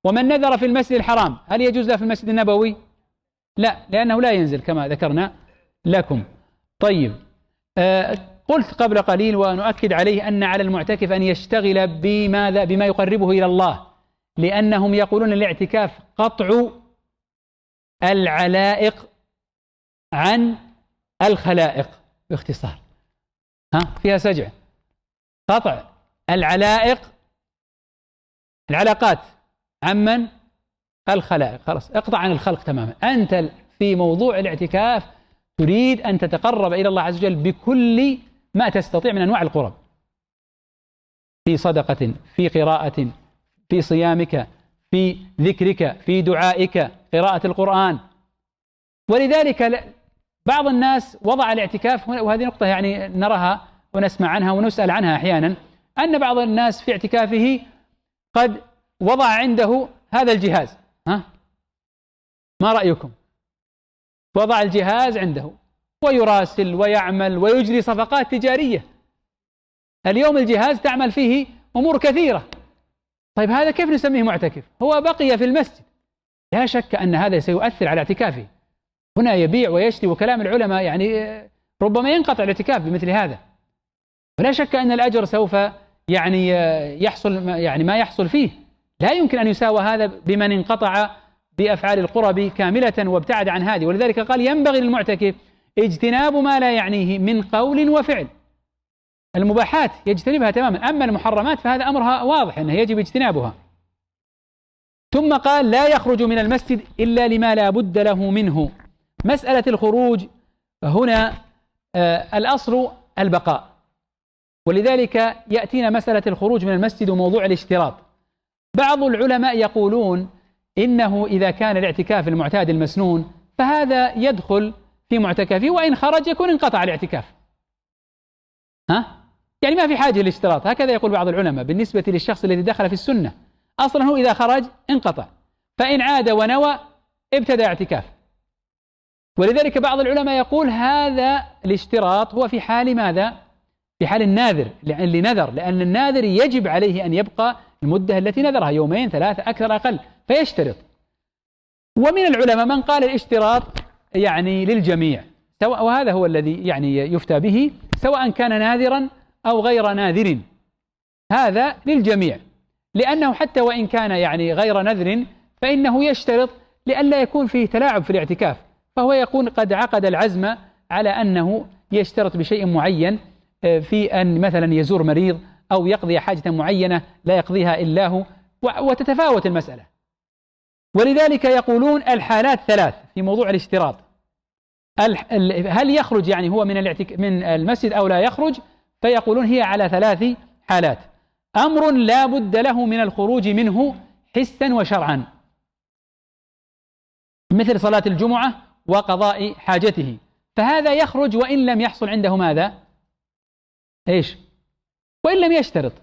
ومن نذر في المسجد الحرام هل يجوز له في المسجد النبوي؟ لا، لأنه لا ينزل كما ذكرنا لكم. طيب، قلت قبل قليل ونؤكد عليه أن على المعتكف أن يشتغل بما يقربه إلى الله، لأنهم يقولون الاعتكاف قطع العلائق عن الخلائق، باختصار فيها سجع، قطع العلاقات عمن الخلائق، خلاص اقطع عن الخلق تماما. أنت في موضوع الاعتكاف تريد أن تتقرب إلى الله عز وجل بكل ما تستطيع من أنواع القرب، في صدقة، في قراءة، في صيامك، في ذكرك، في دعائك، قراءة القرآن. ولذلك بعض الناس وضع الاعتكاف، وهذه نقطة يعني نراها ونسمع عنها ونسأل عنها أحيانا، أن بعض الناس في اعتكافه قد وضع عنده هذا الجهاز. ما رأيكم؟ وضع الجهاز عنده ويراسل ويعمل ويجري صفقات تجارية. اليوم الجهاز تعمل فيه أمور كثيرة. طيب هذا كيف نسميه معتكف؟ هو بقي في المسجد. لا شك أن هذا سيؤثر على اعتكافه. هنا يبيع ويشتري، وكلام العلماء يعني ربما ينقطع الاعتكاف بمثل هذا. ولا شك أن الأجر سوف يعني يحصل يعني ما يحصل فيه لا يمكن أن يساوى هذا بمن انقطع بأفعال القرب كاملة وابتعد عن هذه. ولذلك قال ينبغي للمعتكف اجتناب ما لا يعنيه من قول وفعل. المباحات يجتنبها تماما، أما المحرمات فهذا أمرها واضح أنه يجب اجتنابها. ثم قال لا يخرج من المسجد إلا لما لا بد له منه. مسألة الخروج هنا الأصل البقاء، ولذلك يأتينا مسألة الخروج من المسجد وموضوع الاشتراط. بعض العلماء يقولون إنه إذا كان الاعتكاف المعتاد المسنون فهذا يدخل في معتكفه، وإن خرج يكون انقطع الاعتكاف. يعني ما في حاجة للاشتراط، هكذا يقول بعض العلماء بالنسبة للشخص الذي دخل في السنة. أصلا هو إذا خرج انقطع، فإن عاد ونوى ابتدأ اعتكاف. ولذلك بعض العلماء يقول هذا الاشتراط هو في حال ماذا؟ في حال الناذر اللي نذر، لأن الناذر يجب عليه أن يبقى المدة التي نذرها، يومين ثلاثة أكثر أقل، فيشترط. ومن العلماء من قال الاشتراط يعني للجميع، سواء، وهذا هو الذي يعني يفتى به، سواء كان ناذرا أو غير ناذر، هذا للجميع، لأنه حتى وإن كان يعني غير نذر فإنه يشترط لئلا يكون فيه تلاعب في الاعتكاف، فهو يكون قد عقد العزم على أنه يشترط بشيء معين في أن مثلا يزور مريض أو يقضي حاجة معينة لا يقضيها إلا هو، وتتفاوت المسألة. ولذلك يقولون الحالات ثلاث في موضوع الاشتراط. هل يخرج يعني هو من المسجد أو لا يخرج؟ فيقولون هي على ثلاث حالات. أمر لا بد له من الخروج منه حسا وشرعا، مثل صلاة الجمعة وقضاء حاجته، فهذا يخرج وإن لم يحصل عنده ماذا؟ إيش؟ وإن لم يشترط.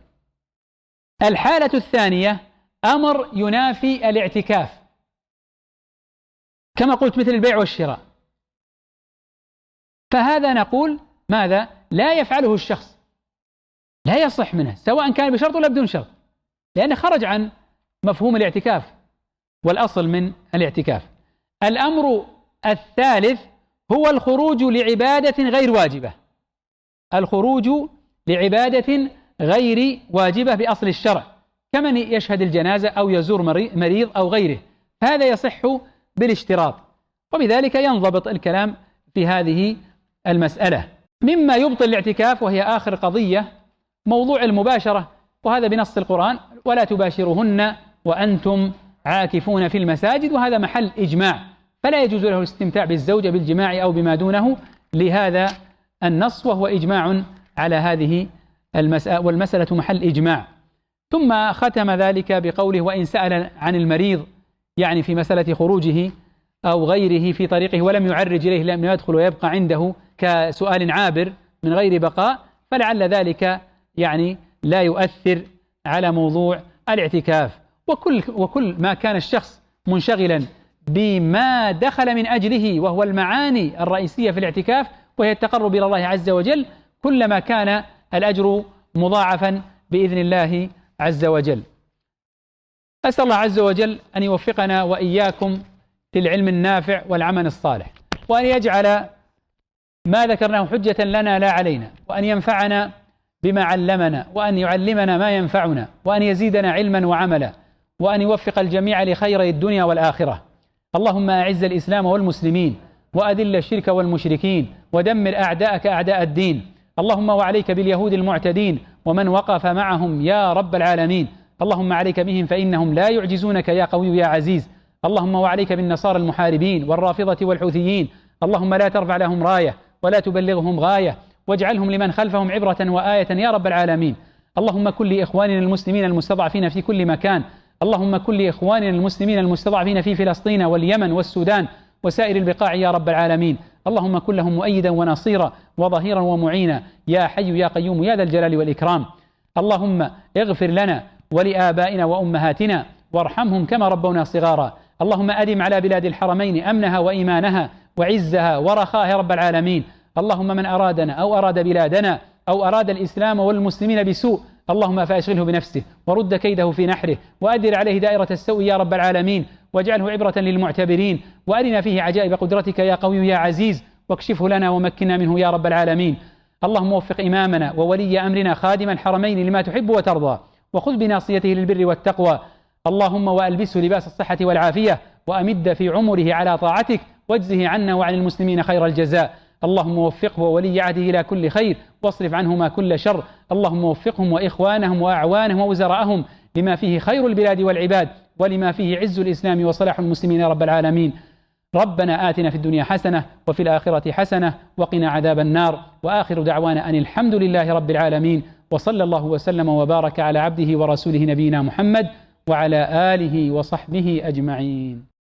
الحالة الثانية أمر ينافي الاعتكاف، كما قلت مثل البيع والشراء، فهذا نقول ماذا؟ لا يفعله الشخص، لا يصح منه سواء كان بشرط ولا بدون شرط، لأنه خرج عن مفهوم الاعتكاف والأصل من الاعتكاف. الأمر الثالث هو الخروج لعبادة غير واجبة، الخروج لعبادة غير واجبة بأصل الشرع، كمن يشهد الجنازة أو يزور مريض أو غيره، فهذا يصح بالاشتراط، وبذلك ينضبط الكلام في هذه المسألة. مما يبطل الاعتكاف وهي آخر قضية موضوع المباشرة، وهذا بنص القرآن ولا تباشرهن وأنتم عاكفون في المساجد، وهذا محل إجماع، فلا يجوز له الاستمتاع بالزوجة بالجماع أو بما دونه لهذا النص، وهو إجماع على هذه المسألة، والمسألة محل إجماع. ثم ختم ذلك بقوله وإن سأل عن المريض، يعني في مسألة خروجه أو غيره في طريقه ولم يعرج إليه، لم يدخل ويبقى عنده كسؤال عابر من غير بقاء، فلعل ذلك يعني لا يؤثر على موضوع الاعتكاف. وكل ما كان الشخص منشغلا بما دخل من أجله وهو المعاني الرئيسية في الاعتكاف وهي التقرب إلى الله عز وجل، كلما كان الأجر مضاعفا بإذن الله عز وجل. أسأل الله عز وجل أن يوفقنا وإياكم للعلم النافع والعمل الصالح، وأن يجعل ما ذكرناه حجة لنا لا علينا، وأن ينفعنا بما علمنا، وأن يعلمنا ما ينفعنا، وأن يزيدنا علما وعملا، وأن يوفق الجميع لخير الدنيا والآخرة. اللهم أعز الإسلام والمسلمين، وأذل الشرك والمشركين، ودمر أعداءك أعداء الدين. اللهم وعليك باليهود المعتدين ومن وقف معهم يا رب العالمين. اللهم عليك بهم فإنهم لا يعجزونك يا قوي يا عزيز. اللهم وعليك بالنصارى المحاربين والرافضة والحوثيين. اللهم لا ترفع لهم راية ولا تبلغهم غاية، واجعلهم لمن خلفهم عبرة وآية يا رب العالمين. اللهم كن لإخواننا المسلمين المستضعفين في كل مكان، اللهم كن لإخواننا المسلمين المستضعفين في فلسطين واليمن والسودان وسائر البقاع يا رب العالمين. اللهم كن لهم مؤيدا ونصيرا وظهيرا ومعينا يا حي يا قيوم يا ذا الجلال والإكرام. اللهم اغفر لنا ولآبائنا وأمهاتنا وارحمهم كما ربونا صغارا. اللهم أدم على بلاد الحرمين أمنها وإيمانها وعزها ورخاها يا رب العالمين. اللهم من أرادنا أو أراد بلادنا أو أراد الإسلام والمسلمين بسوء اللهم فأشغله بنفسه ورد كيده في نحره وأدر عليه دائرة السوء يا رب العالمين، واجعله عبرة للمعتبرين، وأرنا فيه عجائب قدرتك يا قوي يا عزيز، واكشفه لنا ومكنا منه يا رب العالمين. اللهم وفق إمامنا وولي أمرنا خادم الحرمين لما تحب وترضى، وخذ بناصيته للبر والتقوى. اللهم وألبسه لباس الصحة والعافية، وأمد في عمره على طاعتك، واجزه عنا وعن المسلمين خير الجزاء. اللهم وفقه وولي عهده إلى كل خير، واصرف عنهما كل شر. اللهم وفقهم وإخوانهم وأعوانهم ووزراءهم لما فيه خير البلاد والعباد، ولما فيه عز الإسلام وصلاح المسلمين يا رب العالمين. ربنا آتنا في الدنيا حسنة وفي الآخرة حسنة وقنا عذاب النار. وآخر دعوانا أن الحمد لله رب العالمين، وصلى الله وسلم وبارك على عبده ورسوله نبينا محمد وعلى آله وصحبه أجمعين.